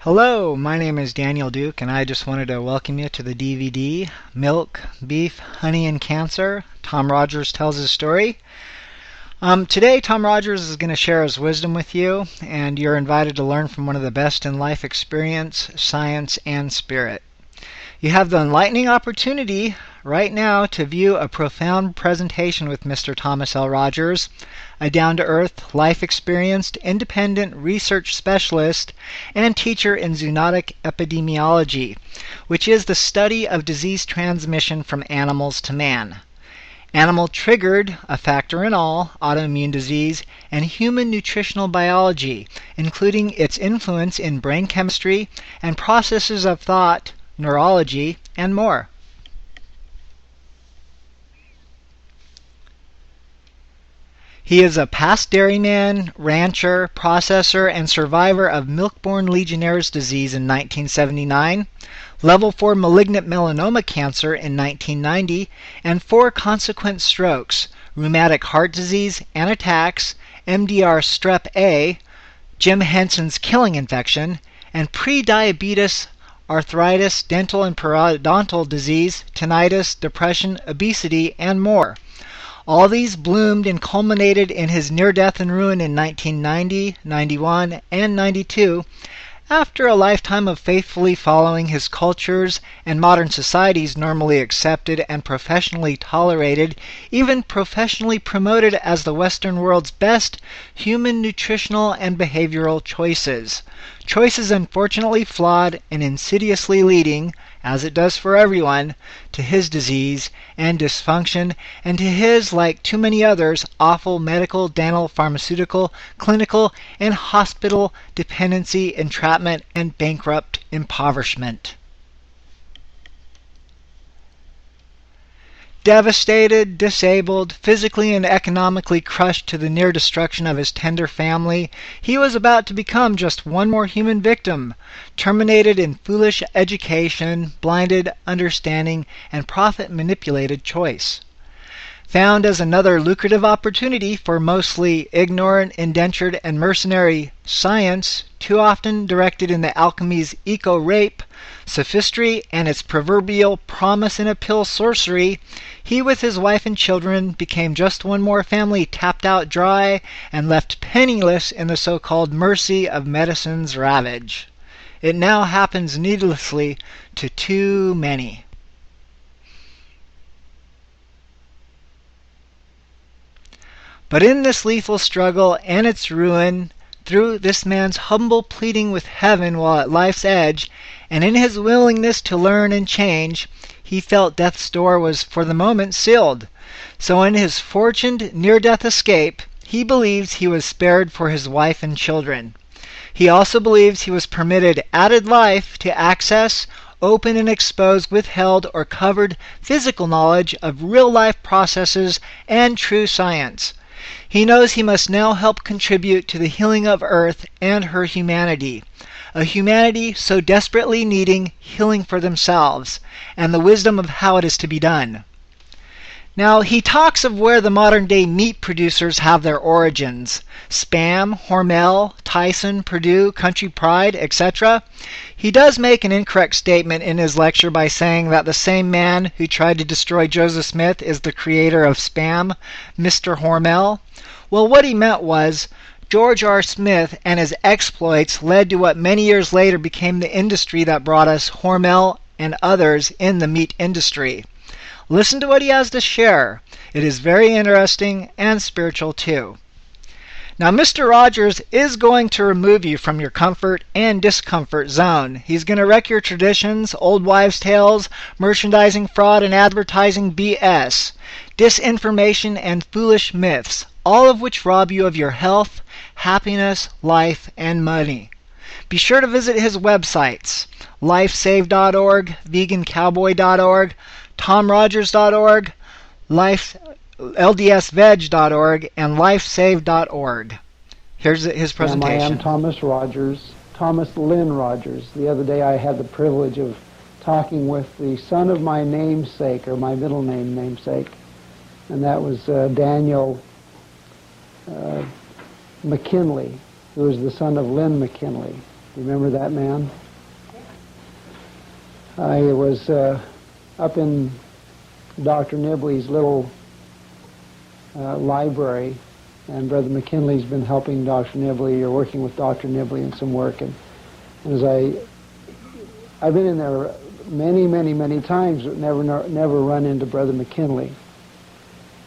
Hello, my name is Daniel Duke, and I just wanted to welcome you to the DVD, Milk, Beef, Honey, and Cancer. Tom Rodgers tells his story. Today, Tom Rodgers is going to share his wisdom with you, and you're invited to learn from one of the best in life experience, science, and spirit. You have the enlightening opportunity right now to view a profound presentation with Mr. Thomas L Rodgers, a down-to-earth, life-experienced, independent research specialist and teacher in zoonotic epidemiology, which is the study of disease transmission from animals to man. Animal-triggered, a factor in all, autoimmune disease, and human nutritional biology, including its influence in brain chemistry and processes of thought, neurology, and more. He is a past dairyman, rancher, processor, and survivor of milk-borne Legionnaire's disease in 1979, level 4 malignant melanoma cancer in 1990, and 4 consequent strokes, rheumatic heart disease and attacks, MDR Strep A, Jim Henson's killing infection, and pre-diabetes, arthritis, dental and periodontal disease, tinnitus, depression, obesity, and more. All these bloomed and culminated in his near-death and ruin in 1990, 91, and 92, after a lifetime of faithfully following his culture's and modern society's normally accepted and professionally tolerated, even professionally promoted as the Western world's best human nutritional and behavioral choices. Choices unfortunately flawed and insidiously leading, as it does for everyone, to his disease and dysfunction, and to his, like too many others, awful medical, dental, pharmaceutical, clinical, and hospital dependency, entrapment, and bankrupt impoverishment. Devastated, disabled, physically and economically crushed to the near destruction of his tender family, he was about to become just one more human victim, terminated in foolish education, blinded understanding, and profit-manipulated choice. Found as another lucrative opportunity for mostly ignorant, indentured, and mercenary science, too often directed in the alchemy's eco-rape, sophistry, and its proverbial promise-in-a-pill sorcery, he with his wife and children became just one more family tapped out dry and left penniless in the so-called mercy of medicine's ravage. It now happens needlessly to too many. But in this lethal struggle and its ruin, through this man's humble pleading with heaven while at life's edge, and in his willingness to learn and change, he felt death's door was for the moment sealed. So in his fortuned near-death escape, he believes he was spared for his wife and children. He also believes he was permitted added life to access, open and expose withheld or covered physical knowledge of real-life processes and true science. He knows he must now help contribute to the healing of Earth and her humanity, a humanity so desperately needing healing for themselves, and the wisdom of how it is to be done. Now, he talks of where the modern-day meat producers have their origins: Spam, Hormel, Tyson, Purdue, Country Pride, etc. He does make an incorrect statement in his lecture by saying that the same man who tried to destroy Joseph Smith is the creator of Spam, Mr. Hormel. Well, what he meant was George R. Smith and his exploits led to what many years later became the industry that brought us Hormel and others in the meat industry. Listen to what he has to share. It is very interesting and spiritual too. Now, Mr. Rodgers is going to remove you from your comfort and discomfort zone. He's going to wreck your traditions, old wives' tales, merchandising fraud, and advertising BS, disinformation, and foolish myths, all of which rob you of your health, happiness, life, and money. Be sure to visit his websites, lifesave.org, vegancowboy.org, tomrodgers.org, ldsveg.org, and lifesave.org. Here's his presentation. I am Thomas Rodgers, Thomas Lynn Rodgers. The other day I had the privilege of talking with the son of my namesake, or my middle name namesake, and that was Daniel McKinley, who is the son of Lynn McKinley, Remember that man? I was up in Dr. Nibley's little library, and Brother McKinley's been helping Dr. Nibley, or working with Dr. Nibley in some work. And as I've been in there many times, but never run into Brother McKinley.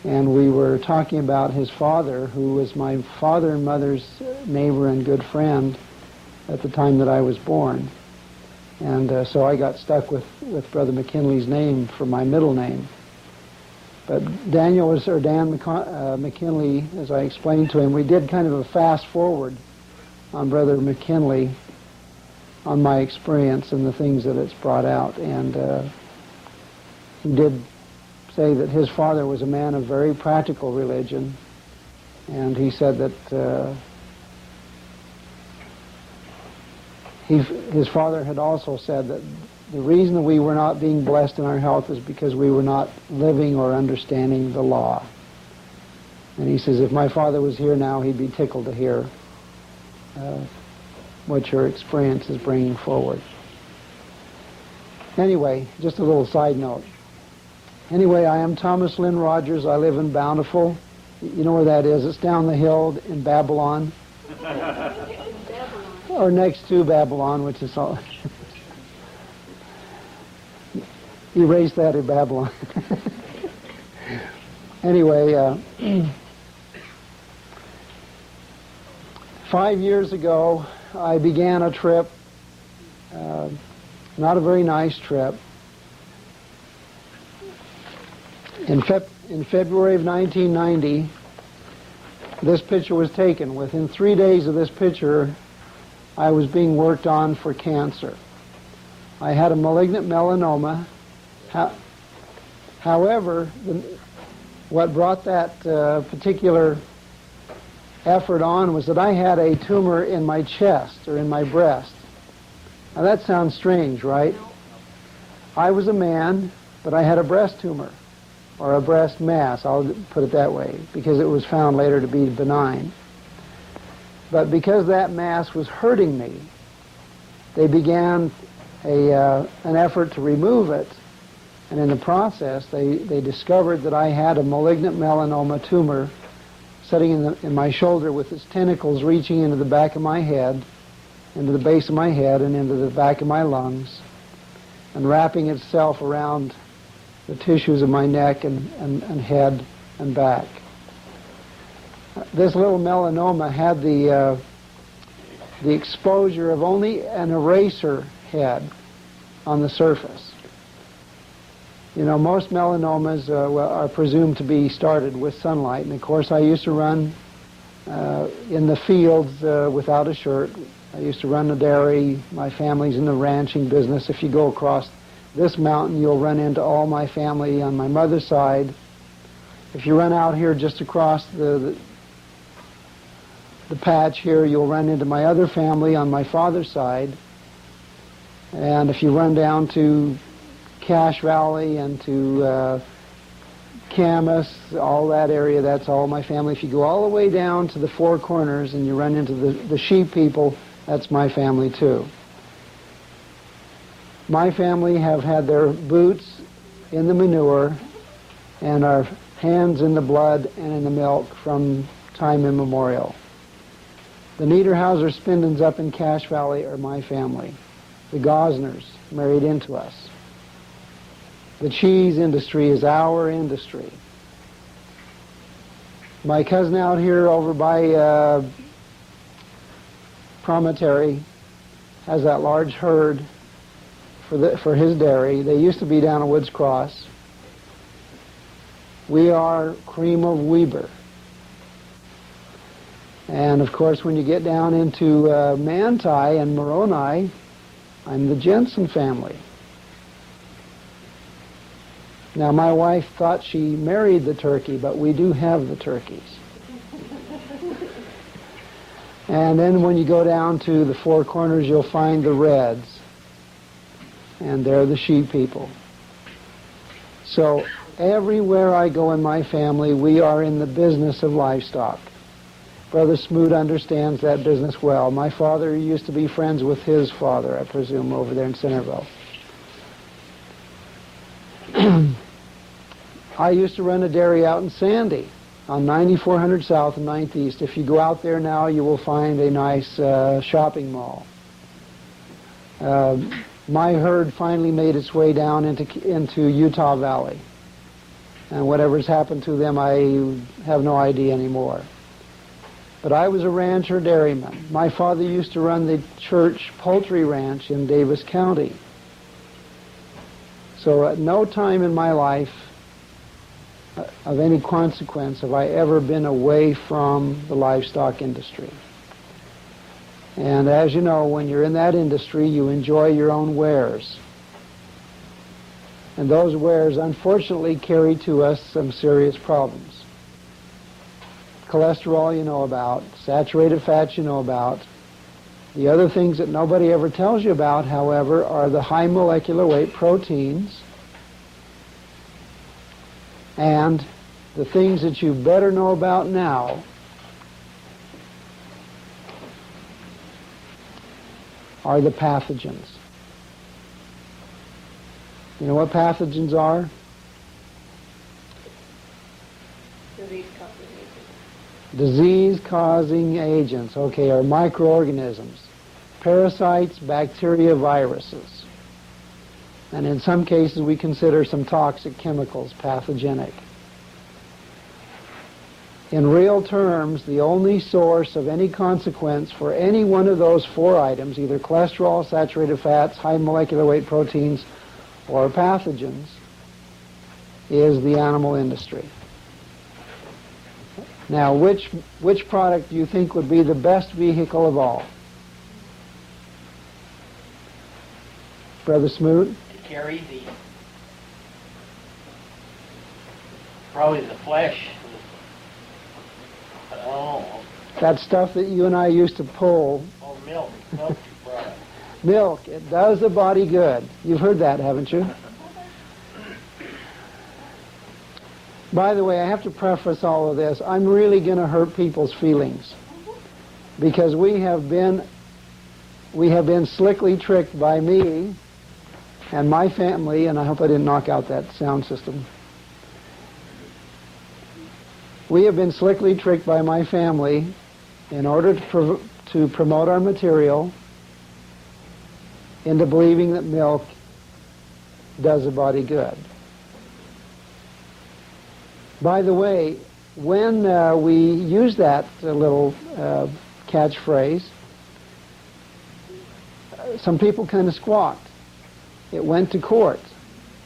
And we were talking about his father, who was my father and mother's neighbor and good friend at the time that I was born. And so I got stuck with Brother McKinley's name for my middle name. But Dan McKinley, as I explained to him, we did kind of a fast forward on Brother McKinley, on my experience and the things that it's brought out. And he did say that his father was a man of very practical religion. And he said that his father had also said that the reason that we were not being blessed in our health is because we were not living or understanding the law. And he says, if my father was here now, he'd be tickled to hear what your experience is bringing forward. Anyway, just a little side note. Anyway, I am Thomas L Rodgers. I live in Bountiful. You know where that is? It's down the hill in Babylon. Or next to Babylon, which is all... Erase that in Babylon. Anyway, 5 years ago, I began a trip, not a very nice trip. In February of 1990, this picture was taken. Within 3 days of this picture, I was being worked on for cancer. I had a malignant melanoma. However, what brought that particular effort on was that I had a tumor in my chest, or in my breast. Now that sounds strange, right? I was a man, but I had a breast tumor, or a breast mass, I'll put it that way, because it was found later to be benign. But because that mass was hurting me, they began an effort to remove it. And in the process, they discovered that I had a malignant melanoma tumor sitting in my shoulder with its tentacles reaching into the back of my head, into the base of my head, and into the back of my lungs, and wrapping itself around the tissues of my neck and head and back. This little melanoma had the exposure of only an eraser head on the surface. You know, most melanomas are presumed to be started with sunlight. And of course, I used to run in the fields without a shirt. I used to run the dairy. My family's in the ranching business. If you go across this mountain, you'll run into all my family on my mother's side. If you run out here just across the patch here, you'll run into my other family on my father's side. And if you run down to Cache Valley and to Camas, all that area, that's all my family. If you go all the way down to the Four Corners and you run into the sheep people, that's my family too. My family have had their boots in the manure and our hands in the blood and in the milk from time immemorial. The Niederhauser Spindens up in Cache Valley are my family. The Gosners married into us. The cheese industry is our industry. My cousin out here over by Promontory has that large herd for his dairy. They used to be down at Woods Cross. We are cream of Weber. And of course, when you get down into Manti and Moroni, I'm the Jensen family. Now, my wife thought she married the turkey, but we do have the turkeys. And then when you go down to the Four Corners, you'll find the Reds. And they're the sheep people. So everywhere I go in my family, we are in the business of livestock. Brother Smoot understands that business well. My father used to be friends with his father, I presume, over there in Centerville. I used to run a dairy out in Sandy on 9400 South and 9th East. If you go out there now, you will find a nice shopping mall. My herd finally made its way down into Utah Valley. And whatever's happened to them, I have no idea anymore. But I was a rancher dairyman. My father used to run the church poultry ranch in Davis County. So at no time in my life of any consequence have I ever been away from the livestock industry. And as you know, when you're in that industry, you enjoy your own wares. And those wares, unfortunately, carry to us some serious problems. Cholesterol you know about, saturated fats you know about. The other things that nobody ever tells you about, however, are the high molecular weight proteins and the things that you better know about now are the pathogens. You know what pathogens are? Disease-causing agents, okay, are microorganisms, parasites, bacteria, viruses. And in some cases we consider some toxic chemicals pathogenic. In real terms, the only source of any consequence for any one of those four items, either cholesterol, saturated fats, high molecular weight proteins, or pathogens, is the animal industry. Now, which product do you think would be the best vehicle of all? Brother Smoot? To carry probably the flesh. I don't know. That stuff that you and I used to pull. Oh, milk product. Milk, it does the body good. You've heard that, haven't you? By the way, I have to preface all of this. I'm really going to hurt people's feelings because we have been slickly tricked by me and my family, and I hope I didn't knock out that sound system. We have been slickly tricked by my family in order to promote our material into believing that milk does the body good. By the way, when we use that little catchphrase, some people kind of squawked. It went to court.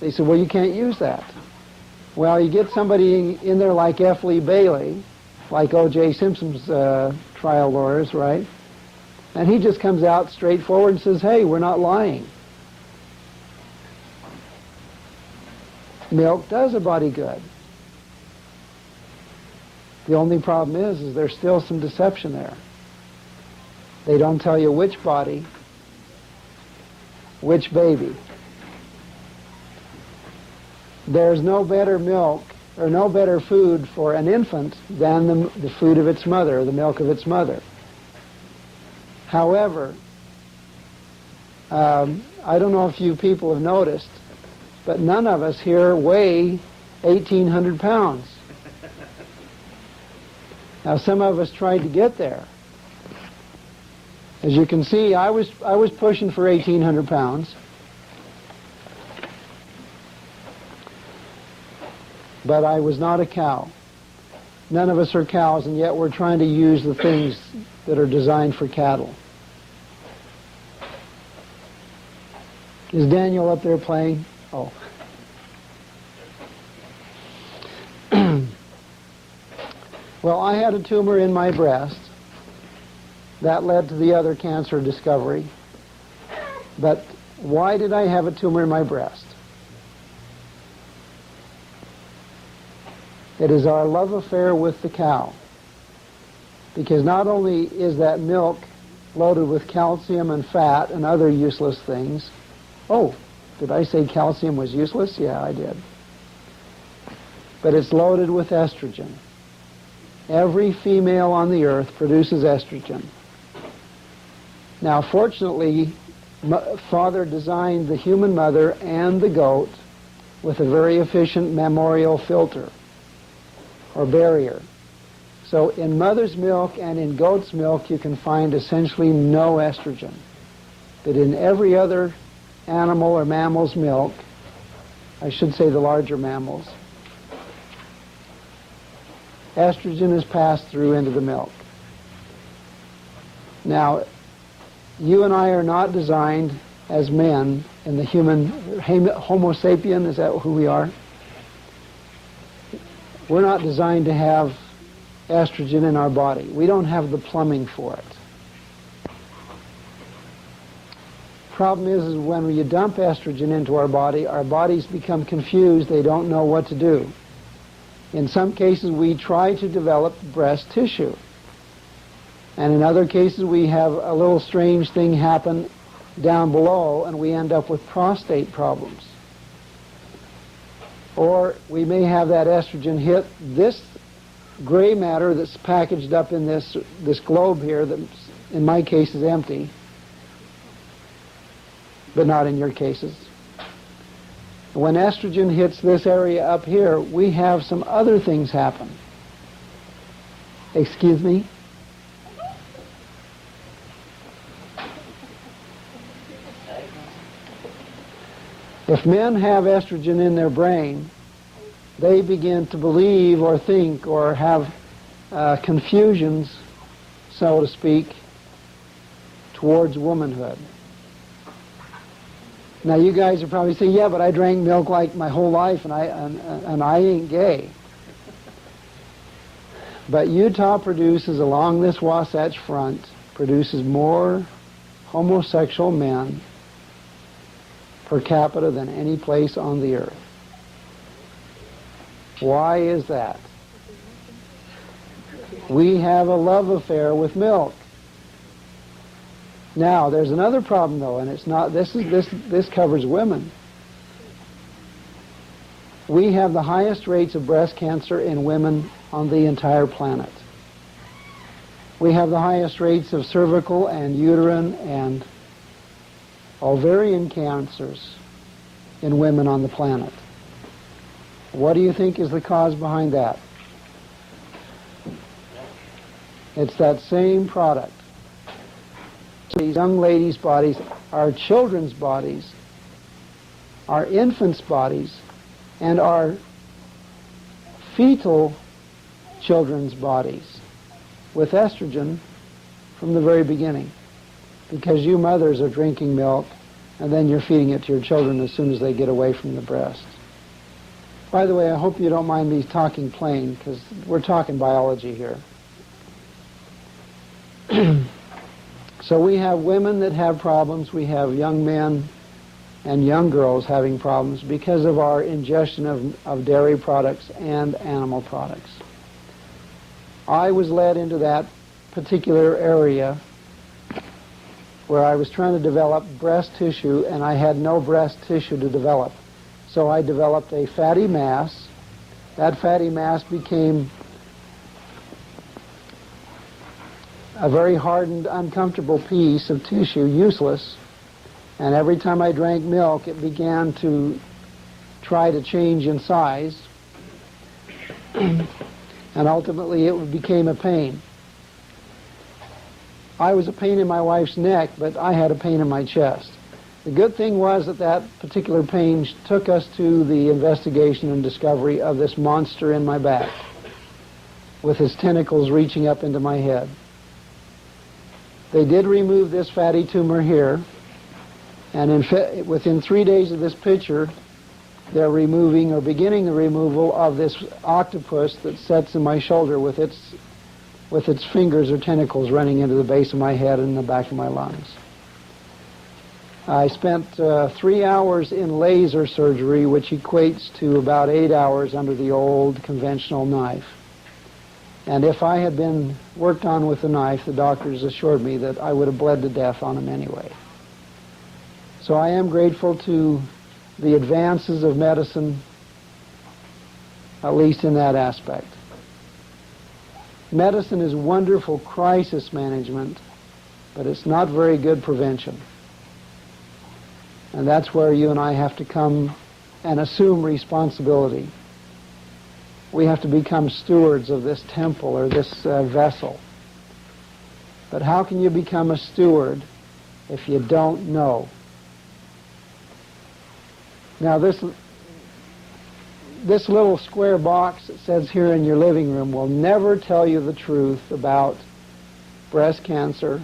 They said, well, you can't use that. Well, you get somebody in there like F. Lee Bailey, like O.J. Simpson's trial lawyers, right? And he just comes out straightforward and says, hey, we're not lying. Milk does a body good. The only problem is there's still some deception there. They don't tell you which body, which baby. There's no better milk or no better food for an infant than the food of its mother, or the milk of its mother. However, I don't know if you people have noticed, but none of us here weigh 1,800 pounds. Now, some of us tried to get there. As you can see, I was pushing for 1,800 pounds. But I was not a cow. None of us are cows, and yet we're trying to use the things that are designed for cattle. Is Daniel up there playing? Oh. Well, I had a tumor in my breast. That led to the other cancer discovery. But why did I have a tumor in my breast? It is our love affair with the cow. Because not only is that milk loaded with calcium and fat and other useless things. Oh, did I say calcium was useless? Yeah, I did. But it's loaded with estrogen. Every female on the earth produces estrogen. Now, fortunately, Father designed the human mother and the goat with a very efficient memorial filter or barrier. So in mother's milk and in goat's milk, you can find essentially no estrogen. But in every other animal or mammal's milk, I should say the larger mammals, estrogen is passed through into the milk. Now, you and I are not designed as men in the human, Homo sapien, is that who we are? We're not designed to have estrogen in our body. We don't have the plumbing for it. Problem is when you dump estrogen into our bodies become confused. They don't know what to do. In some cases, we try to develop breast tissue. And in other cases, we have a little strange thing happen down below, and we end up with prostate problems. Or we may have that estrogen hit this gray matter that's packaged up in this globe here that, in my case, is empty, but not in your cases. When estrogen hits this area up here, we have some other things happen. Excuse me? If men have estrogen in their brain, they begin to believe or think or have confusions, so to speak, towards womanhood. Now you guys are probably saying, yeah, but I drank milk like my whole life and I ain't gay. But Utah produces, along this Wasatch Front, produces more homosexual men per capita than any place on the earth. Why is that? We have a love affair with milk. Now, there's another problem though, and it's not, this covers women. We have the highest rates of breast cancer in women on the entire planet. We have the highest rates of cervical and uterine and ovarian cancers in women on the planet. What do you think is the cause behind that? It's that same product. These young ladies' bodies, our children's bodies, our infants' bodies, and our fetal children's bodies with estrogen from the very beginning. Because you mothers are drinking milk and then you're feeding it to your children as soon as they get away from the breast. By the way, I hope you don't mind me talking plain, because we're talking biology here. So we have women that have problems, we have young men and young girls having problems because of our ingestion of dairy products and animal products. I was led into that particular area where I was trying to develop breast tissue, and I had no breast tissue to develop. So I developed a fatty mass. That fatty mass became a very hardened, uncomfortable piece of tissue, useless. And every time I drank milk, it began to try to change in size. And ultimately, it became a pain. I was a pain in my wife's neck, but I had a pain in my chest. The good thing was that that particular pain took us to the investigation and discovery of this monster in my back with his tentacles reaching up into my head. They did remove this fatty tumor here, and within 3 days of this picture, they're removing or beginning the removal of this octopus that sits in my shoulder with its fingers or tentacles running into the base of my head and the back of my lungs. I spent 3 hours in laser surgery, which equates to about 8 hours under the old conventional knife. And if I had been worked on with a knife, the doctors assured me that I would have bled to death on them anyway. So I am grateful to the advances of medicine, at least in that aspect. Medicine is wonderful crisis management, but it's not very good prevention. And that's where you and I have to come and assume responsibility. We have to become stewards of this temple or this vessel. But how can you become a steward if you don't know? Now this little square box that says here in your living room will never tell you the truth about breast cancer,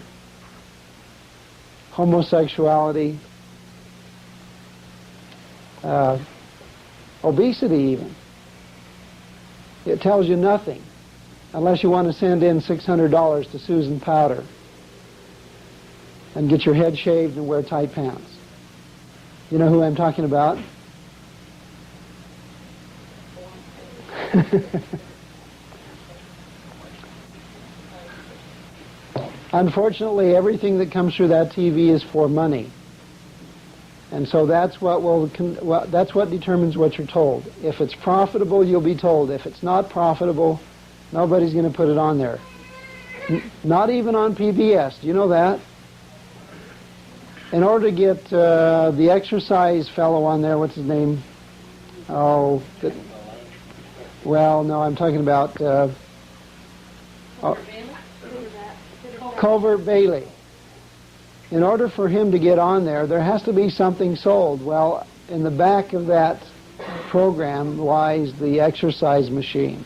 homosexuality, obesity even. It tells you nothing unless you want to send in $600 to Susan Powder and get your head shaved and wear tight pants. You know who I'm talking about? Unfortunately, everything that comes through that TV is for money. And so that's what determines what you're told. If it's profitable, you'll be told. If it's not profitable, nobody's going to put it on there. Not even on PBS. Do you know that? In order to get the exercise fellow on there, what's his name? Oh, well, no, I'm talking about Culvert Bailey. In order for him to get on there, there has to be something sold. Well, in the back of that program lies the exercise machine.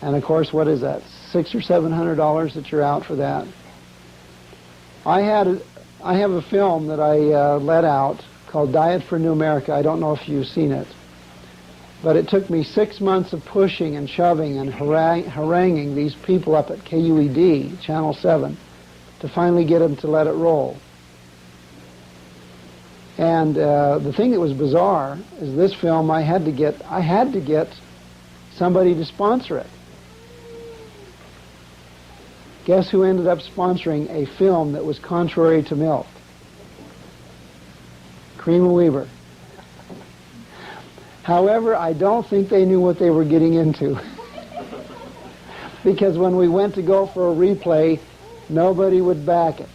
And of course, what is that? $600 or $700 that you're out for that. I have a film that I let out called Diet for New America. I don't know if you've seen it. But it took me 6 months of pushing and shoving and haranguing these people up at KUED, Channel 7, to finally get them to let it roll. And the thing that was bizarre is this film I had to get somebody to sponsor it. Guess who ended up sponsoring a film that was contrary to milk? Cream and Weaver. However, I don't think they knew what they were getting into. Because when we went to go for a replay, nobody would back it.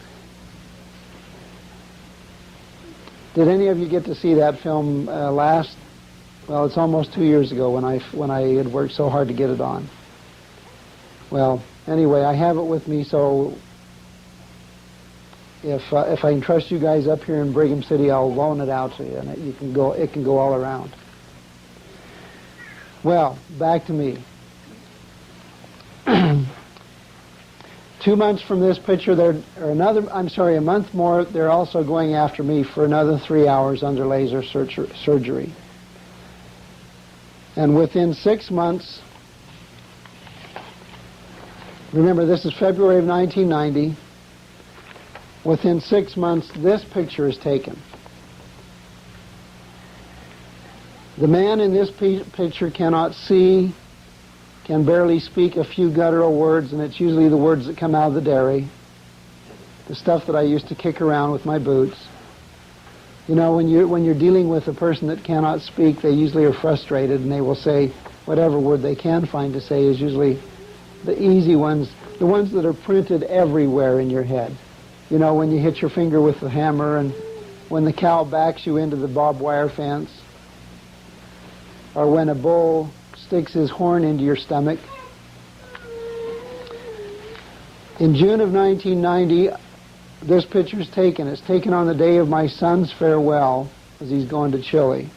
Did any of you get to see that film last? Well, it's almost 2 years ago when I had worked so hard to get it on. Well, anyway, I have it with me, so if I can trust you guys up here in Brigham City, I'll loan it out to you, and it can go all around. Well, back to me. 2 months from this picture, a month more, they're also going after me for another 3 hours under laser surgery. And within 6 months, remember this is February of 1990, within 6 months this picture is taken. The man in this picture cannot see, can barely speak a few guttural words, and it's usually the words that come out of the dairy, the stuff that I used to kick around with my boots. You know, when you're dealing with a person that cannot speak, they usually are frustrated, and they will say whatever word they can find to say is usually the easy ones, the ones that are printed everywhere in your head. You know, when you hit your finger with the hammer, and when the cow backs you into the barbed wire fence, or when a bull sticks his horn into your stomach. In June of 1990, this picture is taken. It's taken on the day of my son's farewell as he's going to Chile.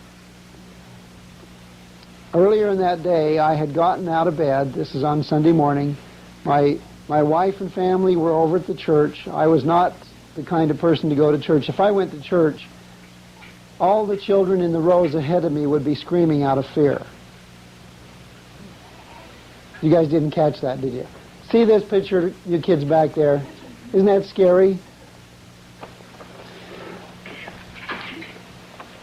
Earlier in that day, I had gotten out of bed. This is on Sunday morning. My wife and family were over at the church. I was not the kind of person to go to church. If I went to church, all the children in the rows ahead of me would be screaming out of fear. You guys didn't catch that, did you? See this picture, you kids back there? Isn't that scary?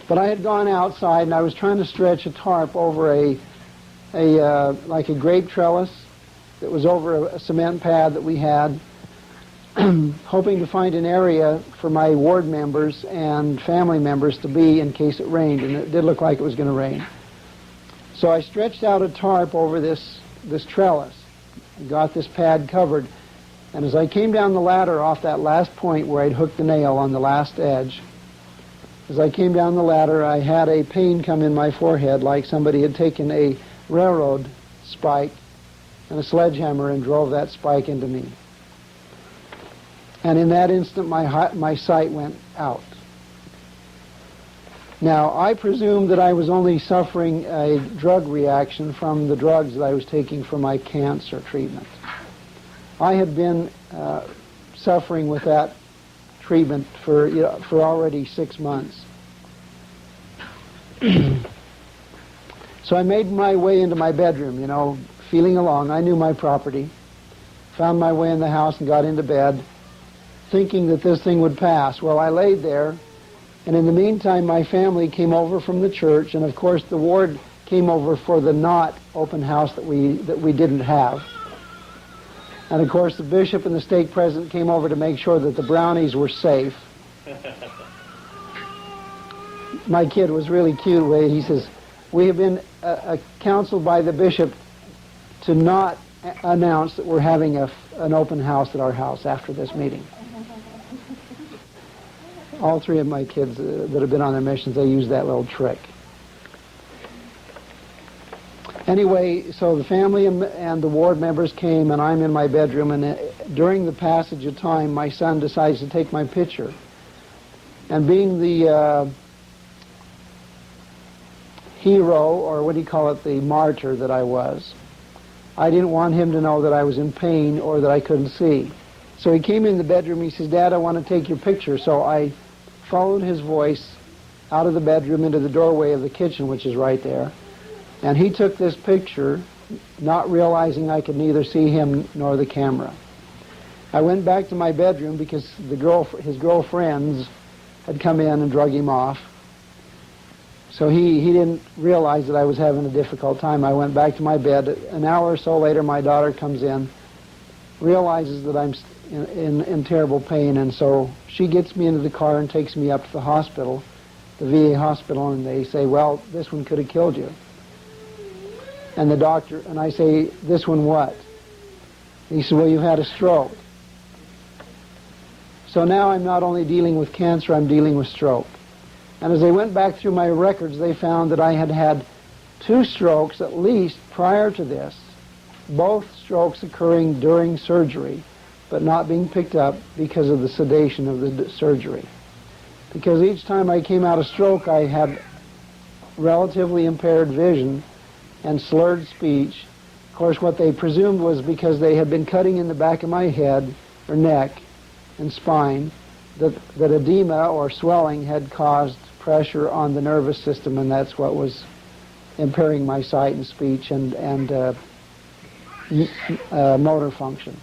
But I had gone outside and I was trying to stretch a tarp over like a grape trellis that was over a cement pad that we had, hoping to find an area for my ward members and family members to be in case it rained, and it did look like it was going to rain. So I stretched out a tarp over this trellis, got this pad covered. And as I came down the ladder off that last point where I'd hooked the nail on the last edge, as I came down the ladder, I had a pain come in my forehead like somebody had taken a railroad spike and a sledgehammer and drove that spike into me. And in that instant, my sight went out. Now, I presumed that I was only suffering a drug reaction from the drugs that I was taking for my cancer treatment. I had been suffering with that treatment for already 6 months. So I made my way into my bedroom, feeling along. I knew my property. Found my way in the house and got into bed, thinking that this thing would pass. Well, I laid there, and in the meantime, my family came over from the church, and of course the ward came over for the not open house that we didn't have. And of course the bishop and the stake president came over to make sure that the brownies were safe. My kid was really cute. He says, "We have been counseled by the bishop to not announce that we're having an open house at our house after this meeting." All three of my kids that have been on their missions, they use that little trick. Anyway, so the family and the ward members came, and I'm in my bedroom, and during the passage of time, my son decides to take my picture. And being the hero, or what do you call it, the martyr that I was, I didn't want him to know that I was in pain or that I couldn't see. So he came in the bedroom, he says, "Dad, I want to take your picture." So I followed his voice out of the bedroom into the doorway of the kitchen, which is right there. And he took this picture, not realizing I could neither see him nor the camera. I went back to my bedroom because his girlfriends had come in and drug him off. So he didn't realize that I was having a difficult time. I went back to my bed. An hour or so later, my daughter comes in, realizes that I'm in terrible pain, and so she gets me into the car and takes me up to the hospital, the VA hospital, and they say, "Well, this one could have killed you." And the doctor, and I say, "This one what?" He said, "Well, you've had a stroke." So now I'm not only dealing with cancer, I'm dealing with stroke. And as they went back through my records, they found that I had had 2 strokes at least prior to this, both strokes occurring during surgery, but not being picked up because of the sedation of the surgery. Because each time I came out of stroke, I had relatively impaired vision and slurred speech. Of course, what they presumed was because they had been cutting in the back of my head or neck and spine, that edema or swelling had caused pressure on the nervous system, and that's what was impairing my sight and speech and motor function.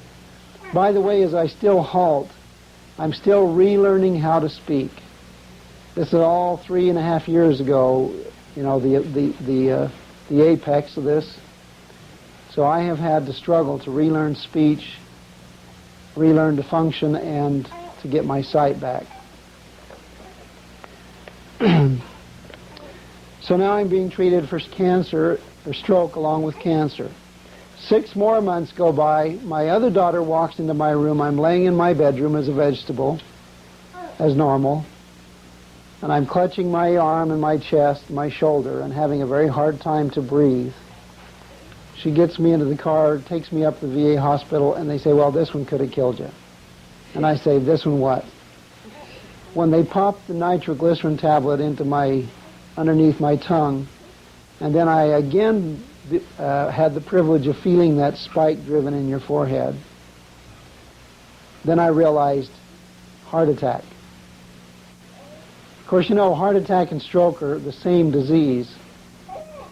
By the way, as I still halt, I'm still relearning how to speak. This is all 3.5 years ago, the apex of this. So I have had to struggle to relearn speech, relearn to function, and to get my sight back. So now I'm being treated for cancer, or stroke, along with cancer. 6 more months go by. My other daughter walks into my room. I'm laying in my bedroom as a vegetable, as normal. And I'm clutching my arm and my chest, my shoulder, and having a very hard time to breathe. She gets me into the car, takes me up to the VA hospital, and they say, "Well, this one could have killed you." And I say, "This one what?" When they popped the nitroglycerin tablet underneath my tongue, and then I again had the privilege of feeling that spike driven in your forehead, then I realized heart attack. Of course, heart attack and stroke are the same disease.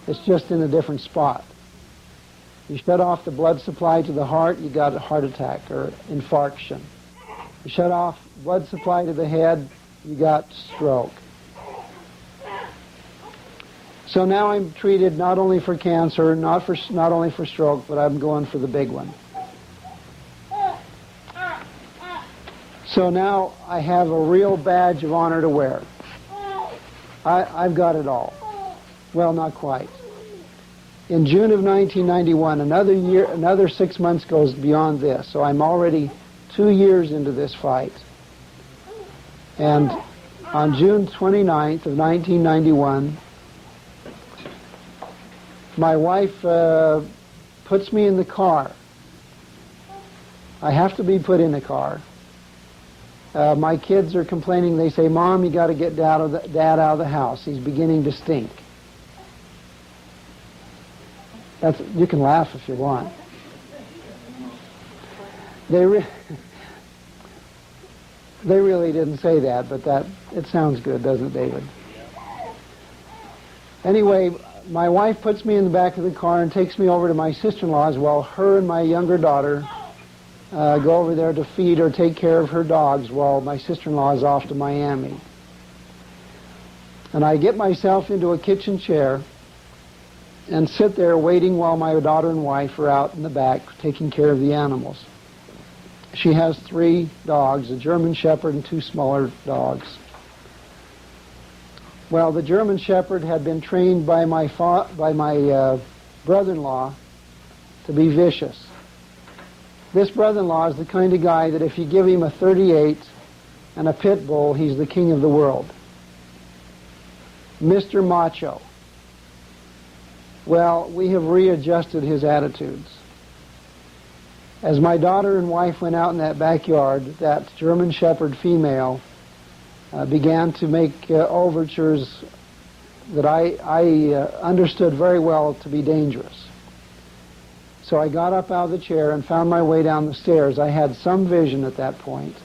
It's just in a different spot. You shut off the blood supply to the heart, you got a heart attack or infarction. You shut off blood supply to the head, you got stroke. So now I'm treated not only for cancer, not only for stroke, but I'm going for the big one. So now I have a real badge of honor to wear. I've got it all. Well, not quite. In June of 1991, another 6 months goes beyond this, so I'm already 2 years into this fight. And on June 29th of 1991, my wife puts me in the car. I have to be put in the car. My kids are complaining. They say, "Mom, you got to get Dad out of the house. He's beginning to stink." You can laugh if you want. They really didn't say that, but it sounds good, doesn't it, David? Anyway, my wife puts me in the back of the car and takes me over to my sister-in-law's while her and my younger daughter go over there to feed or take care of her dogs while my sister-in-law is off to Miami. And I get myself into a kitchen chair and sit there waiting while my daughter and wife are out in the back taking care of the animals. She has 3 dogs, a German Shepherd and 2 smaller dogs. Well, the German Shepherd had been trained by my brother-in-law to be vicious. This brother-in-law is the kind of guy that if you give him a .38 and a pit bull, he's the king of the world. Mr. Macho. Well, we have readjusted his attitudes. As my daughter and wife went out in that backyard, that German Shepherd female began to make overtures that I understood very well to be dangerous. So I got up out of the chair and found my way down the stairs. I had some vision at that point.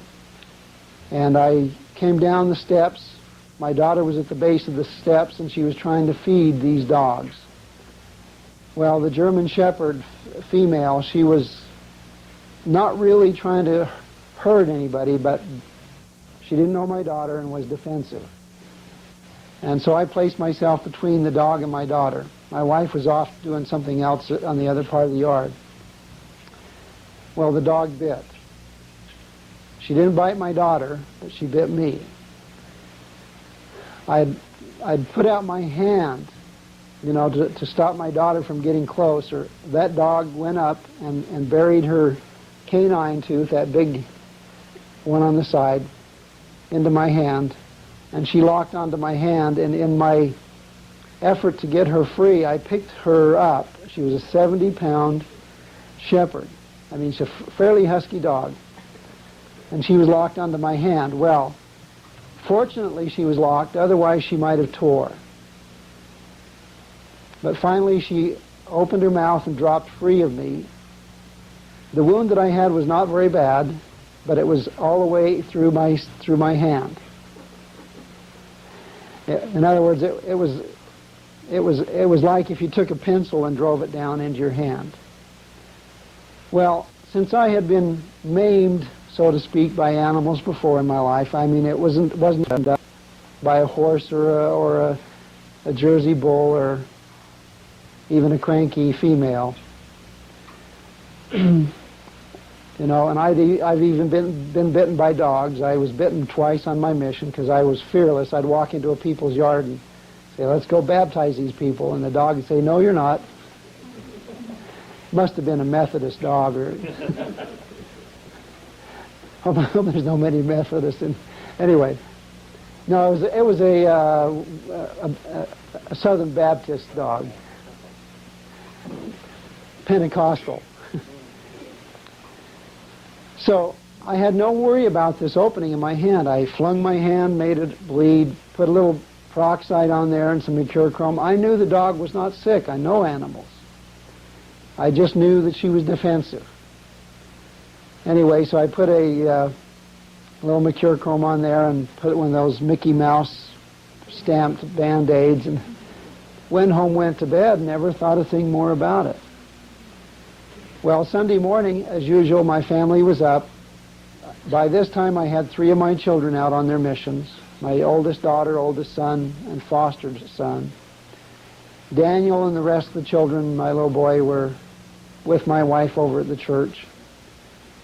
And I came down the steps. My daughter was at the base of the steps, and she was trying to feed these dogs. Well, the German Shepherd female, she was not really trying to hurt anybody, but she didn't know my daughter and was defensive. And so I placed myself between the dog and my daughter. My wife was off doing something else on the other part of the yard. Well, the dog bit. She didn't bite my daughter, but she bit me. I'd put out my hand, to stop my daughter from getting closer. That dog went up and buried her canine tooth, that big one on the side, into my hand, and she locked onto my hand, and in my effort to get her free, I picked her up. She was a 70-pound shepherd. I mean, she's a fairly husky dog, and she was locked onto my hand. Well, fortunately she was locked, otherwise she might have tore. But finally she opened her mouth and dropped free of me. The wound that I had was not very bad, but it was all the way through my hand. In other words, it was like if you took a pencil and drove it down into your hand. Well, since I had been maimed, so to speak, by animals before in my life, I mean, it wasn't done by a horse or a Jersey bull or even a cranky female. And I've even been bitten by dogs. I was bitten twice on my mission because I was fearless. I'd walk into a people's yard and say, "Let's go baptize these people," and the dog would say, "No, you're not." Must have been a Methodist dog, or I hope there's no many Methodists. Anyway, no, it was a Southern Baptist dog, Pentecostal. So I had no worry about this opening in my hand. I flung my hand, made it bleed, put a little peroxide on there and some mercurochrome. I knew the dog was not sick. I know animals. I just knew that she was defensive. Anyway, so I put a little mercurochrome on there and put one of those Mickey Mouse stamped Band-Aids and went home, went to bed, never thought a thing more about it. Well, Sunday morning, as usual, my family was up. By this time, I had 3 of my children out on their missions. My oldest daughter, oldest son, and foster son. Daniel and the rest of the children, my little boy, were with my wife over at the church.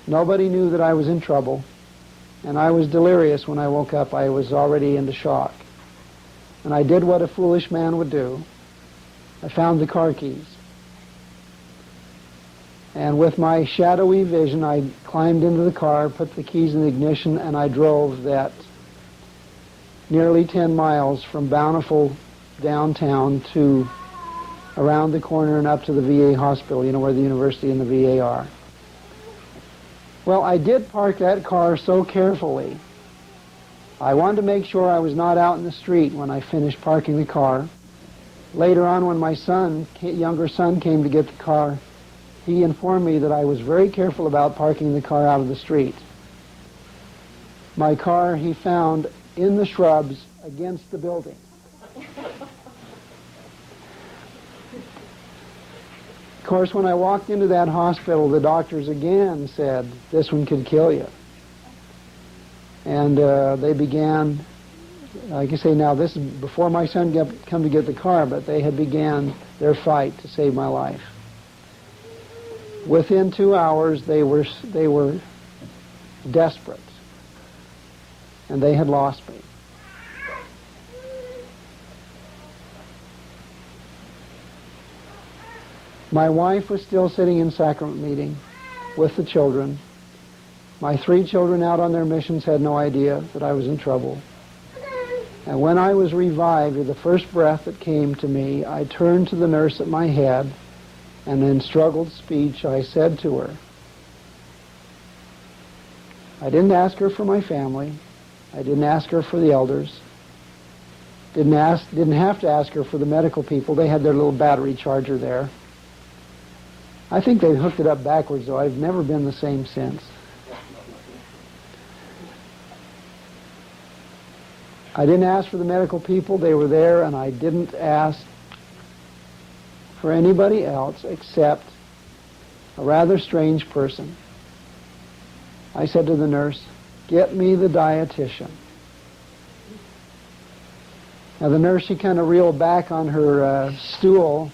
Nobody knew that I was in trouble, and I was delirious when I woke up. I was already into shock. And I did what a foolish man would do. I found the car keys. And with my shadowy vision, I climbed into the car, put the keys in the ignition, and I drove that nearly 10 miles from Bountiful downtown to around the corner and up to the VA hospital, you know, where the university and the VA are. Well, I did park that car so carefully. I wanted to make sure I was not out in the street when I finished parking the car. Later on, when my younger son came to get the car, he informed me that I was very careful about parking the car out of the street. My car he found in the shrubs against the building. Of course, when I walked into that hospital, the doctors again said, "This one could kill you." And they began, like I say now, this is before my son come to get the car, but they had began their fight to save my life. Within 2 hours, they were desperate, and they had lost me. My wife was still sitting in sacrament meeting with the children. My 3 children out on their missions had no idea that I was in trouble. And when I was revived, with the first breath that came to me, I turned to the nurse at my head, and in struggled speech, I said to her, I didn't ask her for my family. I didn't ask her for the elders. Didn't have to ask her for the medical people. They had their little battery charger there. I think they hooked it up backwards, though. I've never been the same since. I didn't ask for the medical people. They were there, and I didn't ask for anybody else except a rather strange person. I said to the nurse, "Get me the dietitian." Now the nurse, she kind of reeled back on her stool.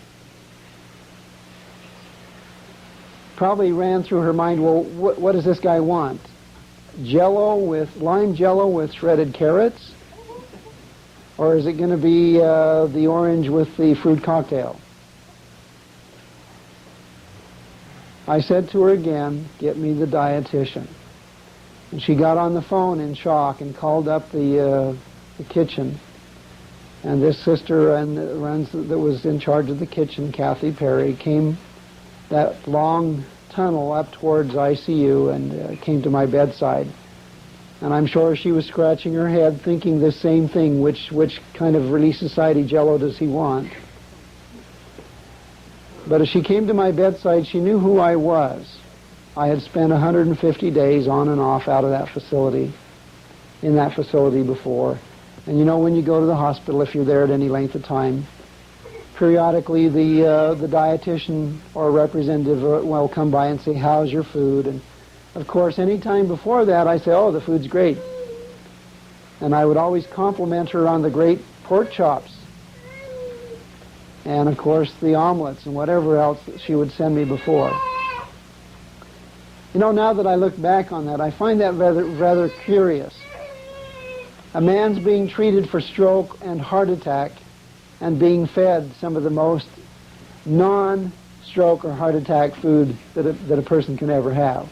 Probably ran through her mind, well, what does this guy want? Lime jello with shredded carrots? Or is it going to be the orange with the fruit cocktail? I said to her again, "Get me the dietitian." And she got on the phone in shock and called up the kitchen. And this sister that was in charge of the kitchen, Kathy Perry, came that long tunnel up towards ICU and came to my bedside. And I'm sure she was scratching her head thinking the same thing, which kind of Relief Society jello does he want? But as she came to my bedside, she knew who I was. I had spent 150 days on and off out of that facility, in that facility before. And you know, when you go to the hospital, if you're there at any length of time, periodically the dietitian or representative will come by and say, "How's your food?" And of course, any time before that, I say, "Oh, the food's great." And I would always compliment her on the great pork chops. And of course, the omelets and whatever else that she would send me before. You know, now that I look back on that, I find that rather curious. A man's being treated for stroke and heart attack and being fed some of the most non-stroke or heart attack food that a person can ever have.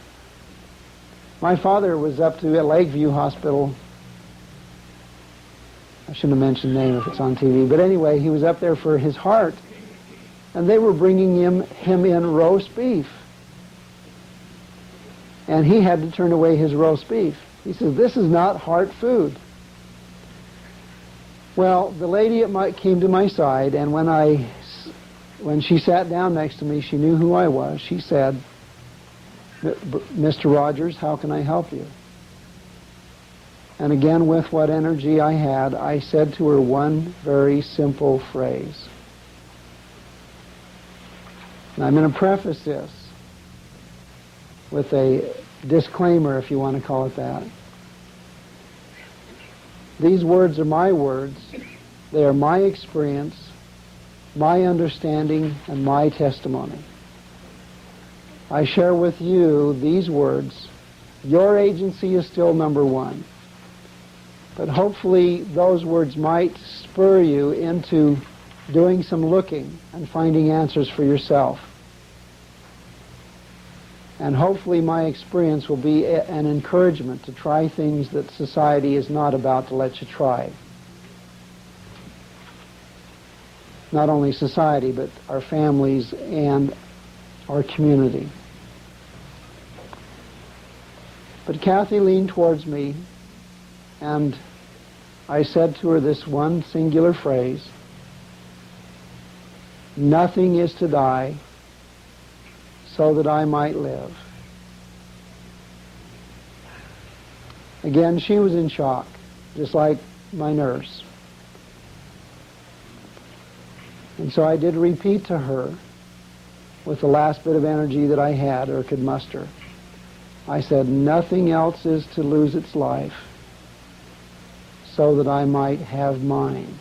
My father was up to Lakeview Hospital. I shouldn't have mentioned the name if it's on TV, but anyway, he was up there for his heart, and they were bringing him in roast beef. And he had to turn away his roast beef. He says, "This is not heart food." Well, the lady came to my side, and when she sat down next to me, she knew who I was. She said, "Mr. Rodgers, how can I help you?" And again, with what energy I had, I said to her one very simple phrase. And I'm going to preface this with a disclaimer, if you want to call it that. These words are my words. They are my experience, my understanding, and my testimony. I share with you these words. Your agency is still number one. But hopefully those words might spur you into doing some looking and finding answers for yourself. And hopefully my experience will be an encouragement to try things that society is not about to let you try. Not only society, but our families and our community. But Kathy leaned towards me, and I said to her this one singular phrase: "Nothing is to die so that I might live." Again, she was in shock, just like my nurse. And so I did repeat to her, with the last bit of energy that I had or could muster, I said, "Nothing else is to lose its life so that I might have mine."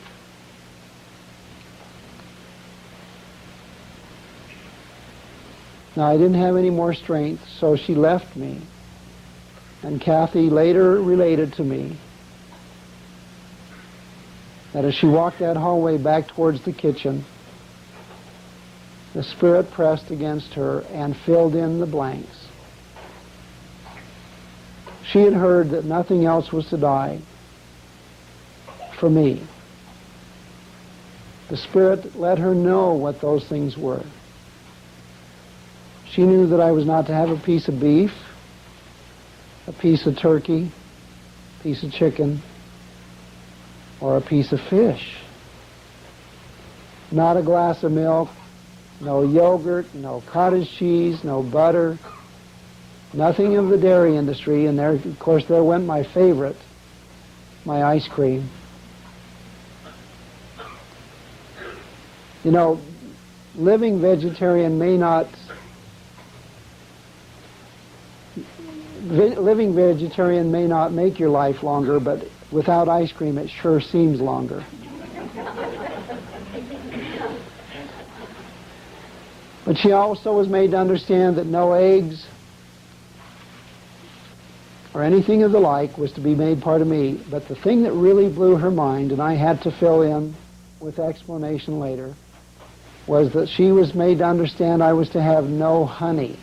Now, I didn't have any more strength, so she left me. And Kathy later related to me that as she walked that hallway back towards the kitchen, the Spirit pressed against her and filled in the blanks. She had heard that nothing else was to die for me. The Spirit let her know what those things were. She knew that I was not to have a piece of beef, a piece of turkey, a piece of chicken, or a piece of fish. Not a glass of milk, no yogurt, no cottage cheese, no butter, nothing of the dairy industry. And there, of course, there went my favorite, my ice cream. You know, living vegetarian may not make your life longer, but without ice cream it sure seems longer. But she also was made to understand that no eggs or anything of the like was to be made part of me. But the thing that really blew her mind, and I had to fill in with explanation later, was that she was made to understand I was to have no honey.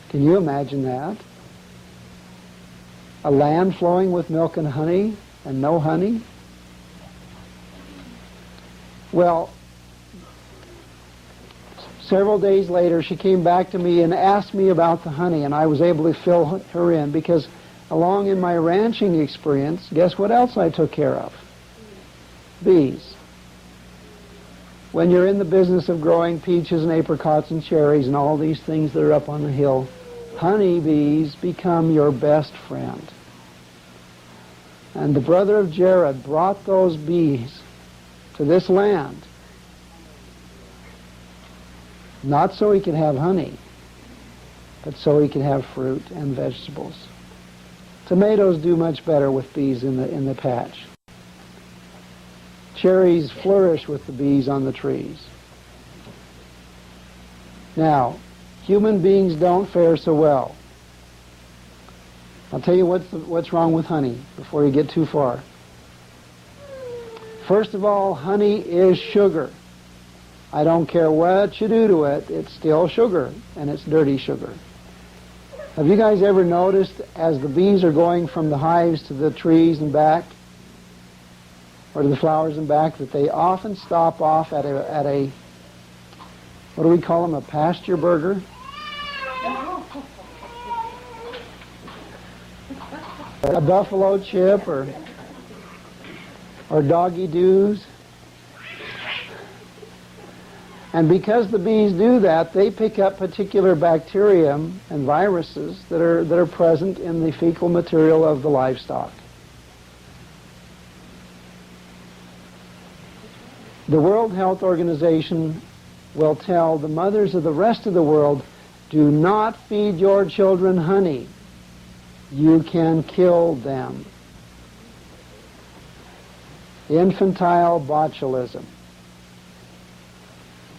Can you imagine that? A land flowing with milk and honey, and no honey? Well, several days later, she came back to me and asked me about the honey, and I was able to fill her in, because along in my ranching experience, guess what else I took care of? Bees. When you're in the business of growing peaches and apricots and cherries and all these things that are up on the hill, honeybees become your best friend. And the brother of Jared brought those bees to this land, not so he could have honey, but so he could have fruit and vegetables. Tomatoes do much better with bees in the patch. Cherries flourish with the bees on the trees. Now, human beings don't fare so well. I'll tell you what's wrong with honey before you get too far. First of all, honey is sugar. I don't care what you do to it, it's still sugar, and it's dirty sugar. Have you guys ever noticed, as the bees are going from the hives to the trees and back, or to the flowers and back, that they often stop off at a what do we call them, a pasture burger? A buffalo chip or doggy doos. And because the bees do that, they pick up particular bacterium and viruses that are present in the fecal material of the livestock. The World Health Organization will tell the mothers of the rest of the world, do not feed your children honey. You can kill them. Infantile botulism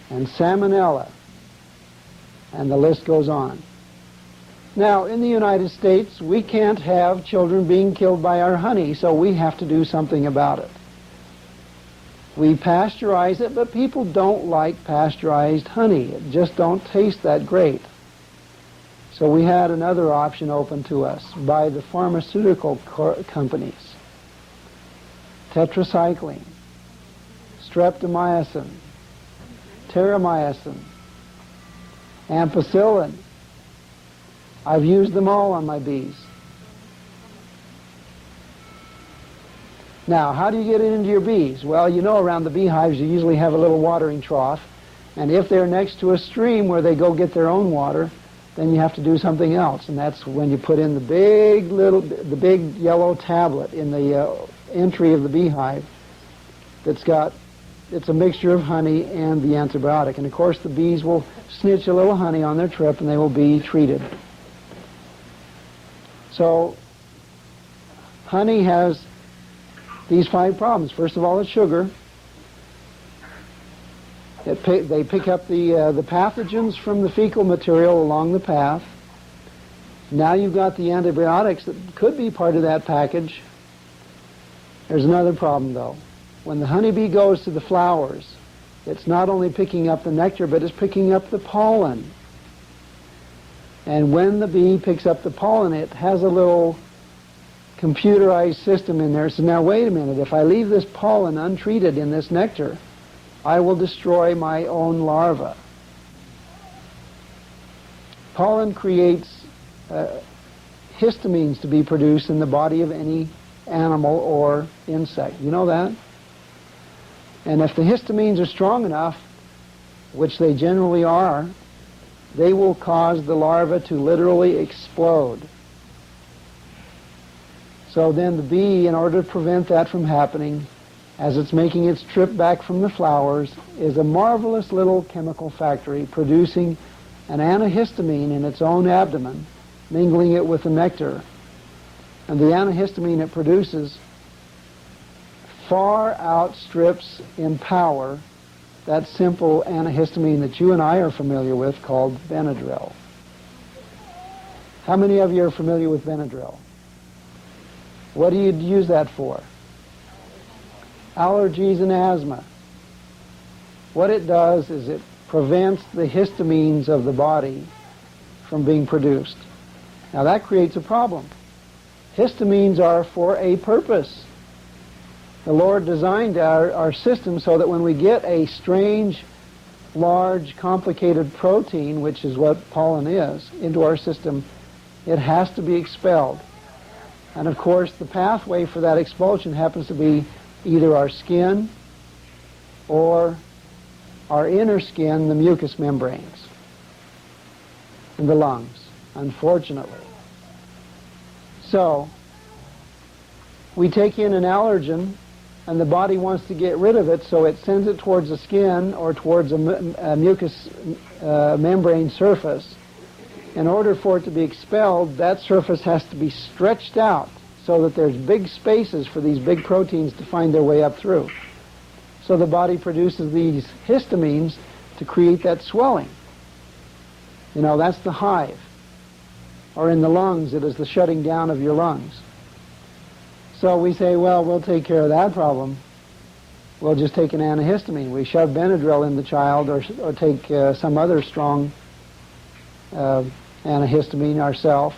and salmonella, and the list goes on. Now, in the United States, we can't have children being killed by our honey, so we have to do something about it. We pasteurize it, but people don't like pasteurized honey. It just don't taste that great. So we had another option open to us by the pharmaceutical companies. Tetracycline, streptomycin, terramycin, ampicillin. I've used them all on my bees. Now, how do you get it into your bees? Well, you know, around the beehives you usually have a little watering trough, and if they're next to a stream where they go get their own water, then you have to do something else, and that's when you put in the big yellow tablet in the entry of the beehive it's a mixture of honey and the antibiotic. And of course the bees will snitch a little honey on their trip and they will be treated. So honey has these 5 problems. First of all, it's sugar. They pick up the pathogens from the fecal material along the path. Now you've got the antibiotics that could be part of that package. There's another problem, though. When the honeybee goes to the flowers, it's not only picking up the nectar, but it's picking up the pollen. And when the bee picks up the pollen, it has a little computerized system in there. So now wait a minute, if I leave this pollen untreated in this nectar, I will destroy my own larva. Pollen creates histamines to be produced in the body of any animal or insect. You know that? And if the histamines are strong enough, which they generally are, they will cause the larva to literally explode. So then the bee, in order to prevent that from happening, as it's making its trip back from the flowers, is a marvelous little chemical factory producing an antihistamine in its own abdomen, mingling it with the nectar. And the antihistamine it produces far outstrips in power that simple antihistamine that you and I are familiar with called Benadryl. How many of you are familiar with Benadryl? What do you use that for? Allergies and asthma. What it does is it prevents the histamines of the body from being produced. Now that creates a problem. Histamines are for a purpose. The Lord designed our system so that when we get a strange, large, complicated protein, which is what pollen is, into our system, it has to be expelled. And of course, the pathway for that expulsion happens to be either our skin or our inner skin, the mucous membranes, and the lungs, unfortunately. So, we take in an allergen, and the body wants to get rid of it, so it sends it towards the skin or towards a mucous membrane surface. In order for it to be expelled, that surface has to be stretched out so that there's big spaces for these big proteins to find their way up through. So the body produces these histamines to create that swelling. You know, that's the hive. Or in the lungs, it is the shutting down of your lungs. So we say, well, we'll take care of that problem. We'll just take an antihistamine. We shove Benadryl in the child or take some other strong antihistamine ourselves.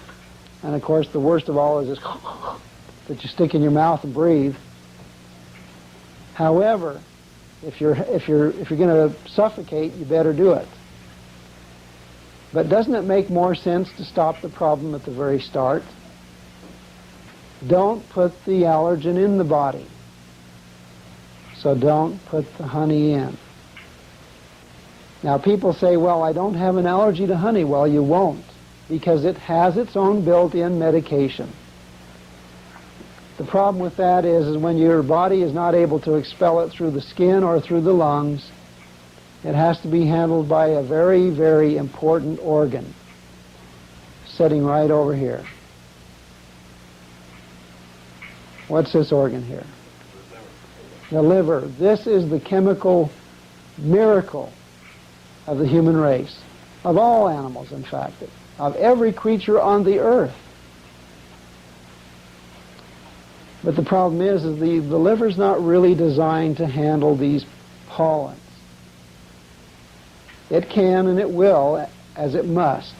And of course, the worst of all is this that you stick in your mouth and breathe. However, if you're going to suffocate, you better do it. But doesn't it make more sense to stop the problem at the very start? Don't put the allergen in the body. So don't put the honey in. Now people say, well, I don't have an allergy to honey. Well, you won't, because it has its own built-in medication. The problem with that is when your body is not able to expel it through the skin or through the lungs, it has to be handled by a very, very important organ sitting right over here. What's this organ here? The liver. This is the chemical miracle of the human race, of all animals, in fact, of every creature on the earth. But the problem is the liver's not really designed to handle these pollens. It can and it will, as it must.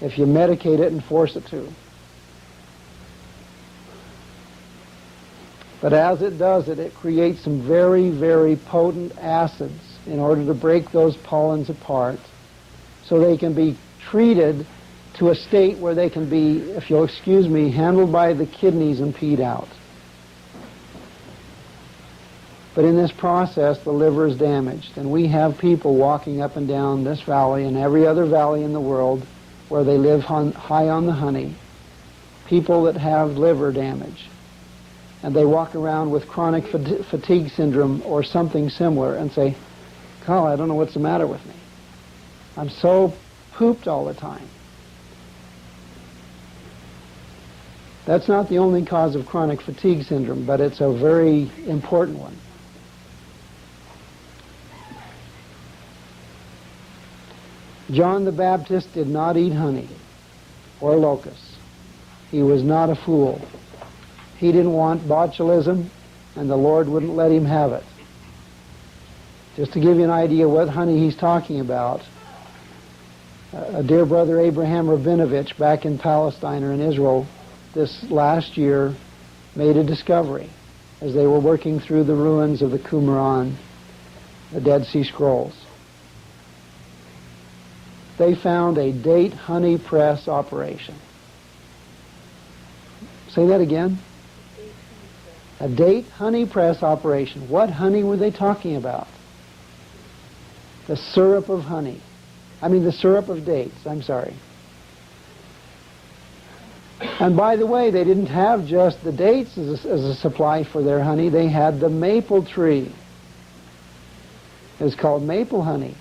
if you medicate it and force it to. But as it does it, it creates some very, very potent acids in order to break those pollens apart so they can be treated to a state where they can be, if you'll excuse me, handled by the kidneys and peed out. But in this process, the liver is damaged, and we have people walking up and down this valley and every other valley in the world where they live high on the honey, people that have liver damage. And they walk around with chronic fatigue syndrome or something similar and say, "Carl, I don't know what's the matter with me. I'm so pooped all the time." That's not the only cause of chronic fatigue syndrome, but it's a very important one. John the Baptist did not eat honey or locusts. He was not a fool. He didn't want botulism, and the Lord wouldn't let him have it. Just to give you an idea what honey he's talking about, a dear brother Abraham Rabinovich back in Palestine or in Israel this last year made a discovery as they were working through the ruins of the Qumran, the Dead Sea Scrolls. They found a date honey press operation. Say that again. A date honey press operation. What honey were they talking about? The syrup of honey. The syrup of dates, I'm sorry. And by the way, they didn't have just the dates as a supply for their honey. They had the maple tree. It was called maple honey.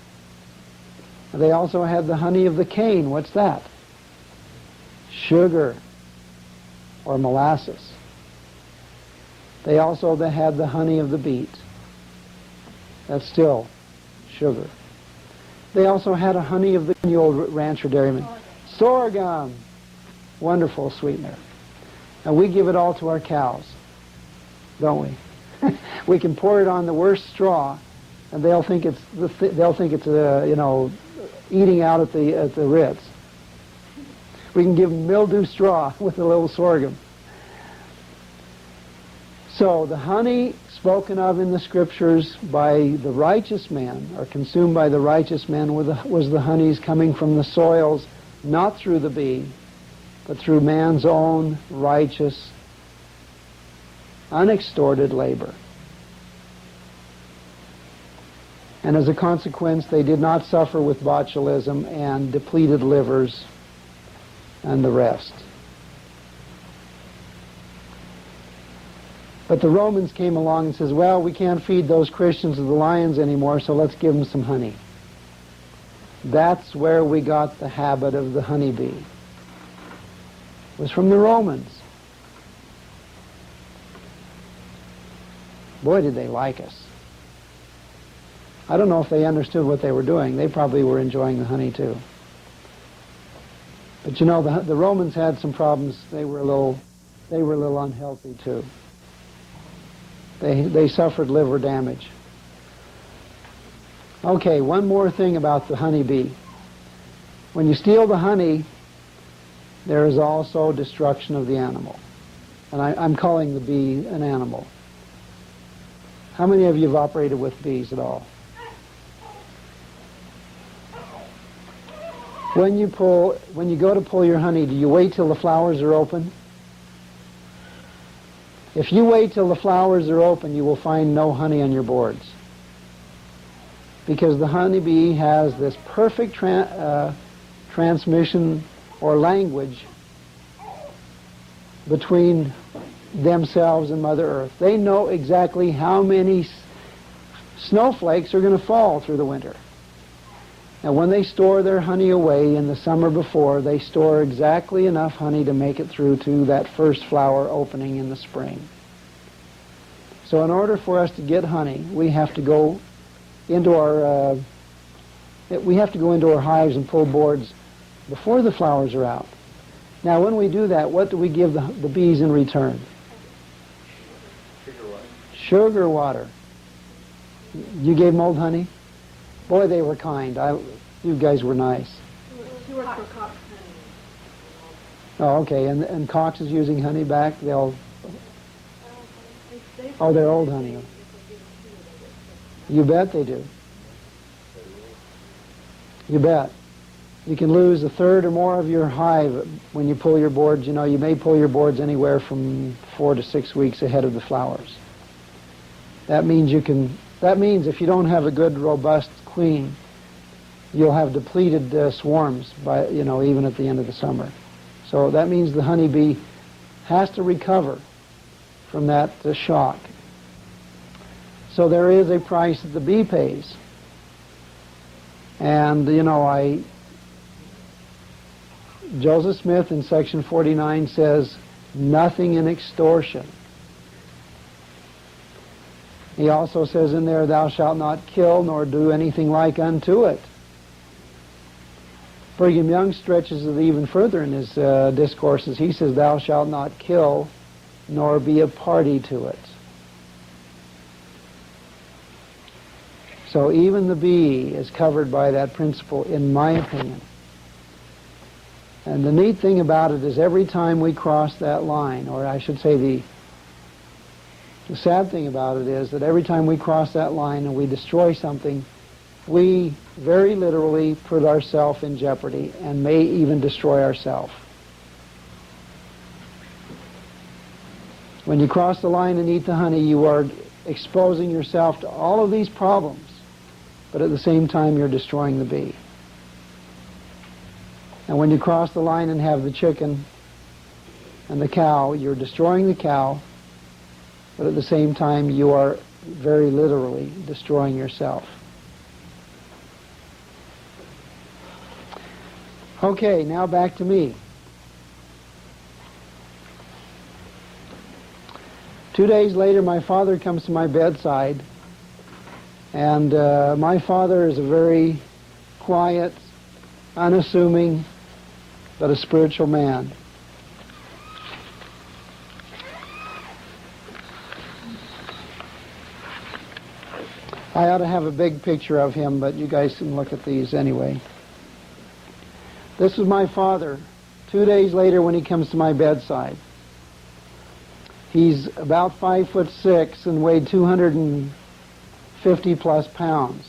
They also had the honey of the cane. What's that? Sugar or molasses. They had the honey of the beet. That's still sugar. They also had a honey of the old rancher dairyman. Sorghum. Wonderful sweetener. And we give it all to our cows, don't we? We can pour it on the worst straw, and they'll think it's eating out at the Ritz. We can give them mildew straw with a little sorghum. So the honey spoken of in the scriptures by the righteous man, or consumed by the righteous man, was the honeys coming from the soils, not through the bee, but through man's own righteous, unextorted labor. And as a consequence, they did not suffer with botulism and depleted livers and the rest. But the Romans came along and says, well, we can't feed those Christians to the lions anymore, so let's give them some honey. That's where we got the habit of the honeybee. It was from the Romans. Boy, did they like us. I don't know if they understood what they were doing. They probably were enjoying the honey too. But the Romans had some problems. They were a little unhealthy too. They suffered liver damage. Okay, one more thing about the honeybee. When you steal the honey, there is also destruction of the animal. And I'm calling the bee an animal. How many of you have operated with bees at all? When you go to pull your honey, do you wait till the flowers are open? If you wait till the flowers are open, you will find no honey on your boards. Because the honeybee has this perfect transmission or language between themselves and Mother Earth. They know exactly how many snowflakes are going to fall through the winter. And when they store their honey away in the summer before, they store exactly enough honey to make it through to that first flower opening in the spring. So in order for us to get honey, we have to go into our hives and pull boards before the flowers are out. Now when we do that, what do we give the bees in return? Sugar water. Sugar water. You gave them old honey? Boy, they were kind. You guys were nice. Oh, okay. And Cox is using honey back. They'll. Oh, they're old honey. You bet they do. You bet. You can lose a third or more of your hive when you pull your boards. You know, you may pull your boards anywhere from 4 to 6 weeks ahead of the flowers. That means you can. That means if you don't have a good, robust queen, you'll have depleted swarms by, you know, even at the end of the summer. So that means the honeybee has to recover from that shock. So there is a price that the bee pays. And, you know, Joseph Smith in section 49 says, nothing in extortion. He also says in there, thou shalt not kill nor do anything like unto it. Brigham Young stretches it even further in his discourses. He says, thou shalt not kill nor be a party to it. So even the bee is covered by that principle, in my opinion. And the neat thing about it is every time we cross that line, or I should say the sad thing about it is that every time we cross that line and we destroy something, we very literally put ourselves in jeopardy and may even destroy ourselves. When you cross the line and eat the honey, you are exposing yourself to all of these problems, but at the same time you're destroying the bee. And when you cross the line and have the chicken and the cow, you're destroying the cow, but at the same time you are very literally destroying yourself. Okay, now back to me. 2 days later, my father comes to my bedside, and my father is a very quiet, unassuming, but a spiritual man. I ought to have a big picture of him, but you guys can look at these anyway. This is my father 2 days later when he comes to my bedside. He's about 5'6" and weighed 250 plus pounds.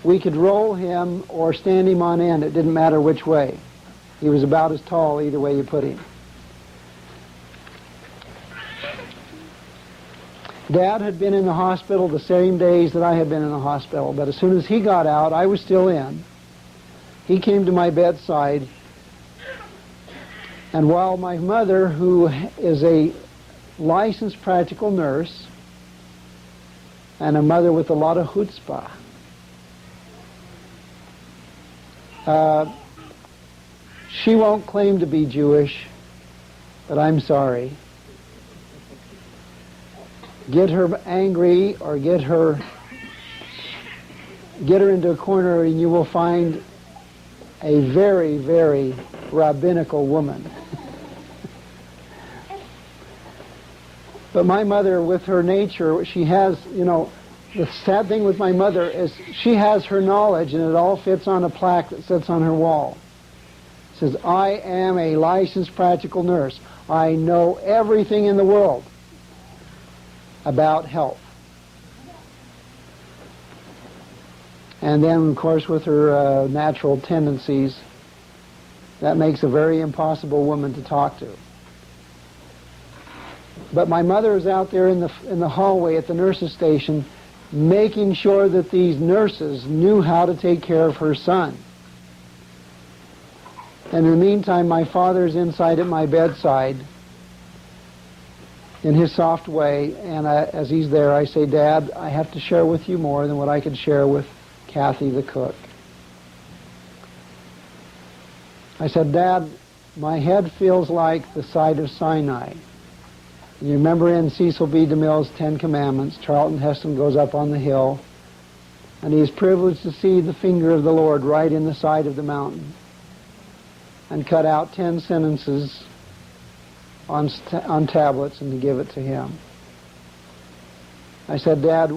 We could roll him or stand him on end. It didn't matter which way. He was about as tall either way you put him. Dad had been in the hospital the same days that I had been in the hospital, but as soon as he got out, I was still in. He came to my bedside, and while my mother, who is a licensed practical nurse and a mother with a lot of chutzpah, she won't claim to be Jewish, but I'm sorry. Get her angry or get her into a corner and you will find a very, very rabbinical woman. But my mother, with her nature, she has, you know, the sad thing with my mother is she has her knowledge and it all fits on a plaque that sits on her wall. It says, I am a licensed practical nurse. I know everything in the world about health. And then, of course, with her natural tendencies, that makes a very impossible woman to talk to. But my mother is out there in the hallway at the nurse's station making sure that these nurses knew how to take care of her son. And in the meantime, my father's inside at my bedside in his soft way, and as he's there, I say, Dad, I have to share with you more than what I could share with Kathy the cook. I said, Dad, my head feels like the side of Sinai. You remember in Cecil B. DeMille's 10 Commandments, Charlton Heston goes up on the hill, and he is privileged to see the finger of the Lord right in the side of the mountain, and cut out 10 sentences on tablets and to give it to him. I said, Dad,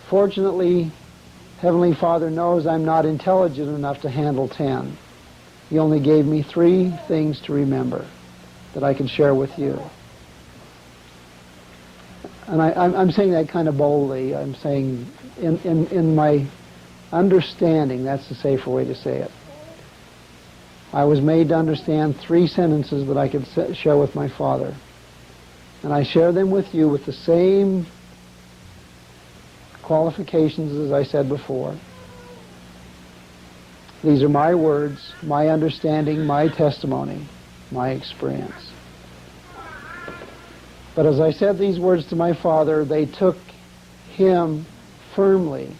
fortunately, Heavenly Father knows I'm not intelligent enough to handle 10. He only gave me 3 things to remember that I can share with you. And I'm saying that kind of boldly. I'm saying in my understanding, that's the safer way to say it. I was made to understand 3 sentences that I could share with my father. And I share them with you with the same qualifications as I said before. These are my words, my understanding, my testimony, my experience. But as I said these words to my father, they took him firmly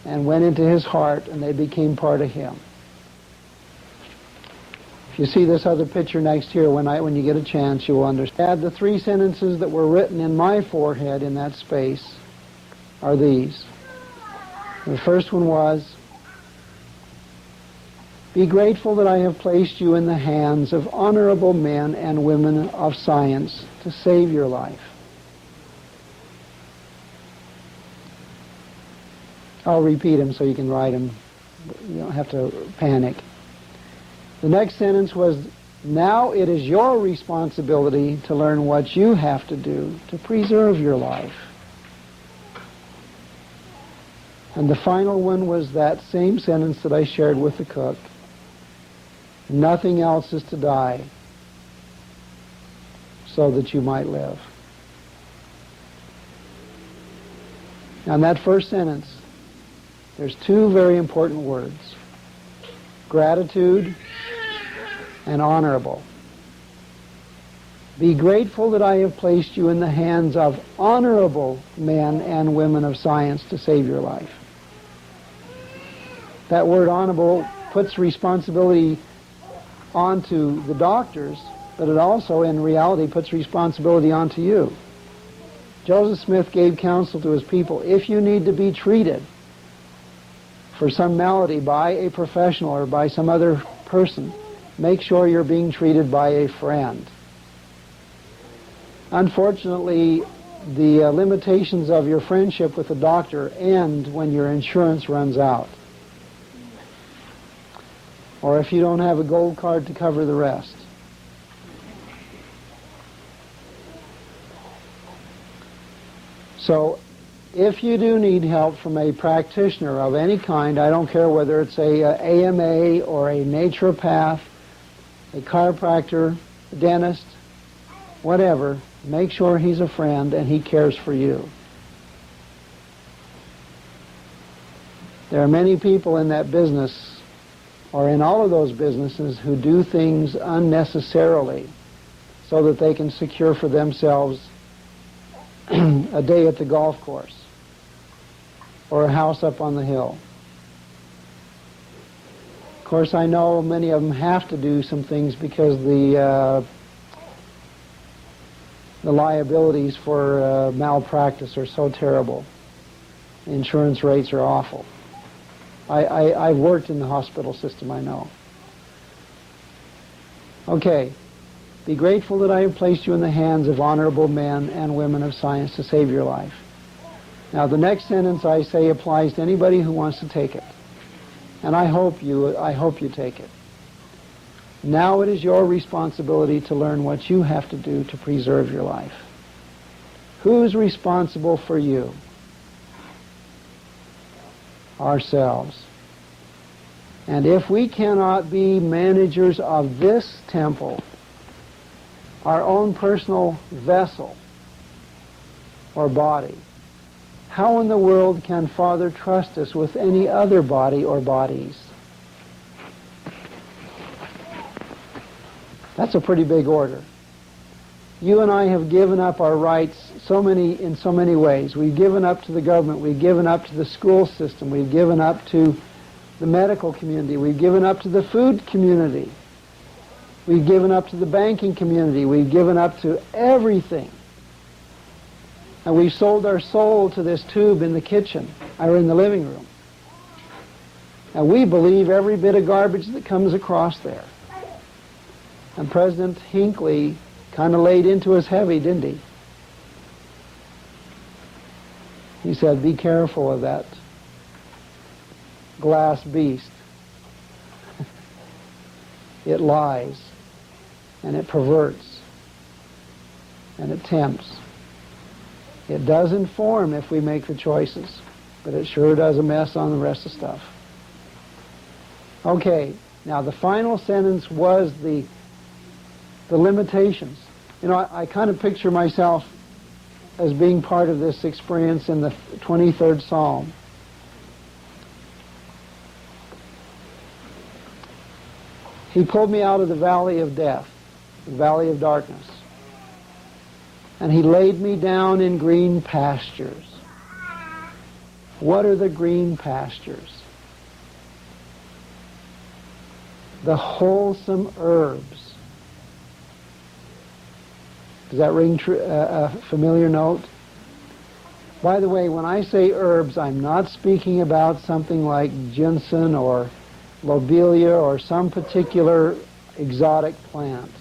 and went into his heart, and they became part of him. If you see this other picture next here, when you get a chance, you will understand. The 3 sentences that were written in my forehead in that space are these. The first one was, "Be grateful that I have placed you in the hands of honorable men and women of science to save your life." I'll repeat them so you can write them. You don't have to panic. The next sentence was, "Now it is your responsibility to learn what you have to do to preserve your life." And the final one was that same sentence that I shared with the cook. "Nothing else is to die so that you might live." Now in that first sentence, there's 2 very important words: gratitude and honorable. Be grateful that I have placed you in the hands of honorable men and women of science to save your life. That word honorable puts responsibility onto the doctors, but it also, in reality, puts responsibility onto you. Joseph Smith gave counsel to his people: if you need to be treated for some malady by a professional or by some other person, make sure you're being treated by a friend. Unfortunately, the limitations of your friendship with the doctor end when your insurance runs out, or if you don't have a gold card to cover the rest. So if you do need help from a practitioner of any kind, I don't care whether it's a AMA or a naturopath, a chiropractor, a dentist, whatever, make sure he's a friend and he cares for you. There are many people in that business, or in all of those businesses, who do things unnecessarily so that they can secure for themselves a day at the golf course or a house up on the hill. Of course, I know many of them have to do some things because the liabilities for malpractice are so terrible. The insurance rates are awful. I've worked in the hospital system, I know. Okay. Be grateful that I have placed you in the hands of honorable men and women of science to save your life. Now, the next sentence I say applies to anybody who wants to take it. And I hope you take it. Now it is your responsibility to learn what you have to do to preserve your life. Who's responsible for you? Ourselves. And if we cannot be managers of this temple, our own personal vessel or body, how in the world can Father trust us with any other body or bodies? That's a pretty big order. You and I have given up our rights in so many ways. We've given up to the government. We've given up to the school system. We've given up to the medical community. We've given up to the food community. We've given up to the banking community. We've given up to everything. And we've sold our soul to this tube in the kitchen or in the living room. And we believe every bit of garbage that comes across there. And President Hinckley kind of laid into us heavy, didn't he? He said, be careful of that glass beast. It lies, and it perverts, and it tempts. It does inform if we make the choices, but it sure does a mess on the rest of the stuff. Okay, now the final sentence was the limitations. You know, I kind of picture myself as being part of this experience in the 23rd Psalm. He pulled me out of the valley of death, the valley of darkness, and he laid me down in green pastures. What are the green pastures? The wholesome herbs. Does that ring a familiar note? By the way, when I say herbs, I'm not speaking about something like ginseng or lobelia or some particular exotic plant.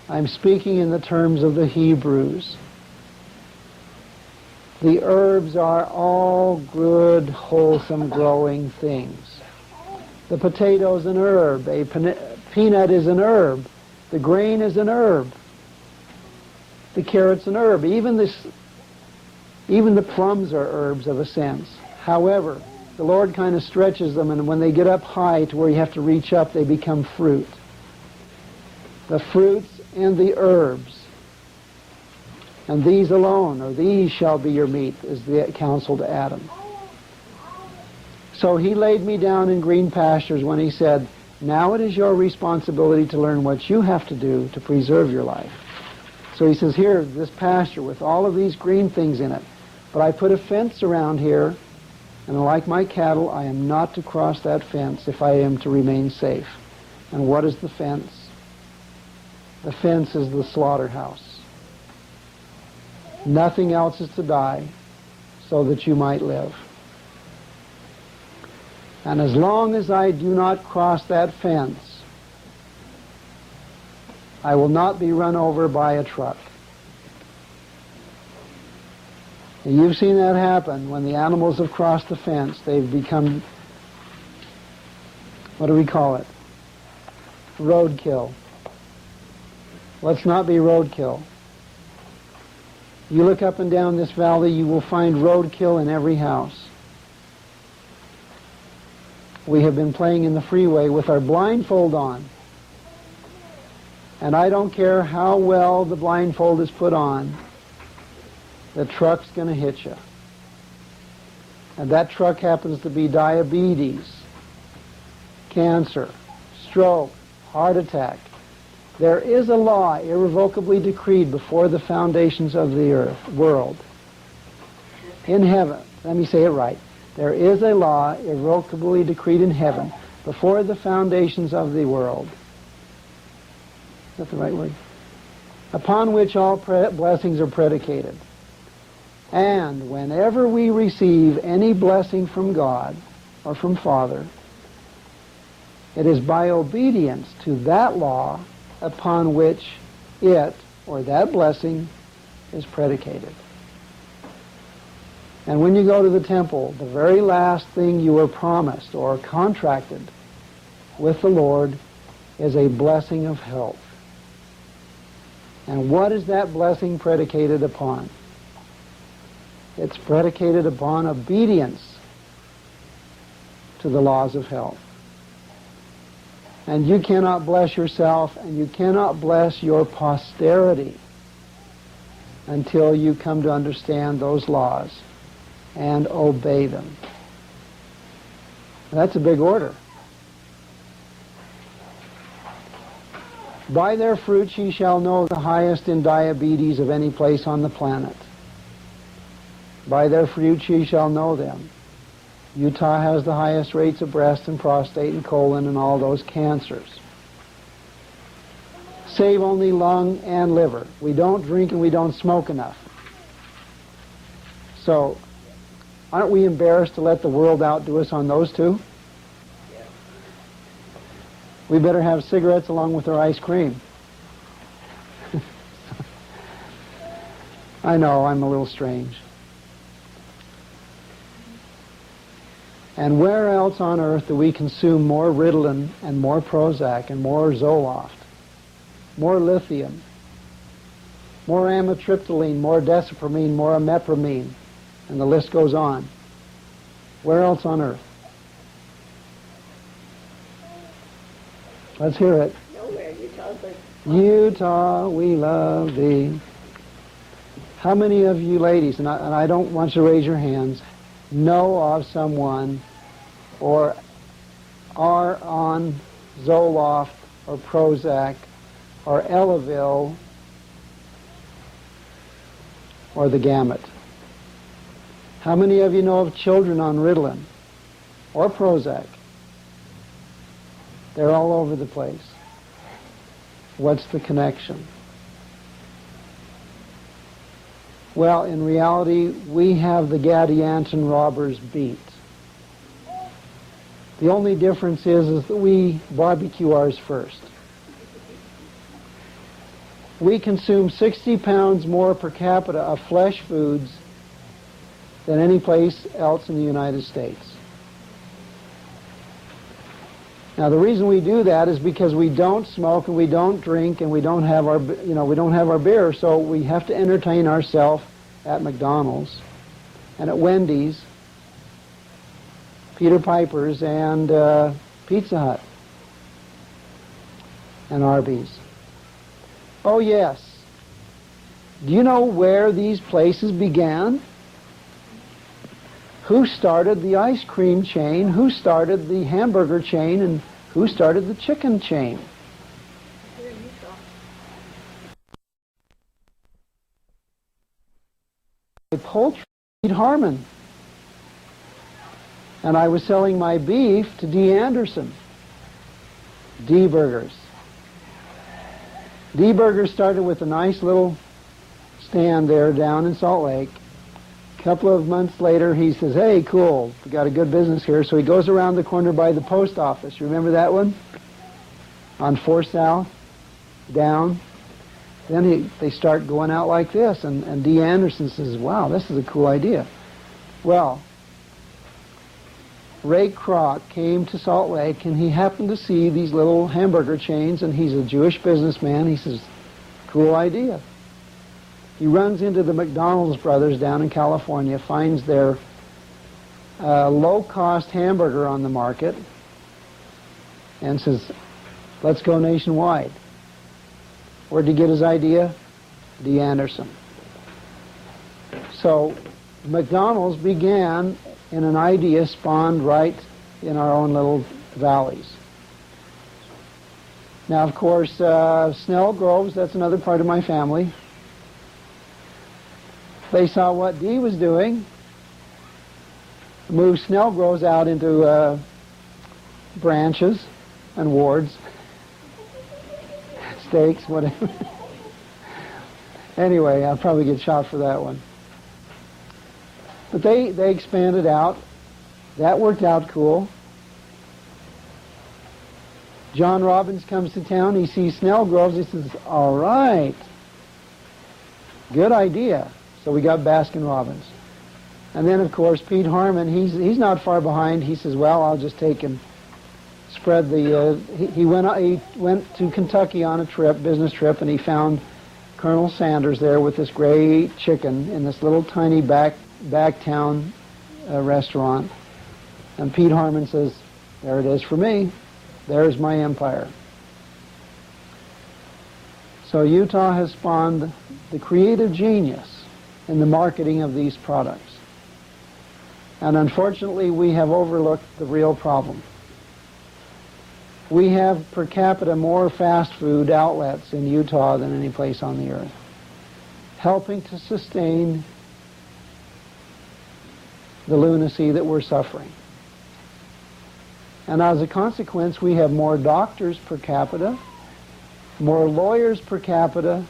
I'm speaking in the terms of the Hebrews. The herbs are all good, wholesome, growing things. The potato is an herb. A peanut is an herb. The grain is an herb. The carrot's an herb. Even the plums are herbs of a sense. However, the Lord kind of stretches them, and when they get up high to where you have to reach up, they become fruit. The fruits and the herbs. And these alone, or these shall be your meat, is the counsel to Adam. So he laid me down in green pastures when he said, now it is your responsibility to learn what you have to do to preserve your life. So he says, here, this pasture with all of these green things in it, but I put a fence around here, and like my cattle, I am not to cross that fence if I am to remain safe. And what is the fence? The fence is the slaughterhouse. Nothing else is to die so that you might live. And as long as I do not cross that fence, I will not be run over by a truck. And you've seen that happen when the animals have crossed the fence. They've become, what do we call it? Roadkill. Let's not be roadkill. You look up and down this valley, you will find roadkill in every house. We have been playing in the freeway with our blindfold on. And I don't care how well the blindfold is put on, the truck's going to hit you. And that truck happens to be diabetes, cancer, stroke, heart attack. There is a law irrevocably decreed before the foundations of the world. In heaven, let me say it right. There is a law irrevocably decreed in heaven before the foundations of the world. Is that the right word? Upon which all blessings are predicated. And whenever we receive any blessing from God or from Father, it is by obedience to that law upon which it, or that blessing, is predicated. And when you go to the temple, the very last thing you were promised or contracted with the Lord is a blessing of health. And what is that blessing predicated upon? It's predicated upon obedience to the laws of health. And you cannot bless yourself and you cannot bless your posterity until you come to understand those laws and obey them. That's a big order. By their fruits ye shall know the highest in diabetes of any place on the planet. By their fruits ye shall know them. Utah has the highest rates of breast and prostate and colon and all those cancers. Save only lung and liver. We don't drink and we don't smoke enough. So, aren't we embarrassed to let the world outdo us on those two? Yeah. We better have cigarettes along with our ice cream. I know, I'm a little strange. And where else on earth do we consume more Ritalin and more Prozac and more Zoloft, more lithium, more amitriptyline, more desipramine, more imipramine, and the list goes on? Where else on earth? Let's hear it. Nowhere. Utah's like, Utah, we love thee. How many of you ladies, and I don't want you to raise your hands, know of someone or are on Zoloft or Prozac or Elavil or the gamut? How many of you know of children on Ritalin or Prozac? They're all over the place. What's the connection? Well, in reality, we have the Gadianton robbers beat. The only difference is that we barbecue ours first. We consume 60 pounds more per capita of flesh foods than any place else in the United States. Now, the reason we do that is because we don't smoke and we don't drink and we don't have our, we don't have our beer, so we have to entertain ourselves at McDonald's and at Wendy's, Peter Piper's, and Pizza Hut and Arby's. Oh yes. Do you know where these places began? Who started the ice cream chain? Who started the hamburger chain? And who started the chicken chain? here in Utah. A poultry, Pete Harmon. And I was selling my beef to D. Anderson. D. Burgers. D. Burgers started with a nice little stand there down in Salt Lake. A couple of months later, he says, hey, cool, we got a good business here. So he goes around the corner by the post office. You remember that one? On 4 South, down. Then they start going out like this, and D. Anderson says, wow, this is a cool idea. Well, Ray Kroc came to Salt Lake, and he happened to see these little hamburger chains, and he's a Jewish businessman. He says, cool idea. He runs into the McDonald's brothers down in California, finds their low-cost hamburger on the market, and says, let's go nationwide. Where'd he get his idea? D. Anderson. So McDonald's began in an idea spawned right in our own little valleys. Now, of course, Snell Groves, that's another part of my family. They saw what Dee was doing, moved Snell Groves out into branches and wards, stakes, whatever. Anyway, I'll probably get shot for that one. But they expanded out. That worked out cool. John Robbins comes to town. He sees Snell Groves. He says, all right, good idea. So we got Baskin Robbins. And then, of course, Pete Harmon, he's not far behind. He says, well, I'll just take and spread the... He went to Kentucky on a trip, business trip, and he found Colonel Sanders there with this great chicken in this little tiny back town restaurant. And Pete Harmon says, there it is for me. There's my empire. So Utah has spawned the creative genius in the marketing of these products. And unfortunately, we have overlooked the real problem. We have per capita more fast food outlets in Utah than any place on the earth, helping to sustain the lunacy that we're suffering. And as a consequence, we have more doctors per capita, more lawyers per capita,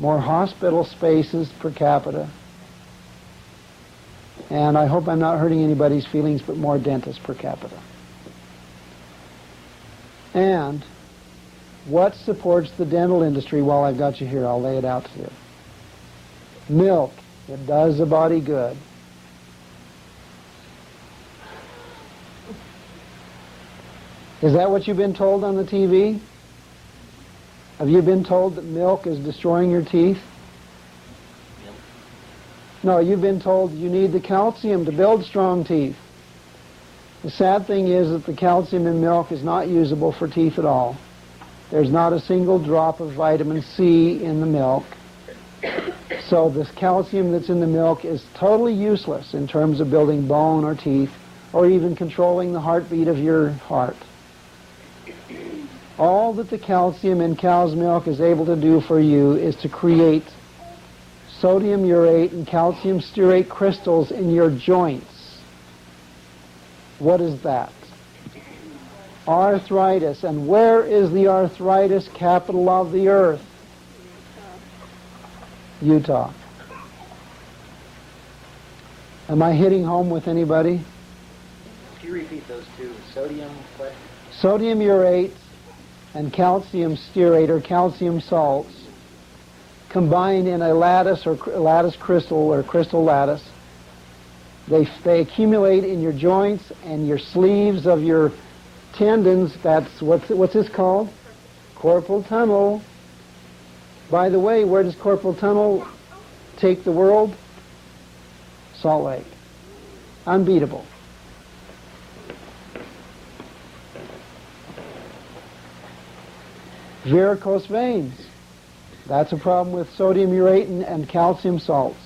more hospital spaces per capita, and I hope I'm not hurting anybody's feelings, but more dentists per capita. And what supports the dental industry? While I've got you here, I'll lay it out to you. Milk. It does the body good. Is that what you've been told on the TV? Have you been told that milk is destroying your teeth? No, you've been told you need the calcium to build strong teeth. The sad thing is that the calcium in milk is not usable for teeth at all. There's not a single drop of vitamin C in the milk. So this calcium that's in the milk is totally useless in terms of building bone or teeth or even controlling the heartbeat of your heart. All that the calcium in cow's milk is able to do for you is to create sodium urate and calcium stearate crystals in your joints. What is that? Arthritis. And where is the arthritis capital of the earth? Utah. Am I hitting home with anybody? Can you repeat those two? Sodium, what? Sodium urate and calcium stearate, or calcium salts, combined in a lattice or lattice crystal or crystal lattice. They accumulate in your joints and your sleeves of your tendons. That's what's this called? Carpal tunnel. By the way, where does carpal tunnel take the world? Salt Lake. Unbeatable. Varicose veins. That's a problem with sodium urate and calcium salts.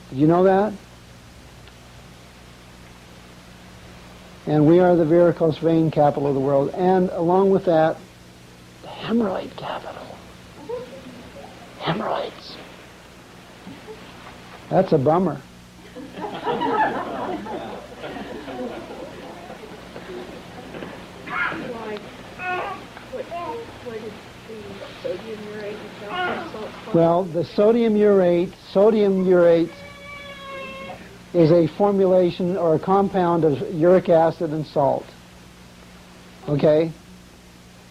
Did you know that? And we are the varicose vein capital of the world. And along with that, the hemorrhoid capital. Hemorrhoids. That's a bummer. Well, the sodium urate is a formulation or a compound of uric acid and salt. Okay?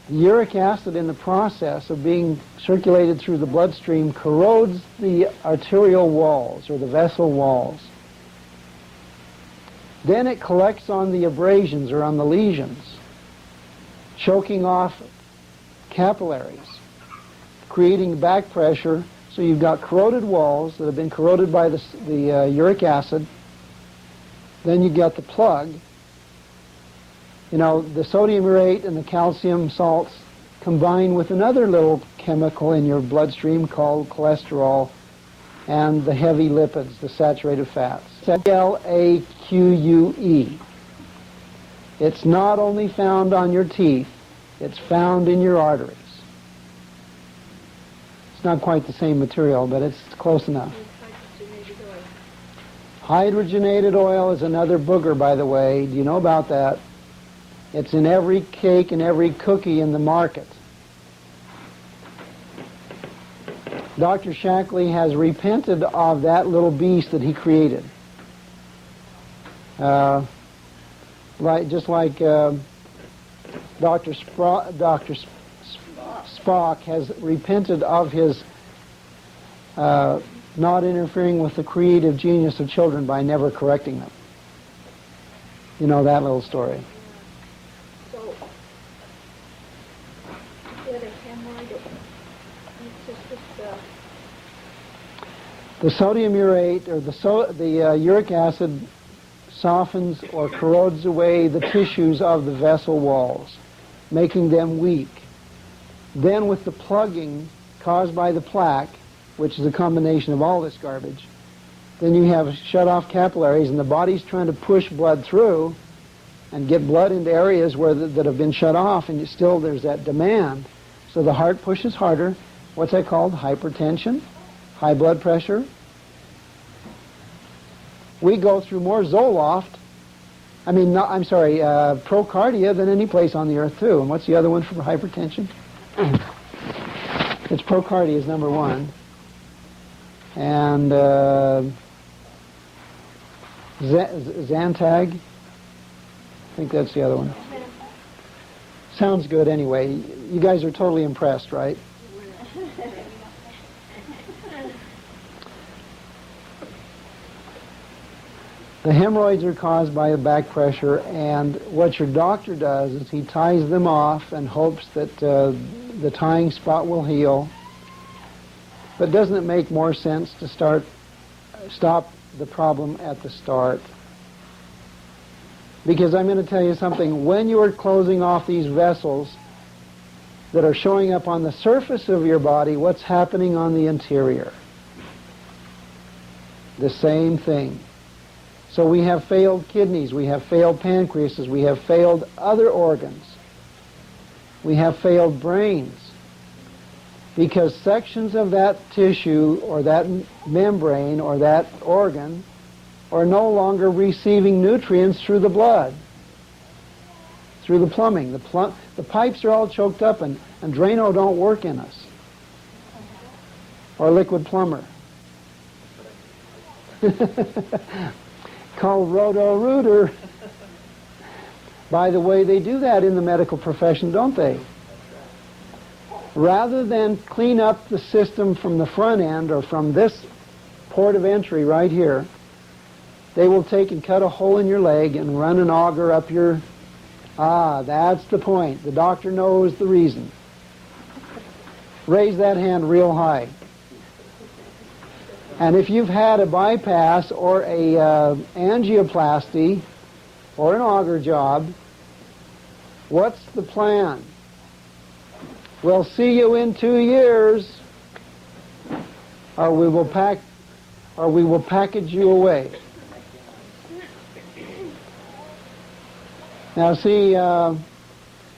The uric acid in the process of being circulated through the bloodstream corrodes the arterial walls or the vessel walls. Then it collects on the abrasions or on the lesions, choking off capillaries, creating back pressure. So you've got corroded walls that have been corroded by the uric acid. Then you've got the plug. You know, the sodium urate and the calcium salts combine with another little chemical in your bloodstream called cholesterol and the heavy lipids, the saturated fats. LAQUE. It's not only found on your teeth, it's found in your arteries. It's not quite the same material, but it's close enough. Hydrogenated oil is another booger, by the way. Do you know about that? It's in every cake and every cookie in the market. Dr. Shackley has repented of that little beast that he created. Just like Dr. Spock has repented of his not interfering with the creative genius of children by never correcting them. You know that little story. So, yeah, the hemorrhoid, it's just the sodium urate or the uric acid softens or corrodes away the tissues of the vessel walls, making them weak. Then with the plugging caused by the plaque, which is a combination of all this garbage, then you have shut off capillaries and the body's trying to push blood through and get blood into areas where that have been shut off, and still there's that demand. So the heart pushes harder. What's that called? Hypertension, high blood pressure. We go through more Zoloft, Procardia than any place on the earth too. And what's the other one for hypertension? It's Procardia is number one. And Zantag, I think that's the other one. Sounds good anyway. You guys are totally impressed, right? The hemorrhoids are caused by the back pressure, and what your doctor does is he ties them off and hopes that the tying spot will heal. But doesn't it make more sense to stop the problem at the start? Because I'm going to tell you something, when you are closing off these vessels that are showing up on the surface of your body, what's happening on the interior? The same thing. So we have failed kidneys, we have failed pancreases, we have failed other organs, we have failed brains, because sections of that tissue or that membrane or that organ are no longer receiving nutrients through the blood, through the plumbing. The pipes are all choked up, and Drano don't work in us, or liquid plumber. Called Roto-Rooter. By the way, they do that in the medical profession, don't they? Rather than clean up the system from the front end or from this port of entry right here, they will take and cut a hole in your leg and run an auger up your... Ah, that's the point. The doctor knows the reason. Raise that hand real high. And if you've had a bypass or a angioplasty or an auger job, what's the plan? We'll see you in 2 years, or we will package you away. Now see,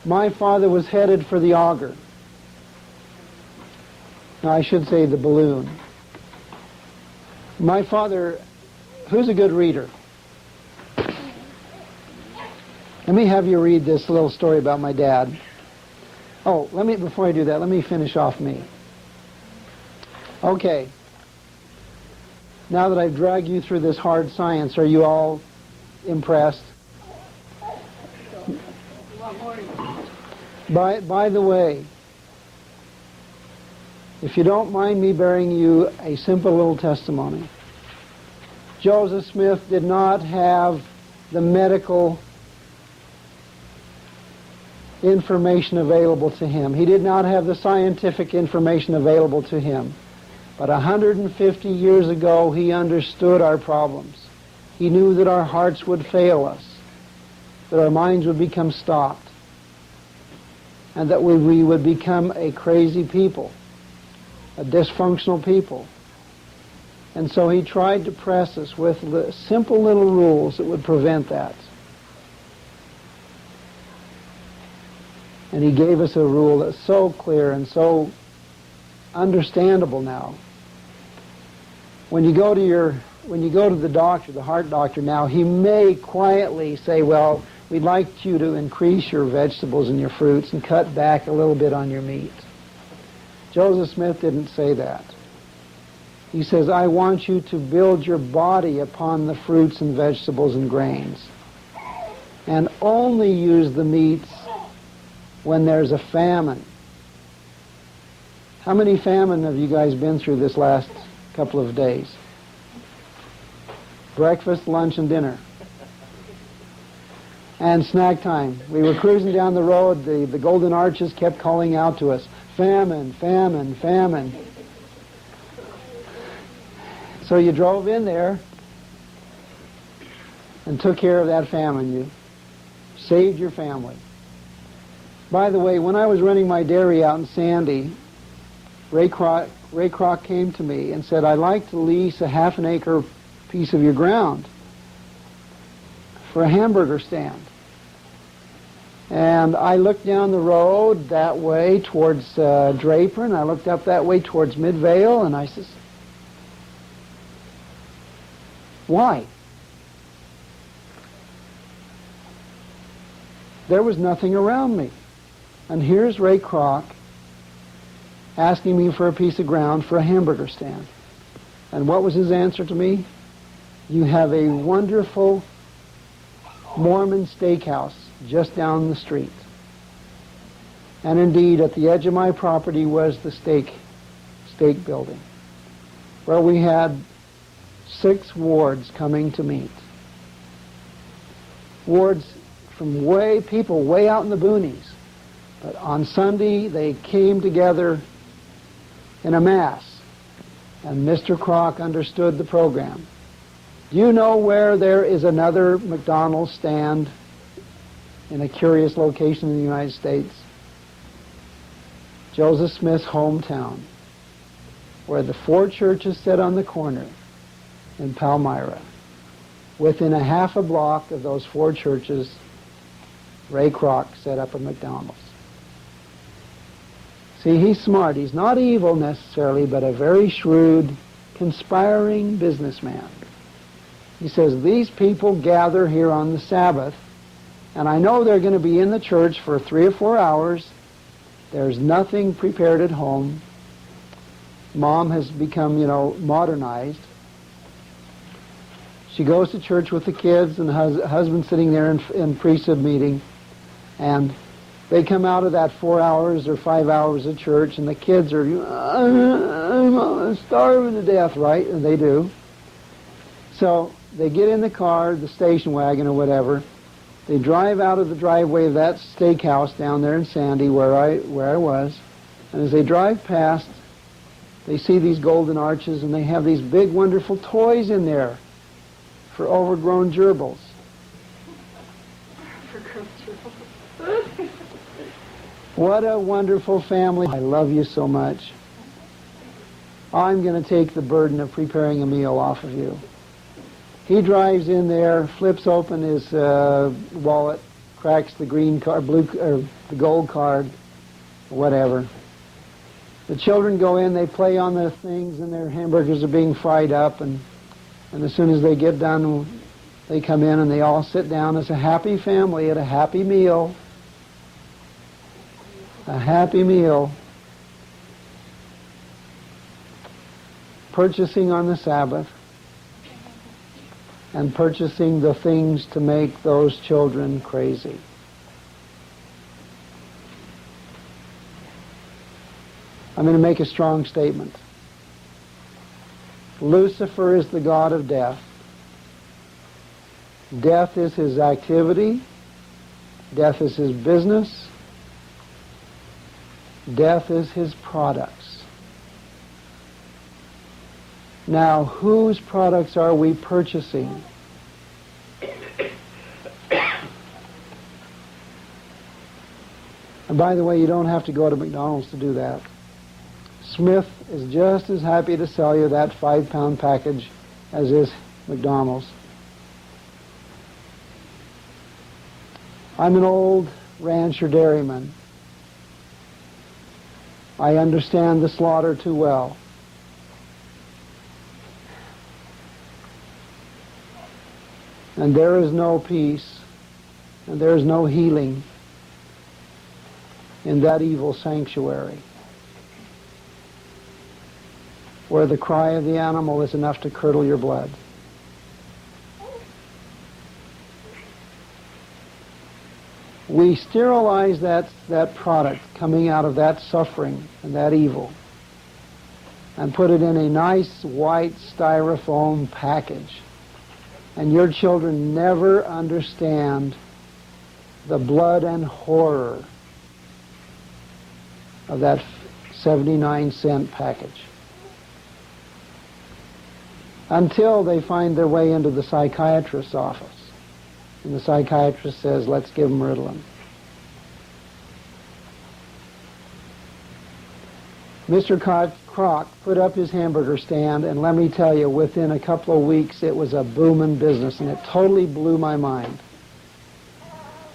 my father was headed for the auger. No, I should say the balloon. My father, who's a good reader? Let me have you read this little story about my dad. Oh, before I do that, let me finish off me. Okay. Now that I've dragged you through this hard science, are you all impressed? By the way, if you don't mind me bearing you a simple little testimony, Joseph Smith did not have the medical information available to him. He did not have the scientific information available to him. But 150 years ago, he understood our problems. He knew that our hearts would fail us, that our minds would become stopped, and that we would become a crazy people, a dysfunctional people. And so he tried to press us with simple little rules that would prevent that. And he gave us a rule that's so clear and so understandable now. When you go to the doctor, the heart doctor now, he may quietly say, well, we'd like you to increase your vegetables and your fruits and cut back a little bit on your meat. Joseph Smith didn't say that. He says, I want you to build your body upon the fruits and vegetables and grains, and only use the meats when there's a famine. How many famine have you guys been through this last couple of days? Breakfast, lunch, and dinner. And snack time. We were cruising down the road. The golden arches kept calling out to us, famine, famine, famine. So you drove in there and took care of that famine. You saved your family. By the way, when I was running my dairy out in Sandy, Ray Kroc came to me and said, I'd like to lease a half an acre piece of your ground for a hamburger stand. And I looked down the road that way towards Draper, and I looked up that way towards Midvale, and I says, why? There was nothing around me. And here's Ray Kroc asking me for a piece of ground for a hamburger stand. And what was his answer to me? You have a wonderful Mormon steakhouse just down the street. And indeed, at the edge of my property was the steak building, where we had 6 wards coming to meet. wards from people way out in the boonies. But on Sunday, they came together in a mass, and Mr. Kroc understood the program. Do you know where there is another McDonald's stand in a curious location in the United States? Joseph Smith's hometown, where the 4 churches sit on the corner in Palmyra. Within a half a block of those 4 churches, Ray Kroc set up a McDonald's. See, he's smart. He's not evil necessarily, but a very shrewd, conspiring businessman. He says, these people gather here on the Sabbath, and I know they're going to be in the church for 3 or 4 hours. There's nothing prepared at home. Mom has become, modernized. She goes to church with the kids, and the husband sitting there in pre-sub meeting, and they come out of that 4 hours or 5 hours of church, and the kids are, I'm starving to death, right? And they do. So they get in the car, the station wagon or whatever. They drive out of the driveway of that steakhouse down there in Sandy where I was. And as they drive past, they see these golden arches, and they have these big, wonderful toys in there for overgrown gerbils. What a wonderful family. I love you so much. I'm going to take the burden of preparing a meal off of you. He drives in there, flips open his wallet, cracks the green card, the gold card, whatever. The children go in, they play on the things, and their hamburgers are being fried up, and as soon as they get done, they come in and they all sit down as a happy family at a happy meal. A happy meal. Purchasing on the Sabbath, and purchasing the things to make those children crazy. I'm going to make a strong statement. Lucifer is the god of death. Death is his activity. Death is his business. Death is his products. Now, whose products are we purchasing? And by the way, you don't have to go to McDonald's to do that. Smith is just as happy to sell you that 5-pound package as is McDonald's. I'm an old rancher dairyman. I understand the slaughter too well. And there is no peace, and there is no healing in that evil sanctuary, where the cry of the animal is enough to curdle your blood. We sterilize that product coming out of that suffering and that evil and put it in a nice white styrofoam package. And your children never understand the blood and horror of that 79-cent package until they find their way into the psychiatrist's office. And the psychiatrist says, let's give them Ritalin. Mr. Kroc put up his hamburger stand, and let me tell you, within a couple of weeks, it was a booming business, and it totally blew my mind.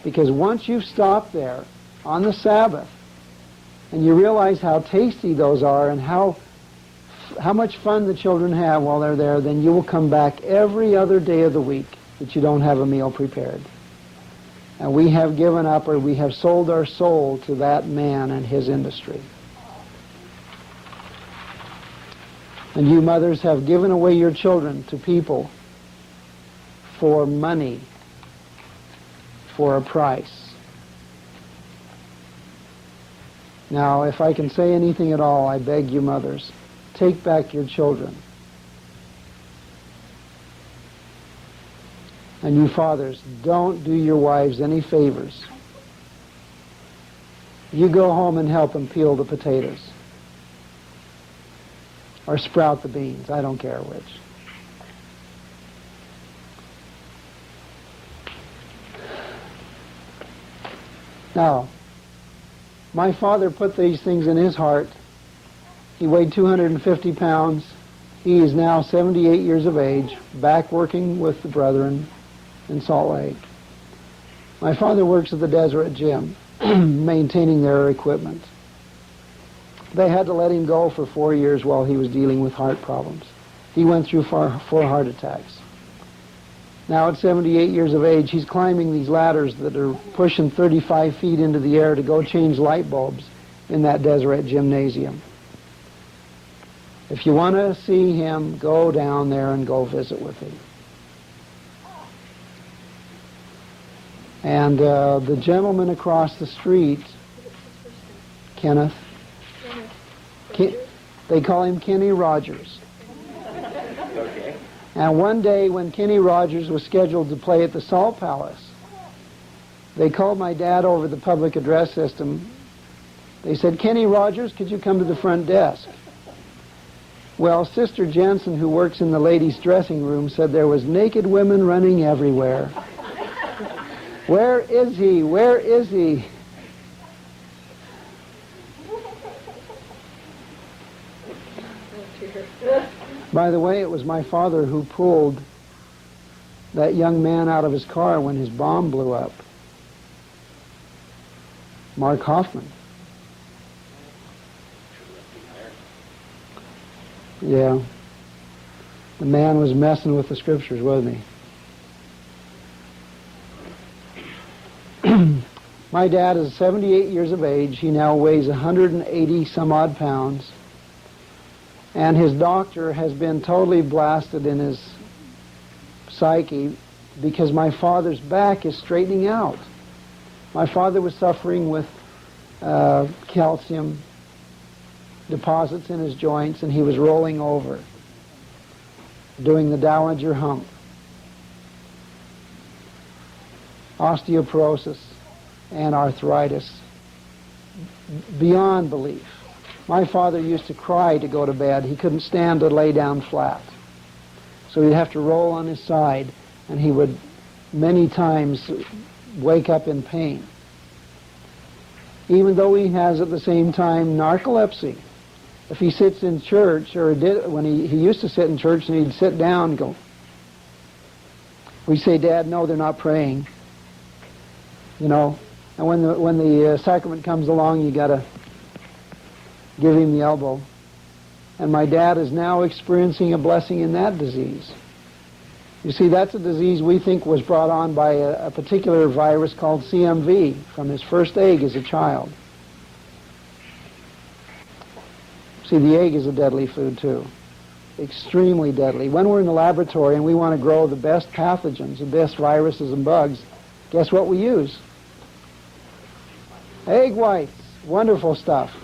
Because once you've stopped there on the Sabbath, and you realize how tasty those are and how much fun the children have while they're there, then you will come back every other day of the week that you don't have a meal prepared. And we have given up, or we have sold our soul to that man and his industry. And you mothers have given away your children to people for money, for a price. Now, if I can say anything at all, I beg you mothers, take back your children. And you fathers, don't do your wives any favors. You go home and help them peel the potatoes. Or sprout the beans. I don't care which. Now, my father put these things in his heart. He weighed 250 pounds. He is now 78 years of age, back working with the brethren in Salt Lake. My father works at the Deseret Gym, maintaining their equipment. They had to let him go for 4 years while he was dealing with heart problems. He went through 4 heart attacks. Now at 78 years of age, he's climbing these ladders that are pushing 35 feet into the air to go change light bulbs in that Deseret gymnasium. If you want to see him, go down there and go visit with him. And the gentleman across the street, Kenneth, they call him Kenny Rodgers. Okay. And one day when Kenny Rodgers was scheduled to play at the Salt Palace, they called my dad over the public address system. They said, "Kenny Rodgers, could you come to the front desk?" Well, Sister Jensen, who works in the ladies' dressing room, said there was naked women running everywhere. Where is he? Where is he? By the way, it was my father who pulled that young man out of his car when his bomb blew up. Mark Hoffman. Yeah. The man was messing with the scriptures, wasn't he? My dad is 78 years of age. He now weighs 180 some odd pounds. And his doctor has been totally blasted in his psyche because my father's back is straightening out. My father was suffering with calcium deposits in his joints, and he was rolling over, doing the Dowager hump. Osteoporosis and arthritis beyond belief. My father used to cry to go to bed. He couldn't stand to lay down flat. So he'd have to roll on his side, and he would many times wake up in pain. Even though he has at the same time narcolepsy. If he sits in church, or when he used to sit in church and he'd sit down and go, we say, "Dad, no, they're not praying." You know, and when the sacrament comes along, you got to give him the elbow. And my dad is now experiencing a blessing in that disease. You see, that's a disease we think was brought on by a particular virus called CMV from his first egg as a child. See, the egg is a deadly food too. Extremely deadly. When we're in the laboratory and we want to grow the best pathogens, the best viruses and bugs, guess what we use? Egg whites. Wonderful stuff.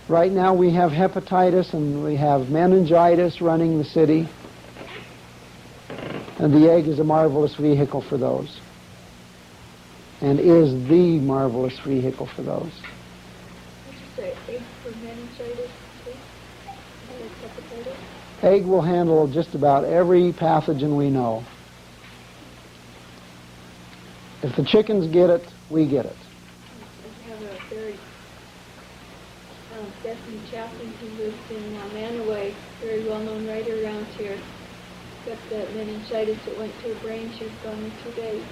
Right now we have hepatitis and we have meningitis running the city. And the egg is a marvelous vehicle for those. And is the marvelous vehicle for those. Did you say egg for meningitis too? Like hepatitis? Egg will handle just about every pathogen we know. If the chickens get it, we get it. I have a very Stephanie Chaplin, who lives in Manaway, very well-known writer around here, got that meningitis that went to her brain. She was gone in 2 days.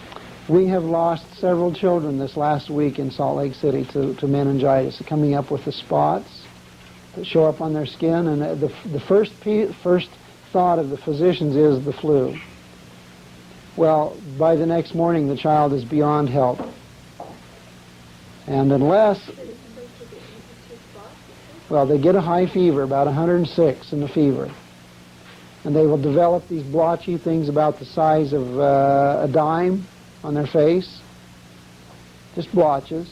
We have lost several children this last week in Salt Lake City to meningitis, coming up with the spots that show up on their skin, and the first thought of the physicians is the flu. Well, by the next morning, the child is beyond help. And unless, well, they get a high fever, about 106 in the fever. And they will develop these blotchy things about the size of a dime on their face. Just blotches.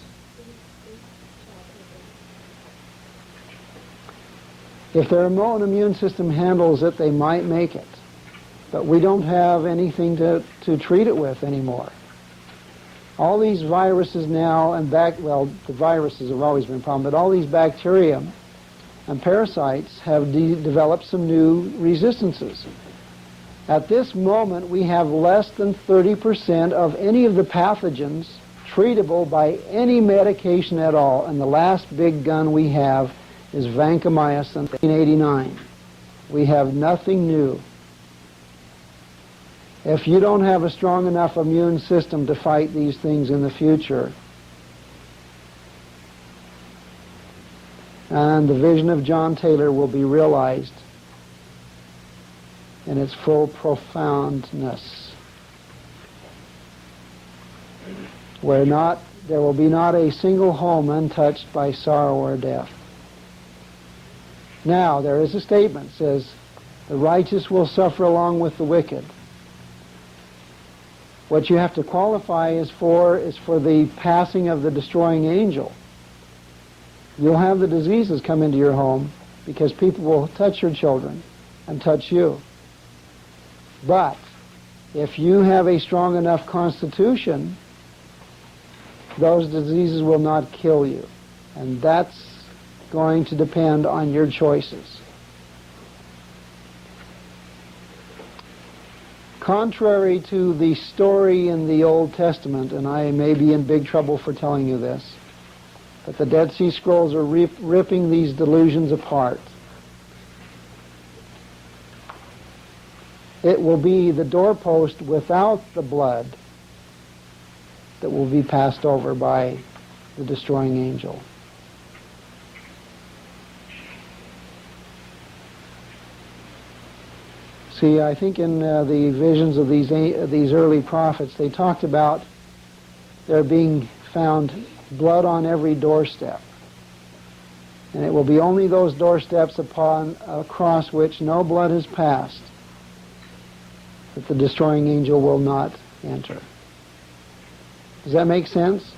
If their own immune system handles it, they might make it. But we don't have anything to treat it with anymore. All these viruses now, and the viruses have always been a problem, but all these bacteria and parasites have developed some new resistances. At this moment, we have less than 30% of any of the pathogens treatable by any medication at all, and the last big gun we have is vancomycin, 1989. We have nothing new. If you don't have a strong enough immune system to fight these things in the future, and the vision of John Taylor will be realized in its full profoundness, where there will be not a single home untouched by sorrow or death. Now, there is a statement that says, the righteous will suffer along with the wicked. What you have to qualify is for the passing of the destroying angel. You'll have the diseases come into your home because people will touch your children and touch you. But if you have a strong enough constitution, those diseases will not kill you. And that's going to depend on your choices. Contrary to the story in the Old Testament, and I may be in big trouble for telling you this, but the Dead Sea Scrolls are ripping these delusions apart. It will be the doorpost without the blood that will be passed over by the destroying angel. See, I think in the visions of these early prophets, they talked about there being found blood on every doorstep. And it will be only those doorsteps across which no blood has passed that the destroying angel will not enter. Does that make sense?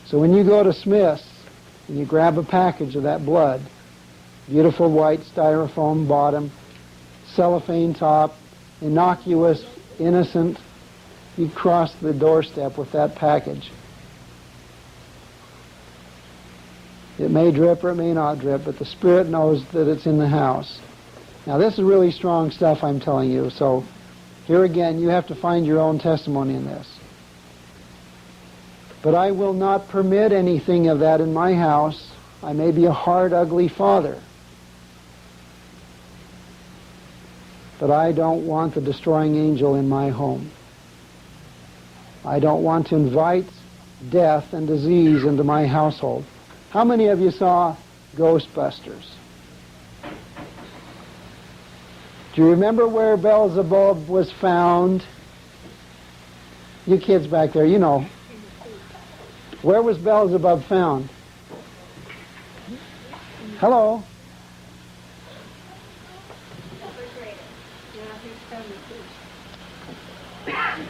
So when you go to Smith's and you grab a package of that blood, beautiful white styrofoam bottom, cellophane top, innocuous, innocent, you cross the doorstep with that package. It may drip or it may not drip, but the Spirit knows that it's in the house. Now this is really strong stuff I'm telling you, so here again you have to find your own testimony in this. But I will not permit anything of that in my house. I may be a hard, ugly father, but I don't want the destroying angel in my home. I don't want to invite death and disease into my household. How many of you saw Ghostbusters? Do you remember where Beelzebub was found? You kids back there, you know. Where was Beelzebub found? Hello?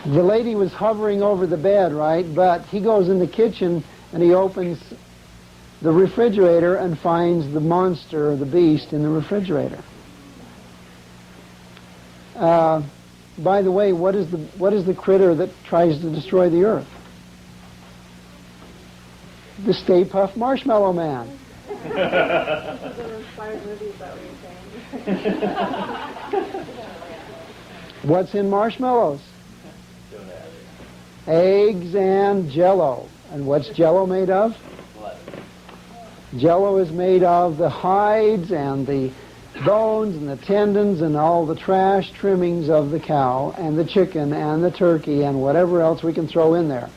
The lady was hovering over the bed, right? But he goes in the kitchen and he opens the refrigerator and finds the monster or the beast in the refrigerator. By the way, what is the critter that tries to destroy the earth? The Stay Puft Marshmallow Man. What's in marshmallows? Eggs and Jell-O. And what's Jell-O made of? Jell-O is made of the hides and the bones and the tendons and all the trash trimmings of the cow and the chicken and the turkey and whatever else we can throw in there.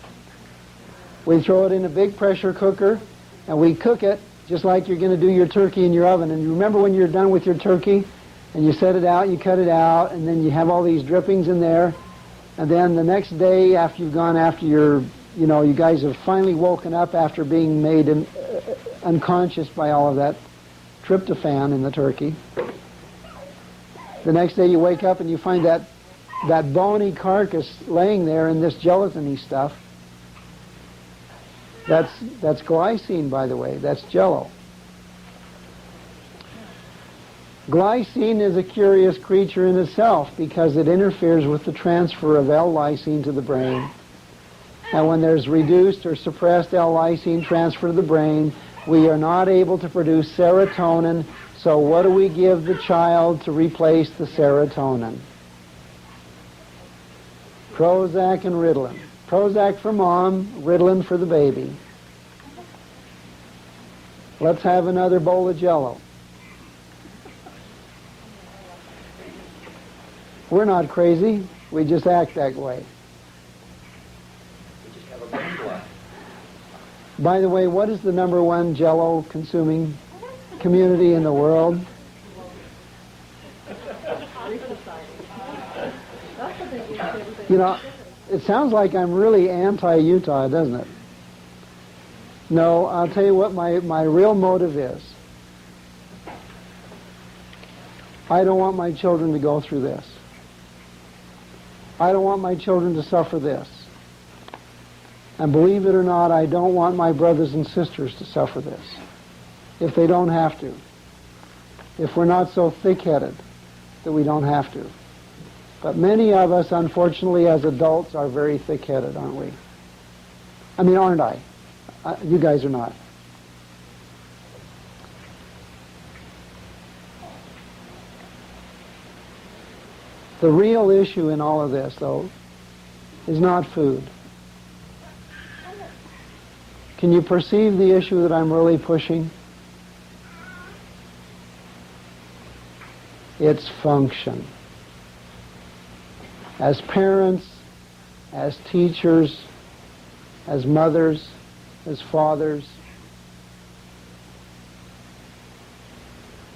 We throw it in a big pressure cooker and we cook it just like you're going to do your turkey in your oven. And you remember when you're done with your turkey and you set it out, you cut it out, and then you have all these drippings in there. And then the next day after you've gone after your, you guys have finally woken up after being made unconscious by all of that tryptophan in the turkey. The next day you wake up and you find that bony carcass laying there in this gelatiny stuff. That's glycine, by the way. That's Jell-O. Glycine is a curious creature in itself because it interferes with the transfer of L-lysine to the brain. And when there's reduced or suppressed L-lysine transfer to the brain, we are not able to produce serotonin. So what do we give the child to replace the serotonin? Prozac and Ritalin. Prozac for mom, Ritalin for the baby. Let's have another bowl of Jell-O. We're not crazy. We just act that way. We just have a brain block. By the way, what is the number one Jell-O consuming community in the world? You know, it sounds like I'm really anti-Utah, doesn't it? No, I'll tell you what my real motive is. I don't want my children to go through this. I don't want my children to suffer this. And believe it or not, I don't want my brothers and sisters to suffer this, if they don't have to. If we're not so thick-headed that we don't have to. But many of us, unfortunately, as adults, are very thick-headed, aren't we? I mean, aren't I? You guys are not. The real issue in all of this, though, is not food. Can you perceive the issue that I'm really pushing? It's function. As parents, as teachers, as mothers, as fathers,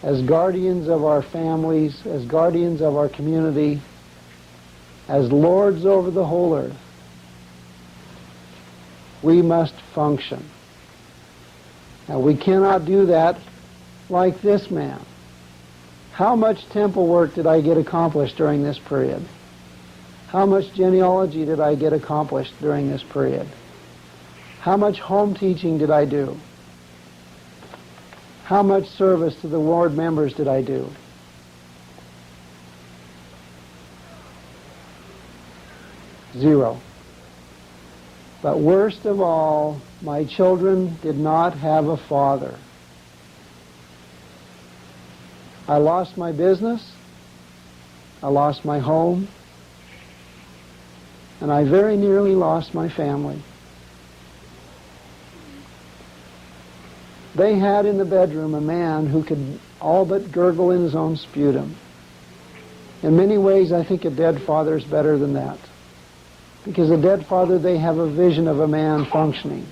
as guardians of our families, as guardians of our community, as lords over the whole earth, we must function. Now, we cannot do that like this man. How much temple work did I get accomplished during this period? How much genealogy did I get accomplished during this period? How much home teaching did I do? How much service to the ward members did I do? Zero. But worst of all, my children did not have a father. I lost my business, I lost my home, and I very nearly lost my family. They had in the bedroom a man who could all but gurgle in his own sputum. In many ways, I think a dead father is better than that. Because a dead father, they have a vision of a man functioning.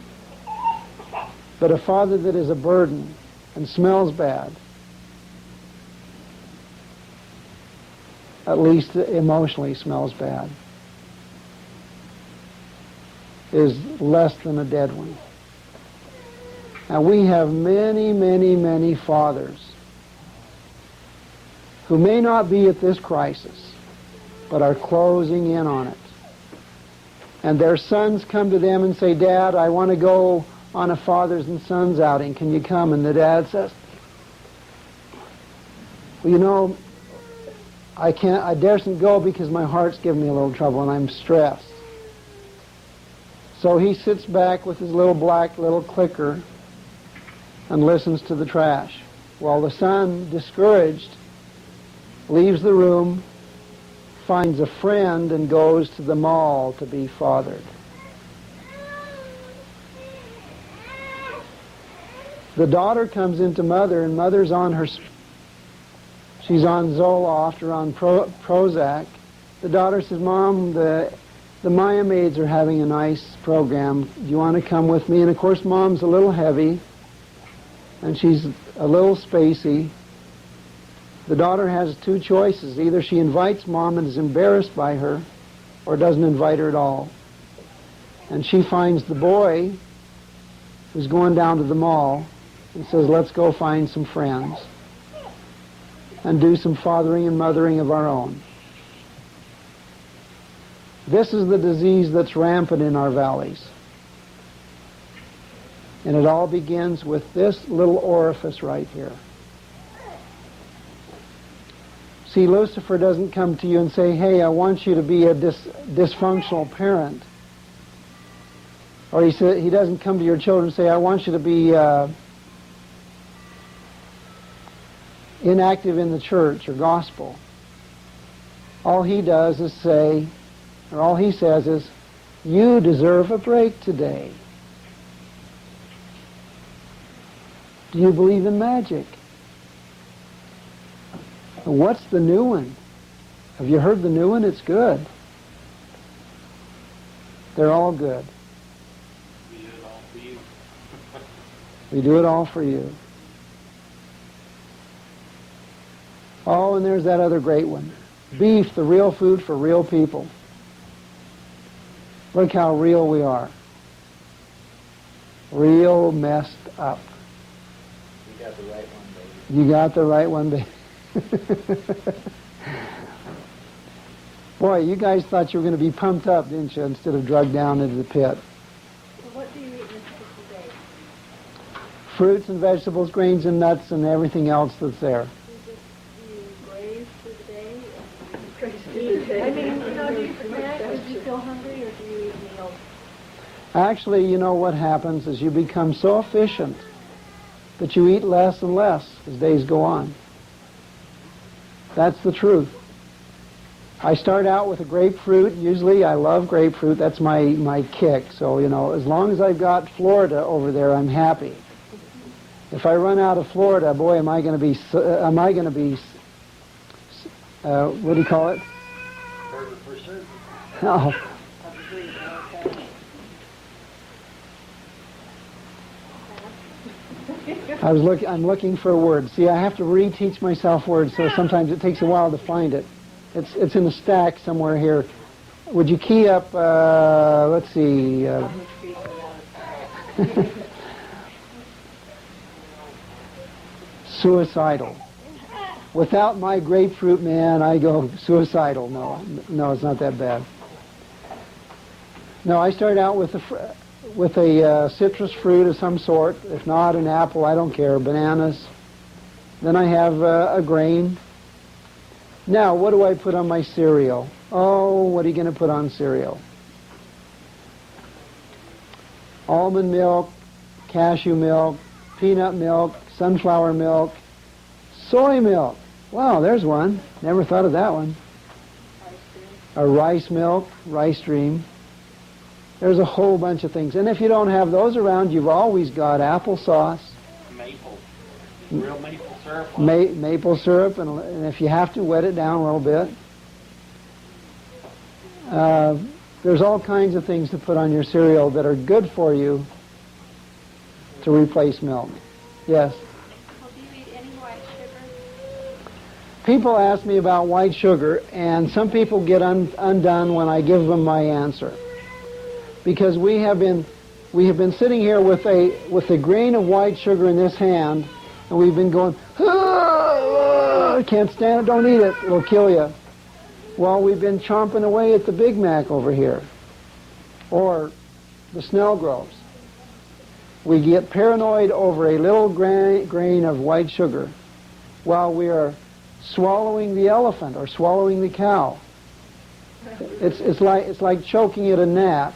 But a father that is a burden and smells bad, at least emotionally smells bad, is less than a dead one. And we have many, many, many fathers who may not be at this crisis, but are closing in on it. And their sons come to them and say, "Dad, I want to go on a fathers and sons outing. Can you come?" And the dad says, "Well, you know, I daresn't go because my heart's giving me a little trouble and I'm stressed." So he sits back with his little black little clicker and listens to the trash, while the son, discouraged, leaves the room, finds a friend, and goes to the mall to be fathered. The daughter comes into mother, and mother's on her, she's on Zoloft or on Prozac. The daughter says, "Mom, the Maya maids are having a nice program. Do you want to come with me?" And of course, Mom's a little heavy, and she's a little spacey. The daughter has two choices. Either she invites Mom and is embarrassed by her, or doesn't invite her at all. And she finds the boy who's going down to the mall and says, "Let's go find some friends and do some fathering and mothering of our own." This is the disease that's rampant in our valleys. And it all begins with this little orifice right here. See, Lucifer doesn't come to you and say, hey, I want you to be a dysfunctional parent. Or he doesn't come to your children and say, I want you to be inactive in the church or gospel. All he does is say, or all he says is, you deserve a break today. Do you believe in magic? What's the new one? Have you heard the new one? It's good. They're all good. We did it all for you. We do it all for you. Oh, and there's that other great one. Beef, the real food for real people. Look how real we are. Real messed up. You got the right one, baby. You got the right one, baby. Boy, you guys thought you were going to be pumped up, didn't you, instead of drugged down into the pit. So what do you eat in a typical day? Fruits and vegetables, grains and nuts, and everything else that's there. Do you graze through the day? I mean, do you snack if you feel hungry, or do you eat meals? Actually, you know what happens is you become so efficient that you eat less and less as days go on. That's the truth. I start out with a grapefruit. Usually I love grapefruit. That's my kick. So, as long as I've got Florida over there, I'm happy. If I run out of Florida, boy, am I going to be, what do you call it? Burger for certain. Oh. I'm looking for a word. See, I have to reteach myself words, so sometimes it takes a while to find it. It's in a stack somewhere here. Would you key up, let's see. Suicidal. Without my grapefruit, man, I go suicidal. No, it's not that bad. No, I start out with a citrus fruit of some sort. If not, an apple, I don't care, bananas. Then I have a grain. Now, what do I put on my cereal? Oh, what are you going to put on cereal? Almond milk, cashew milk, peanut milk, sunflower milk, soy milk. Wow, there's one. Never thought of that one. A rice milk, rice dream. There's a whole bunch of things. And if you don't have those around, you've always got applesauce. Maple. Real maple syrup. Maple syrup, and if you have to, wet it down a little bit. There's all kinds of things to put on your cereal that are good for you to replace milk. Yes? Well, do you eat any white sugar? People ask me about white sugar, and some people get undone when I give them my answer. Because we have been sitting here with a grain of white sugar in this hand, and we've been going, can't stand it, don't eat it, it'll kill you. Well, we've been chomping away at the Big Mac over here, or the Snell Groves. We get paranoid over a little grain of white sugar while we are swallowing the elephant or swallowing the cow. It's like choking at a gnat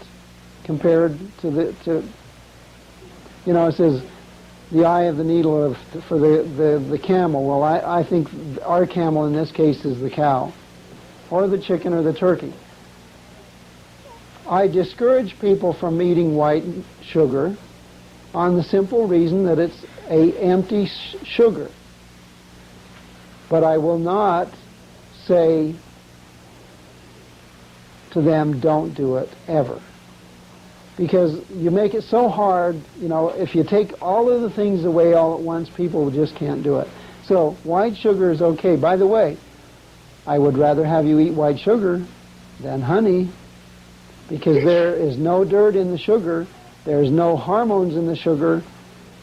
compared to it says the eye of the needle for the camel. Well, I think our camel in this case is the cow, or the chicken, or the turkey. I discourage people from eating white sugar on the simple reason that it's a empty sugar. But I will not say to them, don't do it, ever. Because you make it so hard, if you take all of the things away all at once, people just can't do it. So white sugar is okay. By the way, I would rather have you eat white sugar than honey, because there is no dirt in the sugar, there's no hormones in the sugar,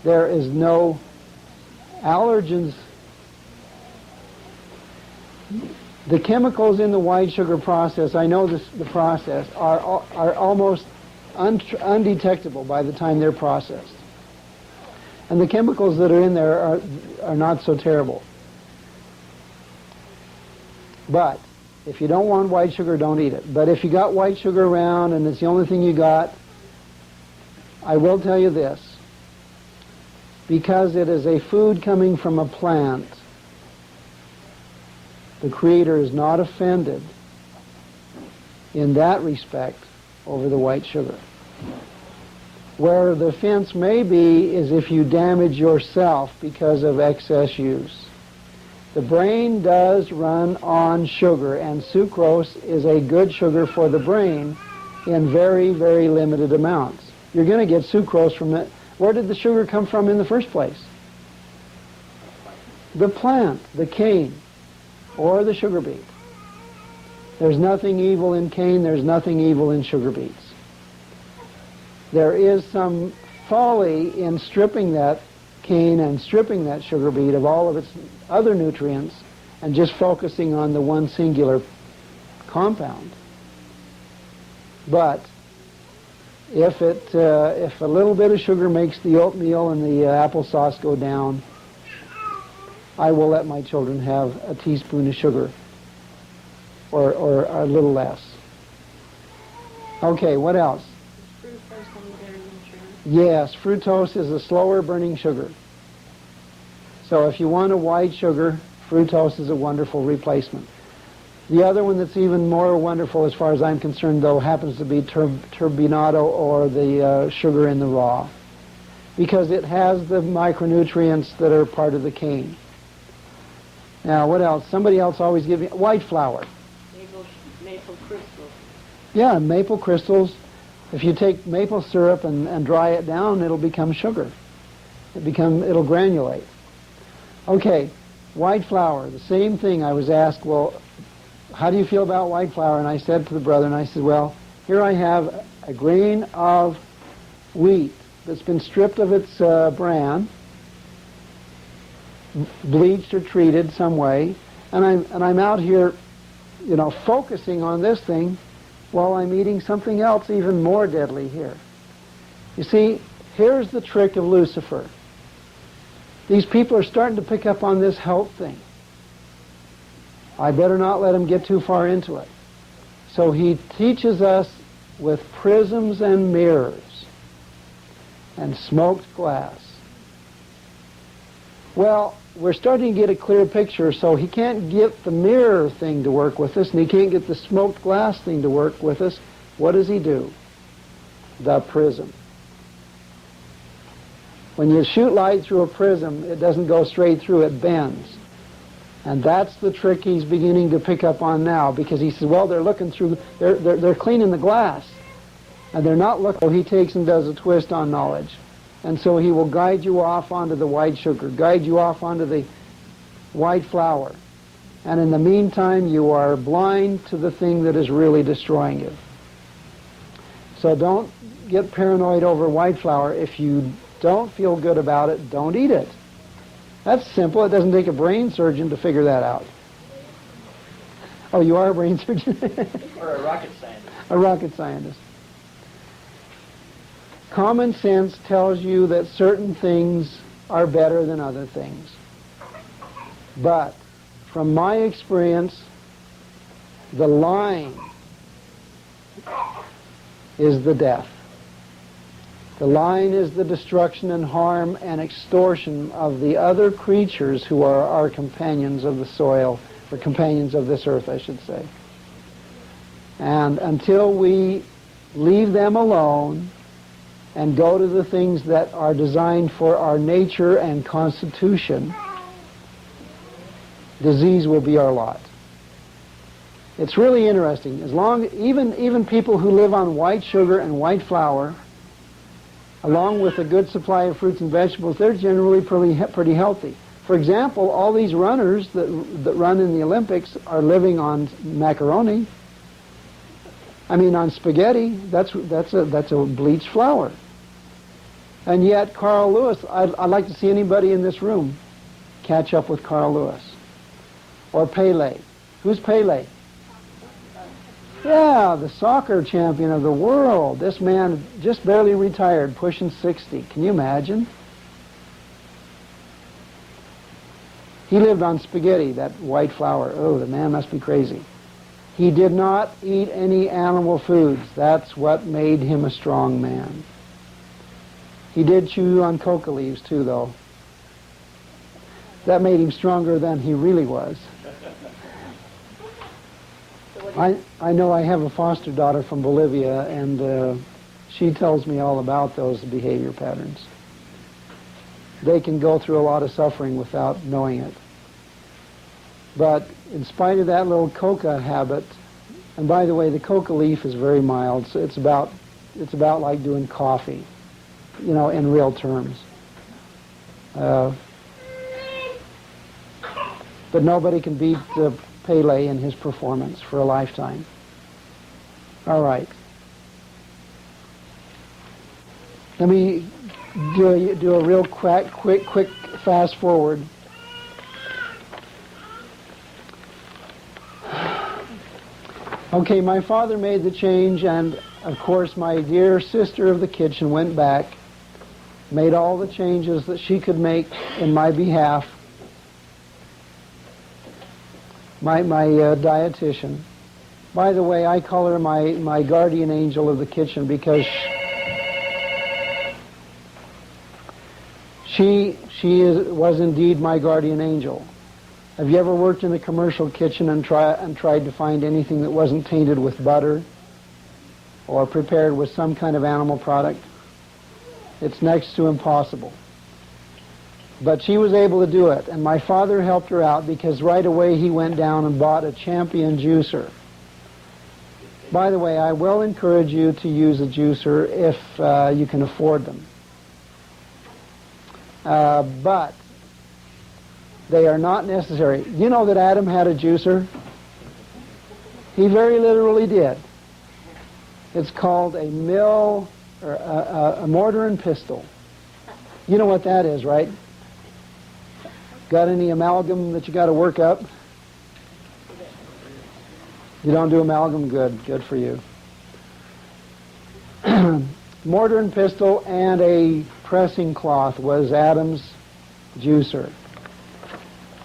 there is no allergens. The chemicals in the white sugar process, I know the process, are almost undetectable by the time they're processed. And the chemicals that are in there are not so terrible. But if you don't want white sugar, don't eat it. But if you got white sugar around and it's the only thing you got, I will tell you this. Because it is a food coming from a plant, the Creator is not offended in that respect over the white sugar. Where the offense may be is if you damage yourself because of excess use. The brain does run on sugar, and sucrose is a good sugar for the brain in very, very limited amounts. You're going to get sucrose from it. Where did the sugar come from in the first place? The plant, the cane, or the sugar beet. There's nothing evil in cane, there's nothing evil in sugar beets. There is some folly in stripping that cane and stripping that sugar beet of all of its other nutrients and just focusing on the one singular compound. But if a little bit of sugar makes the oatmeal and the applesauce go down, I will let my children have a teaspoon of sugar or a little less. Okay, what else? Yes, fructose is a slower burning sugar. So if you want a white sugar, fructose is a wonderful replacement. The other one that's even more wonderful as far as I'm concerned, though, happens to be turbinado, or the sugar in the raw, because it has the micronutrients that are part of the cane. Now, what else? Somebody else always gives me white flour. Maple crystals. Yeah, maple crystals. If you take maple syrup and dry it down, it'll become sugar. It'll granulate. Okay, white flour, the same thing. I was asked, well, how do you feel about white flour? And I said to the brother, and I said, well, here I have a grain of wheat that's been stripped of its bran, bleached or treated some way, and I'm out here, focusing on this thing while I'm eating something else even more deadly here. You see, here's the trick of Lucifer. These people are starting to pick up on this health thing. I better not let him get too far into it. So he teaches us with prisms and mirrors and smoked glass. Well, we're starting to get a clear picture, so he can't get the mirror thing to work with us, and he can't get the smoked glass thing to work with us. What does he do? The prism. When you shoot light through a prism, it doesn't go straight through, it bends. And that's the trick he's beginning to pick up on now, because he says, well, they're looking through, they're cleaning the glass, and they're not looking. So he takes and does a twist on knowledge. And so he will guide you off onto the white sugar, guide you off onto the white flour. And in the meantime, you are blind to the thing that is really destroying you. So don't get paranoid over white flour. If you don't feel good about it, don't eat it. That's simple. It doesn't take a brain surgeon to figure that out. Oh, you are a brain surgeon? Or a rocket scientist. A rocket scientist. Common sense tells you that certain things are better than other things. But from my experience, the line is the death. The line is the destruction and harm and extortion of the other creatures who are our companions of the soil, or companions of this earth, I should say. And until we leave them alone and go to the things that are designed for our nature and constitution, disease will be our lot. It's really interesting. Even people who live on white sugar and white flour, along with a good supply of fruits and vegetables, they're generally pretty healthy. For example, all these runners that run in the Olympics are living on macaroni. On spaghetti. That's a bleached flour. And yet, Carl Lewis, I'd like to see anybody in this room catch up with Carl Lewis. Or Pele. Who's Pele? Yeah, the soccer champion of the world. This man just barely retired, pushing 60. Can you imagine? He lived on spaghetti, that white flour. Oh, the man must be crazy. He did not eat any animal foods. That's what made him a strong man. He did chew on coca leaves too, though. That made him stronger than he really was. I know I have a foster daughter from Bolivia, and she tells me all about those behavior patterns. They can go through a lot of suffering without knowing it. But in spite of that little coca habit, and by the way, the coca leaf is very mild, so it's about like doing coffee, you know, in real terms. But nobody can beat Pele in his performance for a lifetime. All right. Let me do a real quick fast forward. Okay, my father made the change, and of course my dear sister of the kitchen went back, made all the changes that she could make in my behalf. My dietitian. By the way, I call her my guardian angel of the kitchen because she was indeed my guardian angel. Have you ever worked in a commercial kitchen and tried to find anything that wasn't tainted with butter or prepared with some kind of animal product? It's next to impossible. But she was able to do it, and my father helped her out because right away he went down and bought a Champion juicer. By the way, I will encourage you to use a juicer if you can afford them. But they are not necessary. You know that Adam had a juicer? He very literally did. It's called a mill, or a mortar and pestle. You know what that is, right? Got any amalgam that you got to work up? You don't do amalgam? Good for you. Mortar and pestle and a pressing cloth was Adam's juicer.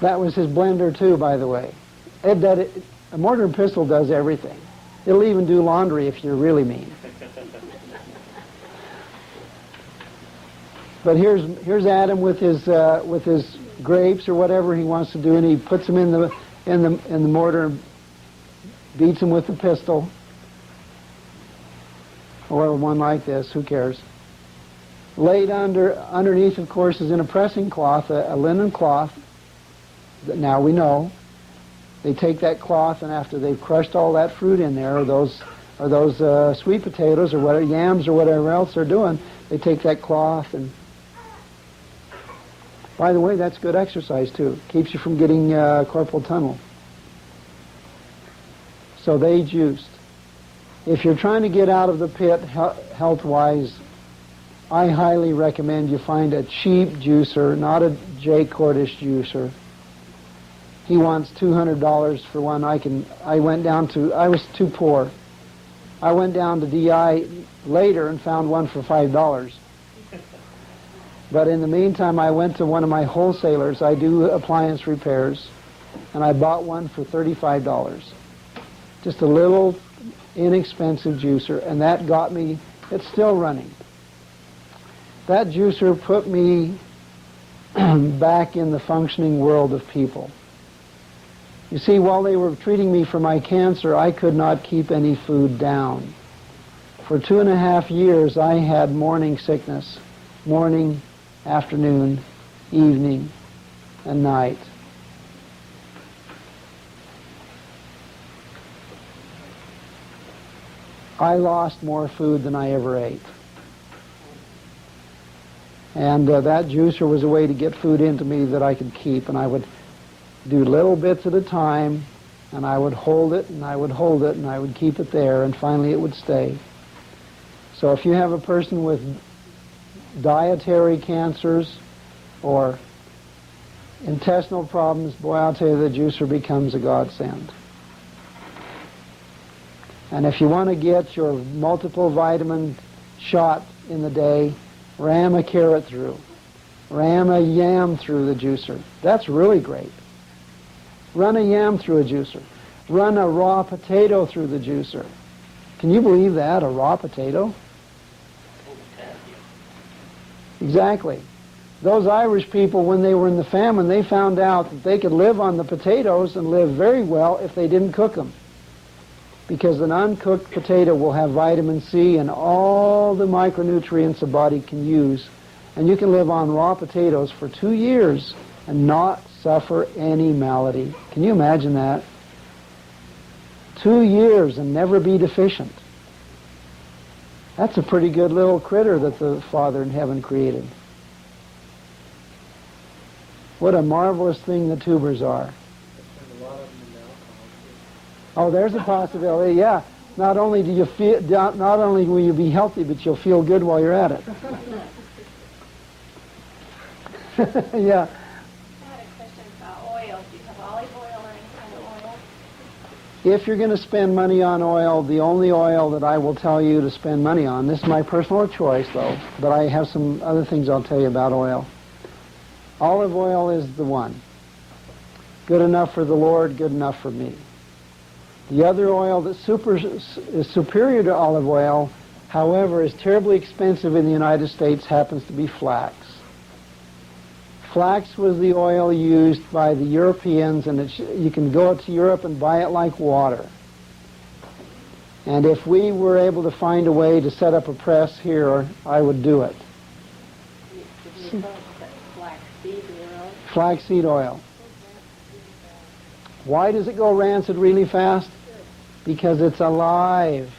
That was his blender too, by the way. A mortar and pestle does everything. It'll even do laundry if you're really mean. But here's Adam with his grapes or whatever he wants to do, and he puts them in the mortar and beats them with the pestle, or one like this. Who cares? Laid underneath, of course, is in a pressing cloth, a linen cloth. Now we know they take that cloth, and after they've crushed all that fruit in there, or those sweet potatoes or whatever, yams or whatever else they're doing, they take that cloth and. By the way, that's good exercise too. Keeps you from getting carpal tunnel. So they juiced. If you're trying to get out of the pit health-wise, I highly recommend you find a cheap juicer, not a J. Cordish juicer. He wants $200 for one. I was too poor. I went down to DI later and found one for $5. But in the meantime, I went to one of my wholesalers. I do appliance repairs, and I bought one for $35. Just a little inexpensive juicer, and that got me, it's still running. That juicer put me back in the functioning world of people. You see, while they were treating me for my cancer, I could not keep any food down. For 2.5 years, I had morning sickness, morning, afternoon, evening, and night. I lost more food than I ever ate. And that juicer was a way to get food into me that I could keep, and I would do little bits at a time, and I would hold it, and I would hold it, and I would keep it there, and finally it would stay. So if you have a person with dietary cancers or intestinal problems, boy, I'll tell you, the juicer becomes a godsend. And if you want to get your multiple vitamin shot in the day, ram a carrot through. Ram a yam through the juicer. That's really great. Run a yam through a juicer. Run a raw potato through the juicer. Can you believe that, a raw potato? Exactly. Those Irish people, when they were in the famine, they found out that they could live on the potatoes and live very well if they didn't cook them. Because an uncooked potato will have vitamin C and all the micronutrients the body can use. And you can live on raw potatoes for 2 years and not suffer any malady. Can you imagine that? 2 years and never be deficient. That's a pretty good little critter that the Father in heaven created. What a marvelous thing the tubers are. Oh, there's a possibility, yeah. Not only do you feel, not only will you be healthy, but you'll feel good while you're at it. Yeah. I had a question about oil. Do you have olive oil or any kind of oil? If you're going to spend money on oil, the only oil that I will tell you to spend money on, this is my personal choice though, but I have some other things I'll tell you about oil. Olive oil is the one. Good enough for the Lord, good enough for me. The other oil that is superior to olive oil, however, is terribly expensive in the United States, happens to be flax. Flax was the oil used by the Europeans, and you can go to Europe and buy it like water. And if we were able to find a way to set up a press here, I would do it. Flaxseed oil. Flaxseed oil. Why does it go rancid really fast? Because it's alive.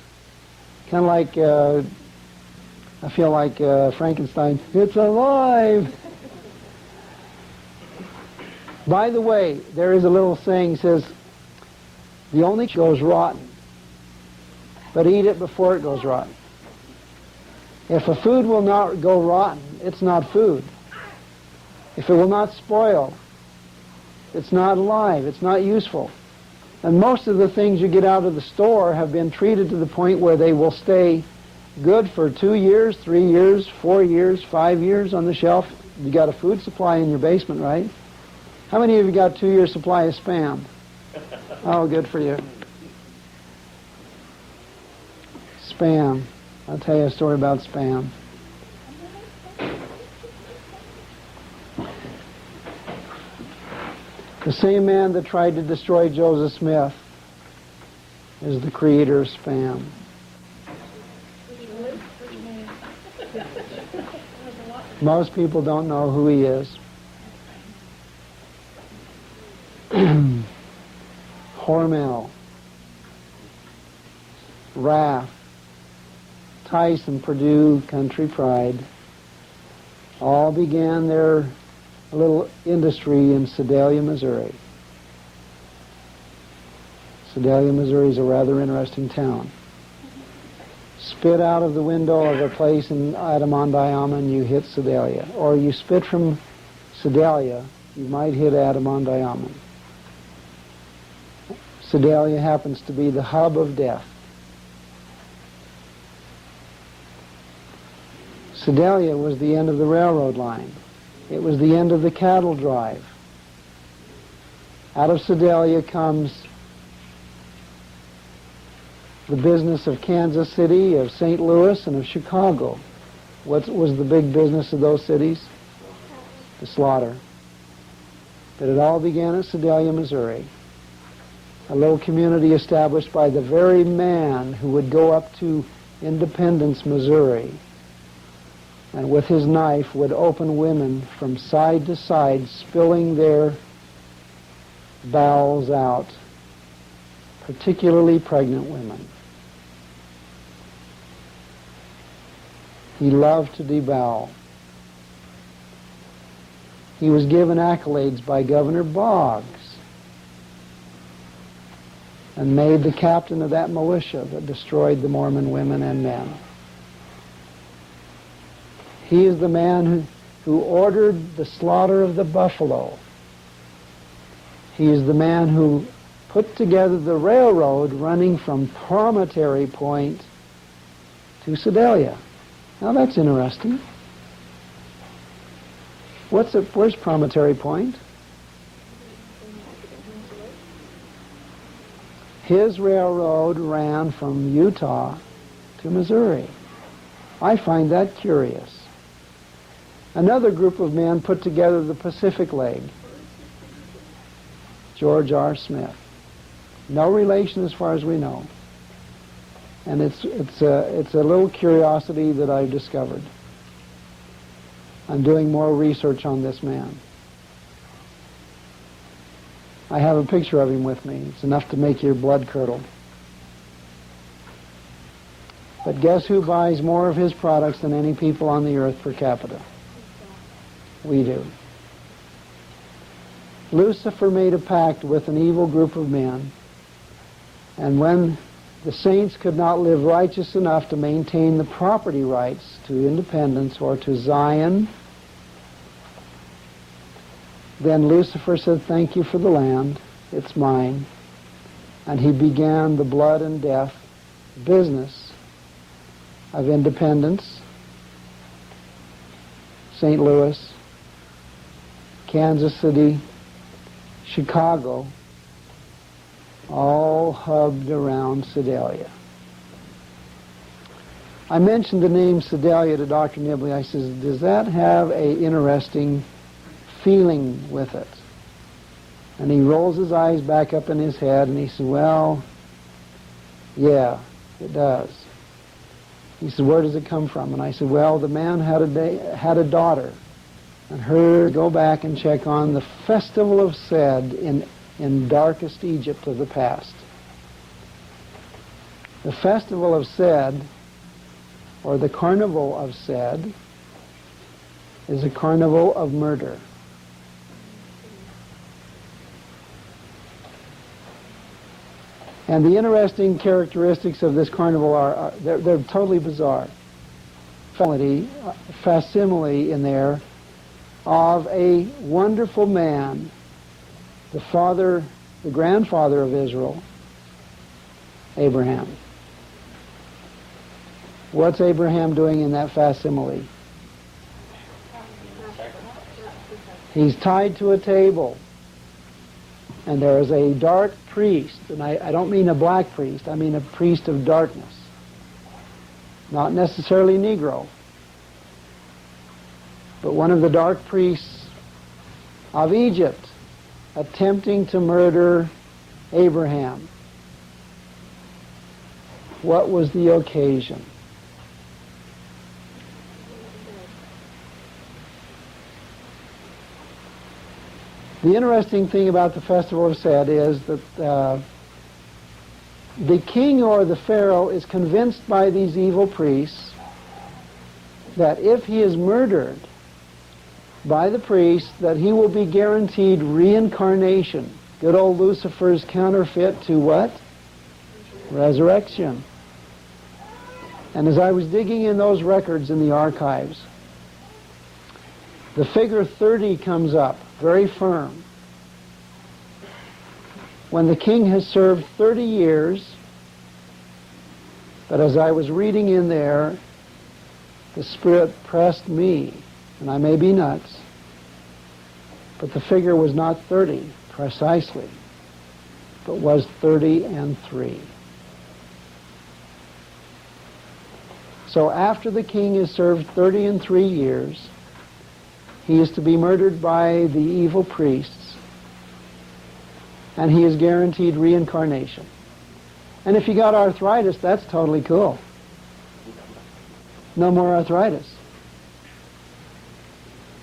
Kind of like, I feel like Frankenstein. It's alive! By the way, there is a little saying says, the only goes rotten, but eat it before it goes rotten. If a food will not go rotten, it's not food. If it will not spoil, it's not alive, it's not useful. And most of the things you get out of the store have been treated to the point where they will stay good for 2 years, 3 years, 4 years, 5 years on the shelf. You got a food supply in your basement, right? How many of you got 2 years supply of Spam? Oh, good for you. Spam. I'll tell you a story about Spam. The same man that tried to destroy Joseph Smith is the creator of Spam. Most people don't know who he is. Hormel, Raff, Tyson, Purdue, Country Pride, all began their little industry in Sedalia, Missouri. Sedalia, Missouri is a rather interesting town. Spit out of the window of a place in Adirondack and you hit Sedalia. Or you spit from Sedalia, you might hit Adirondack. Sedalia happens to be the hub of death. Sedalia was the end of the railroad line. It was the end of the cattle drive. Out of Sedalia comes the business of Kansas City, of St. Louis, and of Chicago. What was the big business of those cities? The slaughter. But it all began at Sedalia, Missouri. A little community established by the very man who would go up to Independence, Missouri, and with his knife would open women from side to side, spilling their bowels out, particularly pregnant women. He loved to debowel. He was given accolades by Governor Boggs and made the captain of that militia that destroyed the Mormon women and men. He is the man who ordered the slaughter of the buffalo. He is the man who put together the railroad running from Promontory Point to Sedalia. Now that's interesting. Where's Promontory Point? His railroad ran from Utah to Missouri. I find that curious. Another group of men put together the Pacific leg. George R. Smith. No relation as far as we know. And it's a little curiosity that I've discovered. I'm doing more research on this man. I have a picture of him with me. It's enough to make your blood curdle. But guess who buys more of his products than any people on the earth per capita? We do. Lucifer made a pact with an evil group of men, and when the saints could not live righteous enough to maintain the property rights to independence or to Zion, then Lucifer said, "Thank you for the land, it's mine." And he began the blood and death business of independence. St. Louis, Kansas City, Chicago, all hubbed around Sedalia. I mentioned the name Sedalia to Dr. Nibley. I says, does that have a interesting feeling with it? And he rolls his eyes back up in his head and he said, well, yeah, it does. He said, where does it come from? And I said, well, the man had a daughter, and her go back and check on the festival of Sed in darkest Egypt of the past. The festival of Sed, or the carnival of Sed, is a carnival of murder. And the interesting characteristics of this carnival are they're totally bizarre. Facsimile in there of a wonderful man, the grandfather of Israel, Abraham. What's Abraham doing in that facsimile? He's tied to a table. And there is a dark priest, and I don't mean a black priest, I mean a priest of darkness. Not necessarily Negro, but one of the dark priests of Egypt attempting to murder Abraham. What was the occasion? The interesting thing about the Festival of Sed is that the king or the pharaoh is convinced by these evil priests that if he is murdered by the priest, that he will be guaranteed reincarnation. Good old Lucifer's counterfeit to what? Resurrection. And as I was digging in those records in the archives, the figure 30 comes up, very firm. When the king has served 30 years, but as I was reading in there, the Spirit pressed me, and I may be nuts, but the figure was not 30 precisely, but was 30 and 3. So after the king has served 30 and 3 years, he is to be murdered by the evil priests, and he is guaranteed reincarnation. And if you got arthritis, that's totally cool. No more arthritis.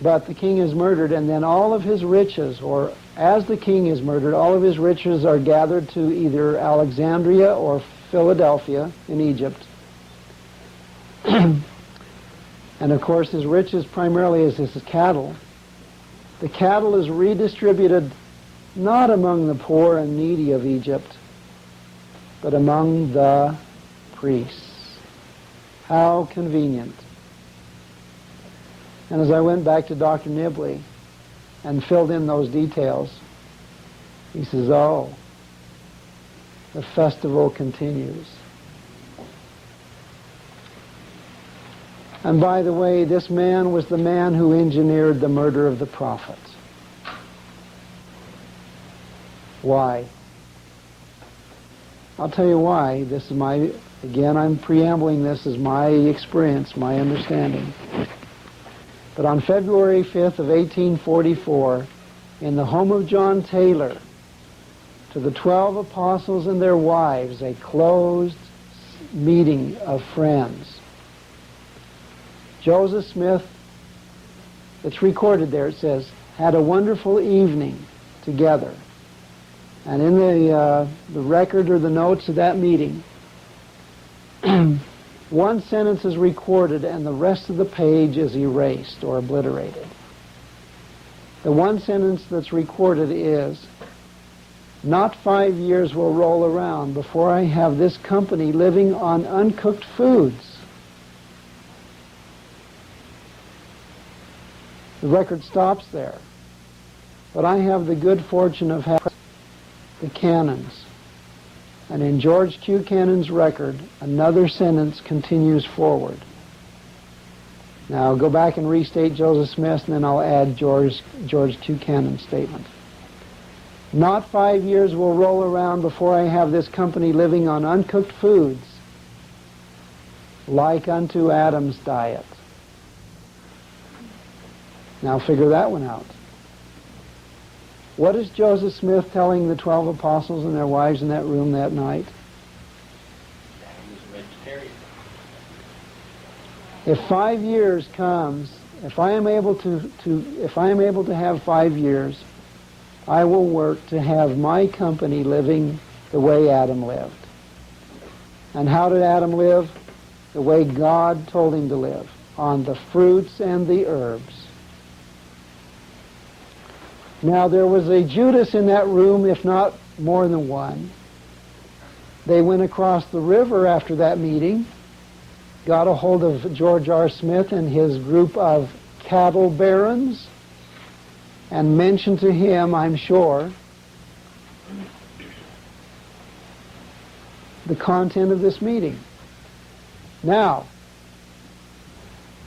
But the king is murdered, and then all of his riches, or as the king is murdered, all of his riches are gathered to either Alexandria or Philadelphia in Egypt. And of course his riches primarily is his cattle. The cattle is redistributed not among the poor and needy of Egypt, but among the priests. How convenient. And as I went back to Dr. Nibley and filled in those details, he says, oh, the festival continues. And by the way, this man was the man who engineered the murder of the prophets. Why? I'll tell you why. This is again, I'm preambling this as my experience, my understanding. But on February 5th of 1844, in the home of John Taylor, to the 12 apostles and their wives, a closed meeting of friends. Joseph Smith, it's recorded there, it says, had a wonderful evening together. And in the record or the notes of that meeting, one sentence is recorded and the rest of the page is erased or obliterated. The one sentence that's recorded is, "Not 5 years will roll around before I have this company living on uncooked foods." The record stops there. But I have the good fortune of having the canons. And in George Q. Cannon's record, another sentence continues forward. Now I'll go back and restate Joseph Smith, and then I'll add George Q. Cannon's statement. "Not 5 years will roll around before I have this company living on uncooked foods, like unto Adam's diet." Now figure that one out. What is Joseph Smith telling the 12 apostles and their wives in that room that night? He was a vegetarian. If 5 years comes, if I am able to have 5 years, I will work to have my company living the way Adam lived. And how did Adam live? The way God told him to live, on the fruits and the herbs. Now there was a Judas in that room, if not more than one. They went across the river after that meeting, got a hold of George R. Smith and his group of cattle barons, and mentioned to him, I'm sure, the content of this meeting. Now,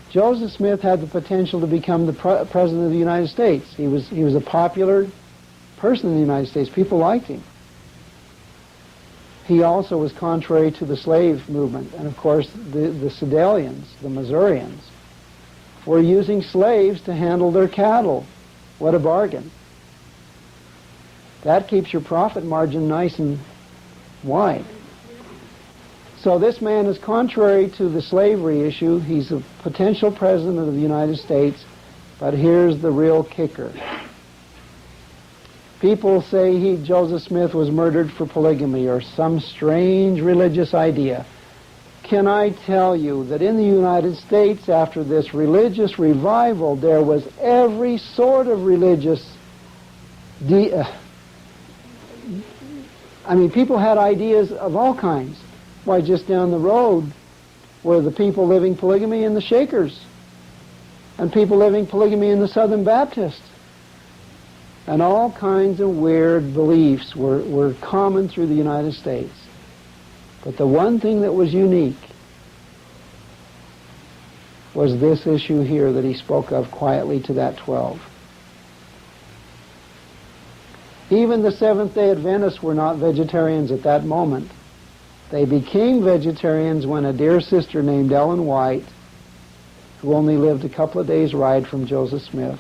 Joseph Smith had the potential to become the President of the United States. He was a popular person in the United States. People liked him. He also was contrary to the slave movement. And of course, the Sedalians, the Missourians, were using slaves to handle their cattle. What a bargain. That keeps your profit margin nice and wide. So this man is contrary to the slavery issue. He's a potential president of the United States, but here's the real kicker. People say Joseph Smith was murdered for polygamy or some strange religious idea. Can I tell you that in the United States, after this religious revival, there was every sort of religious... people had ideas of all kinds. Why, just down the road were the people living polygamy in the Shakers, and people living polygamy in the Southern Baptists. And all kinds of weird beliefs were common through the United States. But the one thing that was unique was this issue here that he spoke of quietly to that 12. Even the Seventh-day Adventists were not vegetarians at that moment. They became vegetarians when a dear sister named Ellen White, who only lived a couple of days' ride from Joseph Smith,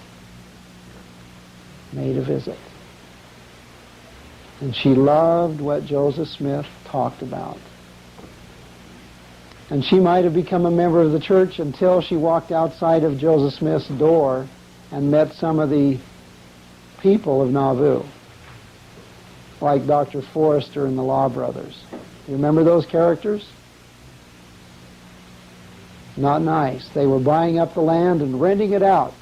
made a visit. And she loved what Joseph Smith talked about. And she might have become a member of the church until she walked outside of Joseph Smith's door and met some of the people of Nauvoo, like Dr. Forrester and the Law Brothers. You remember those characters? Not nice. They were buying up the land and renting it out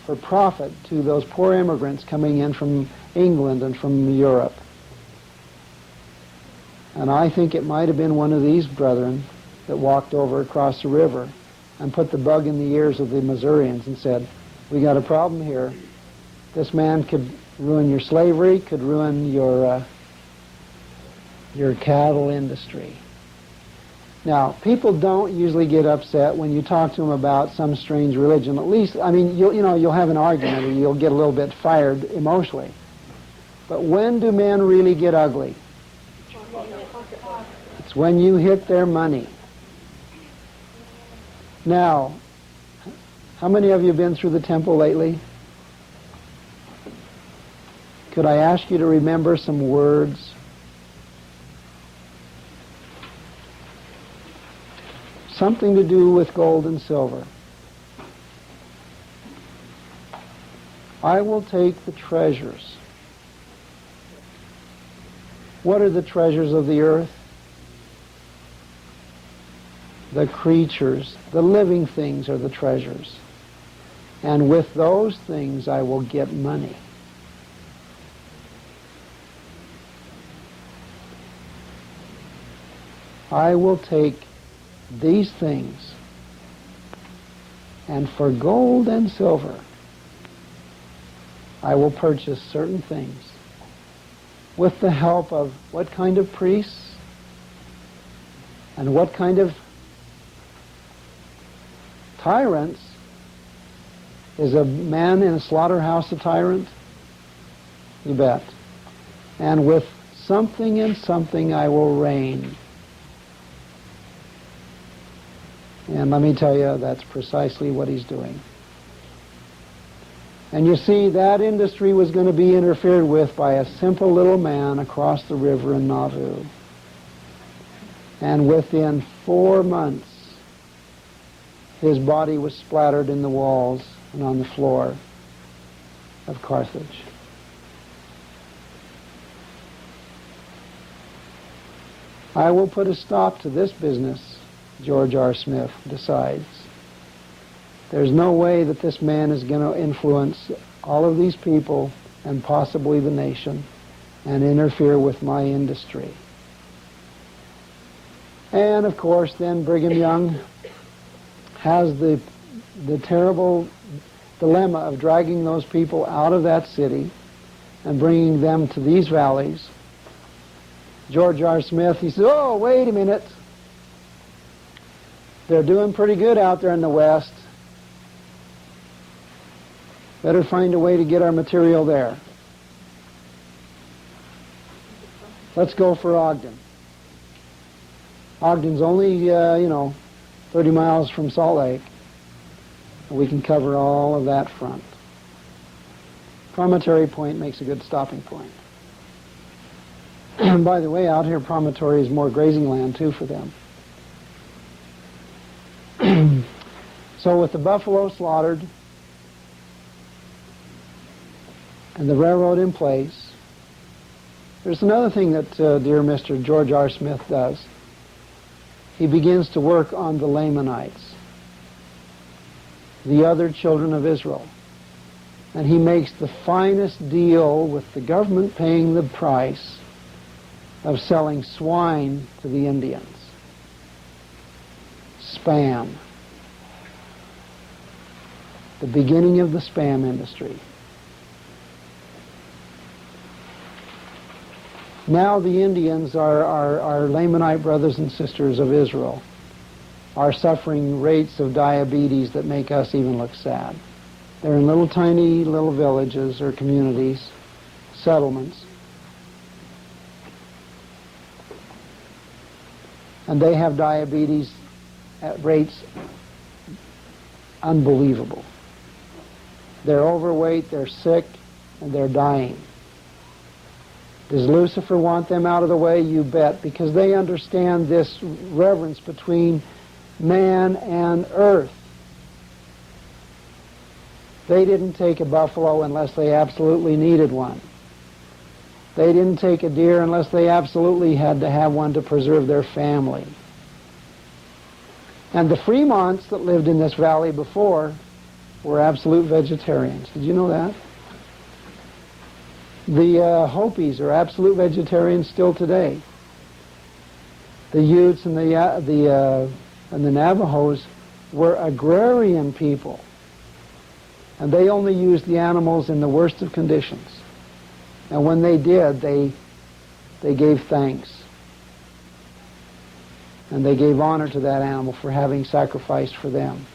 for profit to those poor immigrants coming in from England and from Europe. And I think it might have been one of these brethren that walked over across the river and put the bug in the ears of the Missourians and said, "We got a problem here. This man could ruin your slavery, could ruin your cattle industry." Now, people don't usually get upset when you talk to them about some strange religion. At least, I mean, you'll have an argument or you'll get a little bit fired emotionally. But when do men really get ugly? It's when you hit their money. Now, how many of you have been through the temple lately? Could I ask you to remember some words? Something to do with gold and silver. I will take the treasures. What are the treasures of the earth? The creatures, the living things are the treasures. And with those things I will get money. I will take these things, and for gold and silver I will purchase certain things with the help of what kind of priests and what kind of tyrants. Is a man in a slaughterhouse a tyrant? You bet. And with something and something I will reign. And let me tell you, that's precisely what he's doing. And you see, that industry was going to be interfered with by a simple little man across the river in Nauvoo. And within 4 months, his body was splattered in the walls and on the floor of Carthage. I will put a stop to this business, George R. Smith decides. There's no way that this man is going to influence all of these people and possibly the nation and interfere with my industry. And of course, then Brigham Young has the terrible dilemma of dragging those people out of that city and bringing them to these valleys. George R. Smith, he says, oh, wait a minute. They're doing pretty good out there in the West. Better find a way to get our material there. Let's go for Ogden. Ogden's only, 30 miles from Salt Lake. We can cover all of that front. Promontory Point makes a good stopping point. And by the way, out here Promontory is more grazing land too for them. So with the buffalo slaughtered and the railroad in place, there's another thing that dear Mr. George R. Smith does. He begins to work on the Lamanites, the other children of Israel. And he makes the finest deal with the government paying the price of selling swine to the Indians. Spam. The beginning of the spam industry. Now the Indians, our Lamanite brothers and sisters of Israel, are suffering rates of diabetes that make us even look sad. They're in little tiny little villages or communities, settlements. And they have diabetes at rates unbelievable. They're overweight, they're sick, and they're dying. Does Lucifer want them out of the way? You bet, because they understand this reverence between man and earth. They didn't take a buffalo unless they absolutely needed one. They didn't take a deer unless they absolutely had to have one to preserve their family. And the Fremonts that lived in this valley before were absolute vegetarians. Did you know that? The Hopis are absolute vegetarians still today. The Utes and the Navajos were agrarian people, and they only used the animals in the worst of conditions. And when they did, they gave thanks. And they gave honor to that animal for having sacrificed for them.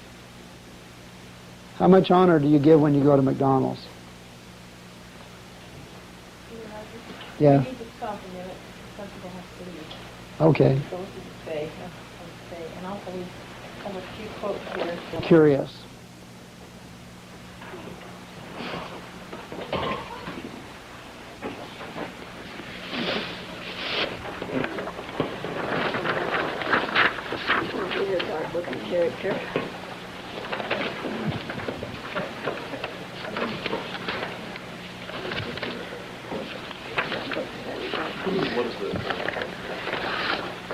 How much honor do you give when you go to McDonald's? Yeah. You need to soften it. Some people have to leave. Okay. Those who say, and also we have a few quotes here. Curious. He's a dark-looking character.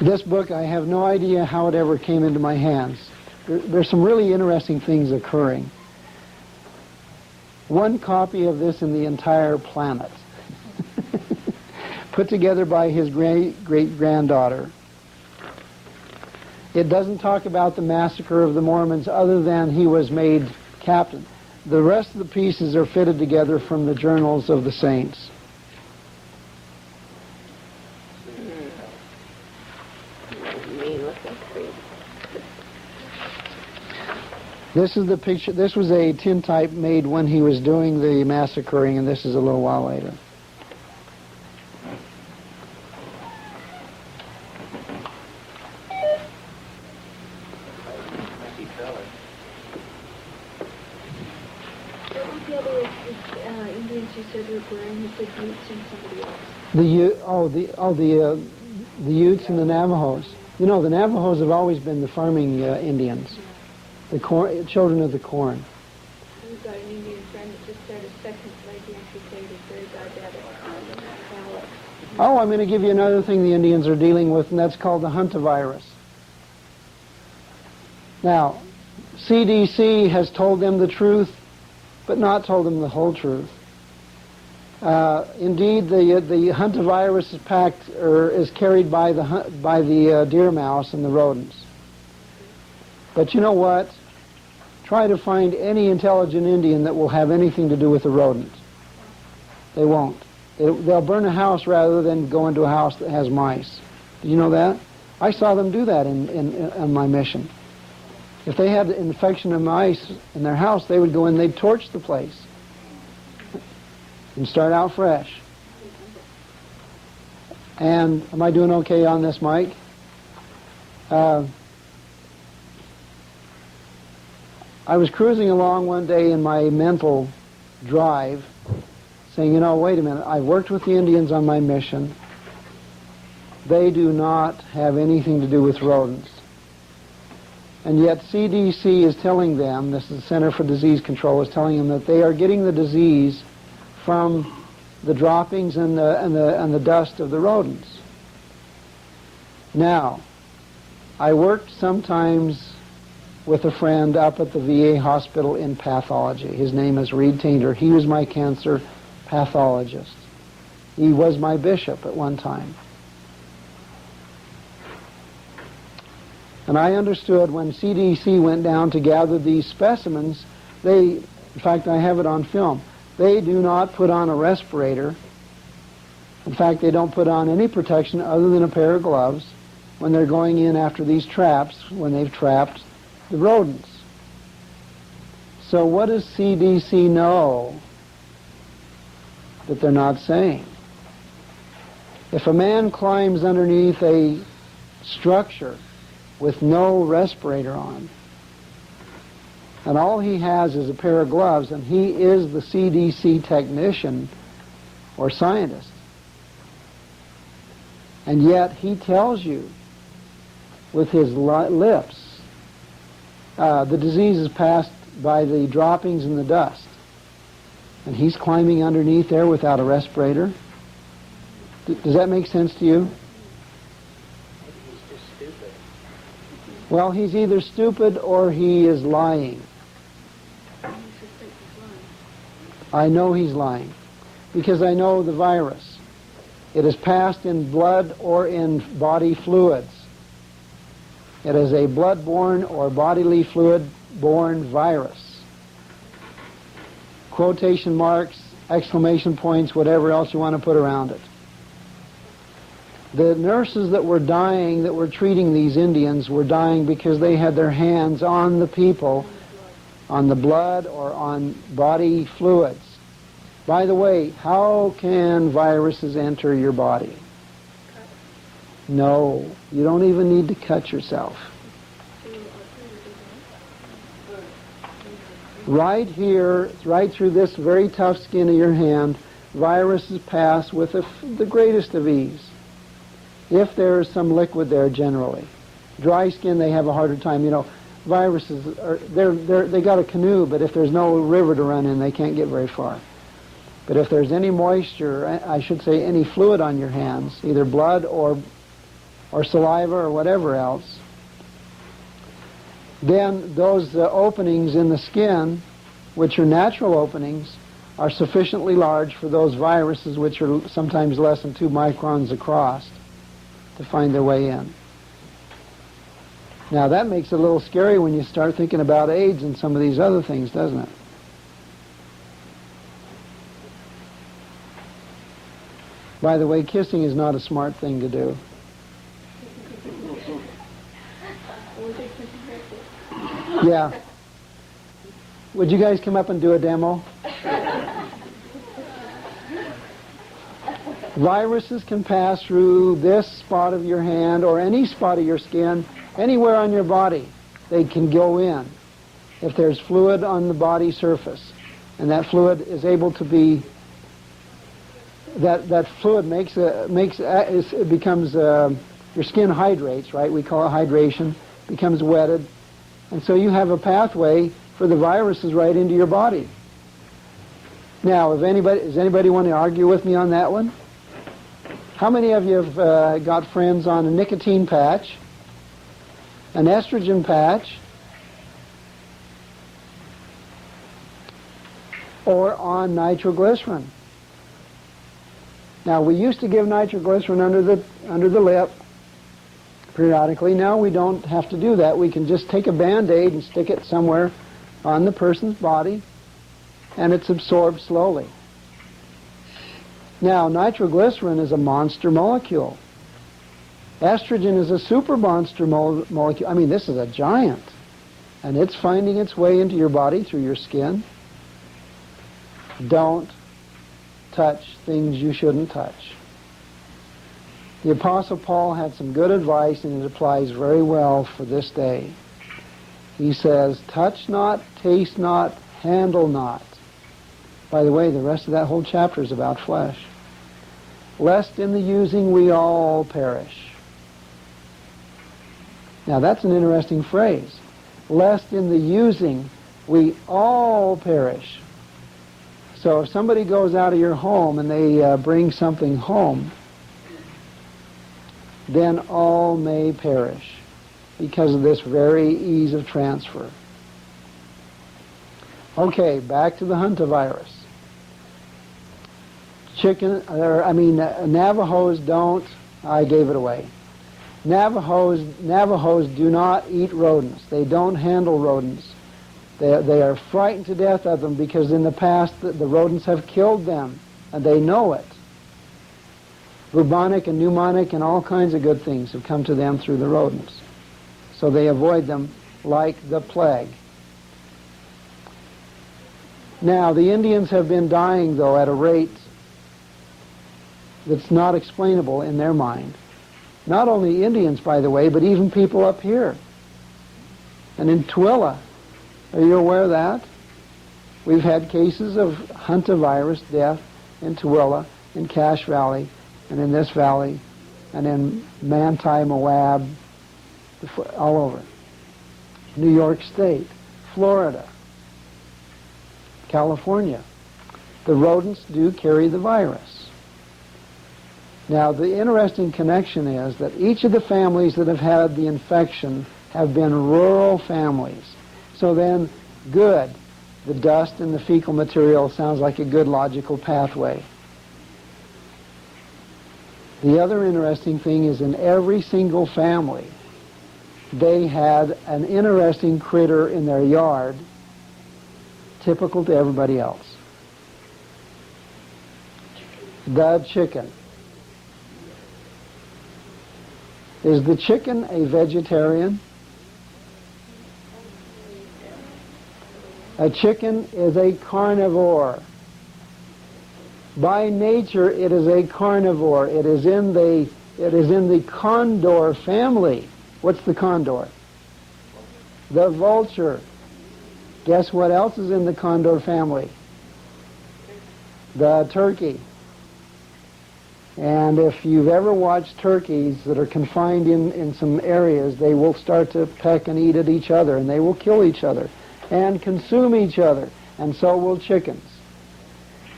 This book, I have no idea how it ever came into my hands. There's some really interesting things occurring. One copy of this in the entire planet, put together by his great-granddaughter. It doesn't talk about the massacre of the Mormons other than he was made captain. The rest of the pieces are fitted together from the journals of the saints. This is the picture. This was a tintype made when he was doing the massacring, and this is a little while later. What was the other Indians you said were wearing? You said Utes and somebody else. The Utes and the Navajos. You know, the Navajos have always been the farming Indians, the children of the corn. We've got an Indian friend that just started second Legion Crusade, is very diabetic. Oh, I'm going to give you another thing the Indians are dealing with, and that's called the hantavirus. Now, CDC has told them the truth, but not told them the whole truth. Indeed, the hantavirus is packed or is carried by the deer mouse and the rodents. But you know what? Try to find any intelligent Indian that will have anything to do with the rodent. They won't. They'll burn a house rather than go into a house that has mice. Did you know that? I saw them do that on my mission. If they had an infection of mice in their house, they would go in, they'd torch the place and start out fresh. And am I doing okay on this mic? I was cruising along one day in my mental drive saying, you know, wait a minute, I've worked with the Indians on my mission. They do not have anything to do with rodents. And yet CDC is telling them, this is the Center for Disease Control, is telling them that they are getting the disease from the droppings and the dust of the rodents. Now, I worked sometimes with a friend up at the VA hospital in pathology. His name is Reed Tainter. He was my cancer pathologist. He was my bishop at one time. And I understood when CDC went down to gather these specimens, in fact, I have it on film, they do not put on a respirator. In fact, they don't put on any protection other than a pair of gloves when they're going in after these traps, when they've trapped the rodents. So what does CDC know that they're not saying? If a man climbs underneath a structure with no respirator on, and all he has is a pair of gloves, and he is the CDC technician or scientist, and yet he tells you with his lips the disease is passed by the droppings and the dust, and he's climbing underneath there without a respirator. Does that make sense to you? He's just stupid. Well, he's either stupid or he is lying. I know he's lying because I know the virus. It is passed in blood or in body fluids. It is a blood-borne or bodily fluid-borne virus. Quotation marks, exclamation points, whatever else you want to put around it. The nurses that were dying, that were treating these Indians, were dying because they had their hands on the people, on the blood or on body fluids. By the way, how can viruses enter your body? No, you don't even need to cut yourself. Right here, right through this very tough skin of your hand, viruses pass with the greatest of ease. If there is some liquid there, generally. Dry skin, they have a harder time. You know, viruses, they got a canoe, but if there's no river to run in, they can't get very far. But if there's any moisture, I should say any fluid on your hands, either blood or saliva or whatever else, then those openings in the skin, which are natural openings, are sufficiently large for those viruses, which are sometimes less than 2 microns across, to find their way in. Now that makes it a little scary when you start thinking about AIDS and some of these other things, doesn't it? By the way, kissing is not a smart thing to do. Yeah. Would you guys come up and do a demo? Viruses can pass through this spot of your hand or any spot of your skin, anywhere on your body. They can go in if there's fluid on the body surface. And that fluid is able to be, that fluid becomes, your skin hydrates, right? We call it hydration, becomes wetted. And so you have a pathway for the viruses right into your body. Now, does anybody want to argue with me on that one? How many of you have got friends on a nicotine patch, an estrogen patch, or on nitroglycerin? Now, we used to give nitroglycerin under the lip periodically. Now we don't have to do that. We can just take a Band-Aid and stick it somewhere on the person's body, and it's absorbed slowly. Now, nitroglycerin is a monster molecule. Estrogen is a super monster molecule. I mean, this is a giant. And it's finding its way into your body through your skin. Don't touch things you shouldn't touch. The Apostle Paul had some good advice, and it applies very well for this day. He says, touch not, taste not, handle not. By the way, the rest of that whole chapter is about flesh. Lest in the using we all perish. Now that's an interesting phrase. Lest in the using we all perish. So if somebody goes out of your home and they bring something home, then all may perish because of this very ease of transfer. Okay, back to the hantavirus. Navajos don't, I gave it away. Navajos do not eat rodents. They don't handle rodents. They are frightened to death of them because in the past the rodents have killed them, and they know it. Bubonic and pneumonic and all kinds of good things have come to them through the rodents. So they avoid them like the plague. Now, the Indians have been dying, though, at a rate that's not explainable in their mind. Not only Indians, by the way, but even people up here. And in Tooele, are you aware of that? We've had cases of hantavirus death in Tooele, in Cache Valley, and in this valley, and in Manti, Moab, all over. New York State, Florida, California. The rodents do carry the virus. Now, the interesting connection is that each of the families that have had the infection have been rural families. So then, good. The dust and the fecal material sounds like a good logical pathway. The other interesting thing is in every single family, they had an interesting critter in their yard, typical to everybody else. The chicken. Is the chicken a vegetarian? A chicken is a carnivore. By nature, it is a carnivore. It is in the condor family. What's the condor? The vulture. Guess what else is in the condor family? The turkey. And if you've ever watched turkeys that are confined in some areas, they will start to peck and eat at each other, and they will kill each other and consume each other, and so will chickens.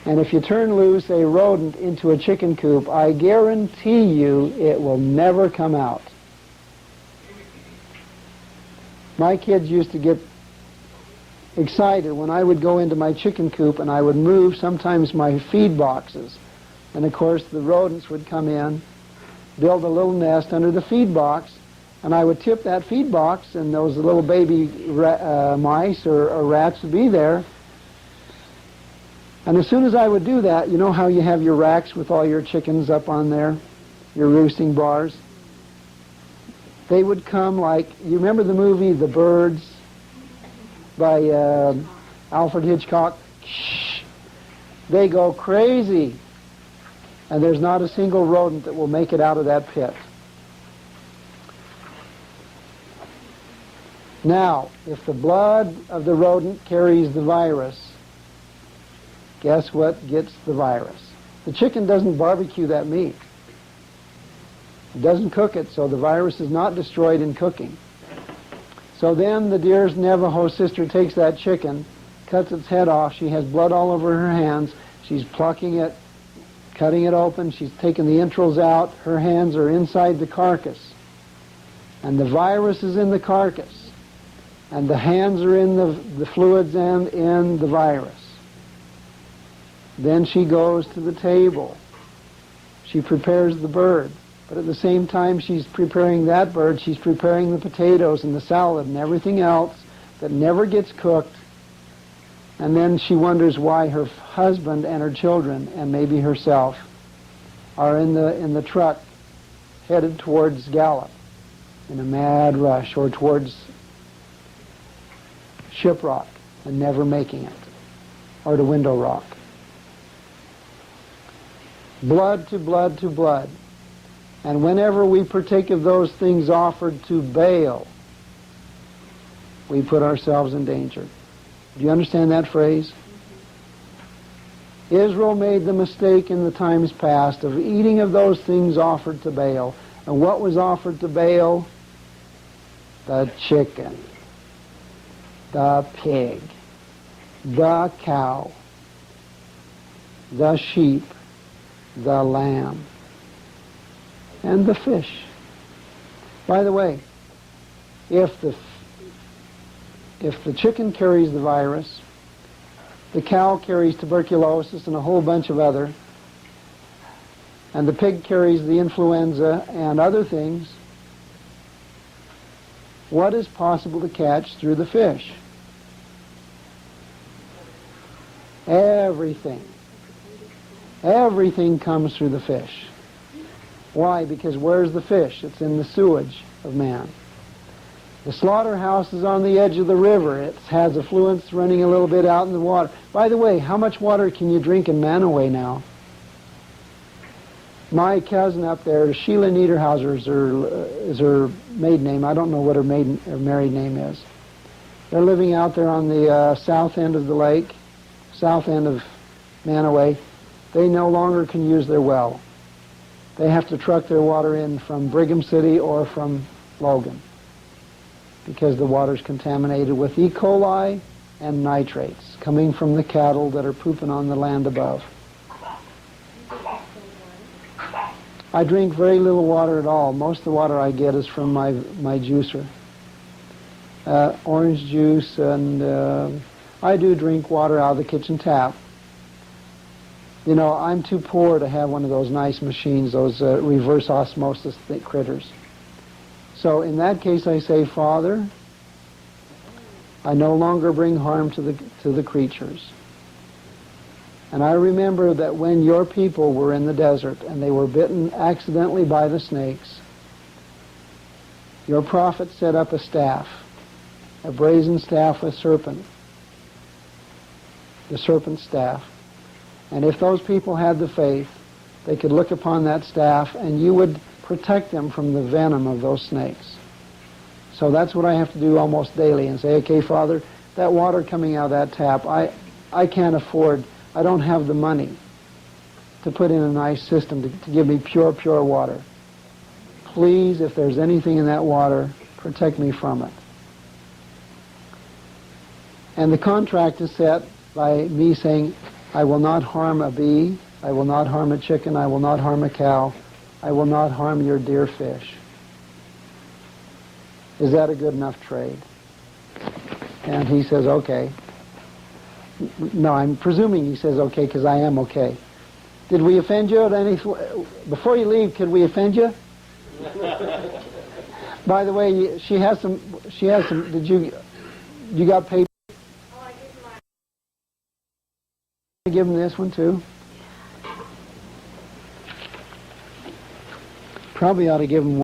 And if you turn loose a rodent into a chicken coop, I guarantee you it will never come out. My kids used to get excited when I would go into my chicken coop and I would move sometimes my feed boxes. And of course the rodents would come in, build a little nest under the feed box, and I would tip that feed box and those little baby mice or rats would be there. And as soon as I would do that, you know how you have your racks with all your chickens up on there, your roosting bars? They would come like, you remember the movie The Birds by Alfred Hitchcock? Shh. They go crazy. And there's not a single rodent that will make it out of that pit. Now, if the blood of the rodent carries the virus, guess what gets the virus? The chicken doesn't barbecue that meat. It doesn't cook it, so the virus is not destroyed in cooking. So then the dear Navajo sister takes that chicken, cuts its head off. She has blood all over her hands. She's plucking it, cutting it open. She's taking the entrails out. Her hands are inside the carcass. And the virus is in the carcass. And the hands are in the fluids and in the virus. Then she goes to the table. She prepares the bird. But at the same time she's preparing that bird, she's preparing the potatoes and the salad and everything else that never gets cooked. And then she wonders why her husband and her children, and maybe herself, are in the truck headed towards Gallup in a mad rush, or towards Shiprock and never making it, or to Window Rock. Blood to blood to blood. And whenever we partake of those things offered to Baal, we put ourselves in danger. Do you understand that phrase? Israel made the mistake in the times past of eating of those things offered to Baal. And what was offered to Baal? The chicken, the pig, the cow, the sheep, the lamb, and the fish. By the way, if the chicken carries the virus, the cow carries tuberculosis and a whole bunch of other, and the pig carries the influenza and other things, what is possible to catch through the fish? Everything. Everything comes through the fish. Why? Because where's the fish? It's in the sewage of man. The slaughterhouse is on the edge of the river. It has effluents running a little bit out in the water. By the way, how much water can you drink in Manaway now? My cousin up there, Sheila Niederhauser is her maiden name. I don't know what her married name is. They're living out there on the south end of the lake, south end of Manaway. They no longer can use their well. They have to truck their water in from Brigham City or from Logan because the water's contaminated with E. coli and nitrates coming from the cattle that are pooping on the land above. I drink very little water at all. Most of the water I get is from my juicer. Orange juice, and I do drink water out of the kitchen tap. You know, I'm too poor to have one of those nice machines, those reverse osmosis critters. So in that case I say, Father, I no longer bring harm to the creatures. And I remember that when your people were in the desert and they were bitten accidentally by the snakes, Your prophet set up a staff, a brazen staff with serpent, the serpent staff. And if those people had the faith, they could look upon that staff and you would protect them from the venom of those snakes. So that's what I have to do almost daily and say, okay, Father, that water coming out of that tap, I can't afford, I don't have the money to put in a nice system to give me pure, pure water. Please, if there's anything in that water, protect me from it. And the contract is set by me saying, I will not harm a bee, I will not harm a chicken, I will not harm a cow, I will not harm your dear fish. Is that a good enough trade? And he says, okay. No, I'm presuming he says okay because I am okay. Did we offend you at any... Before you leave, could we offend you? By the way, she has some, did you got paper? Oh, I give my... Give him this one too. Probably ought to give him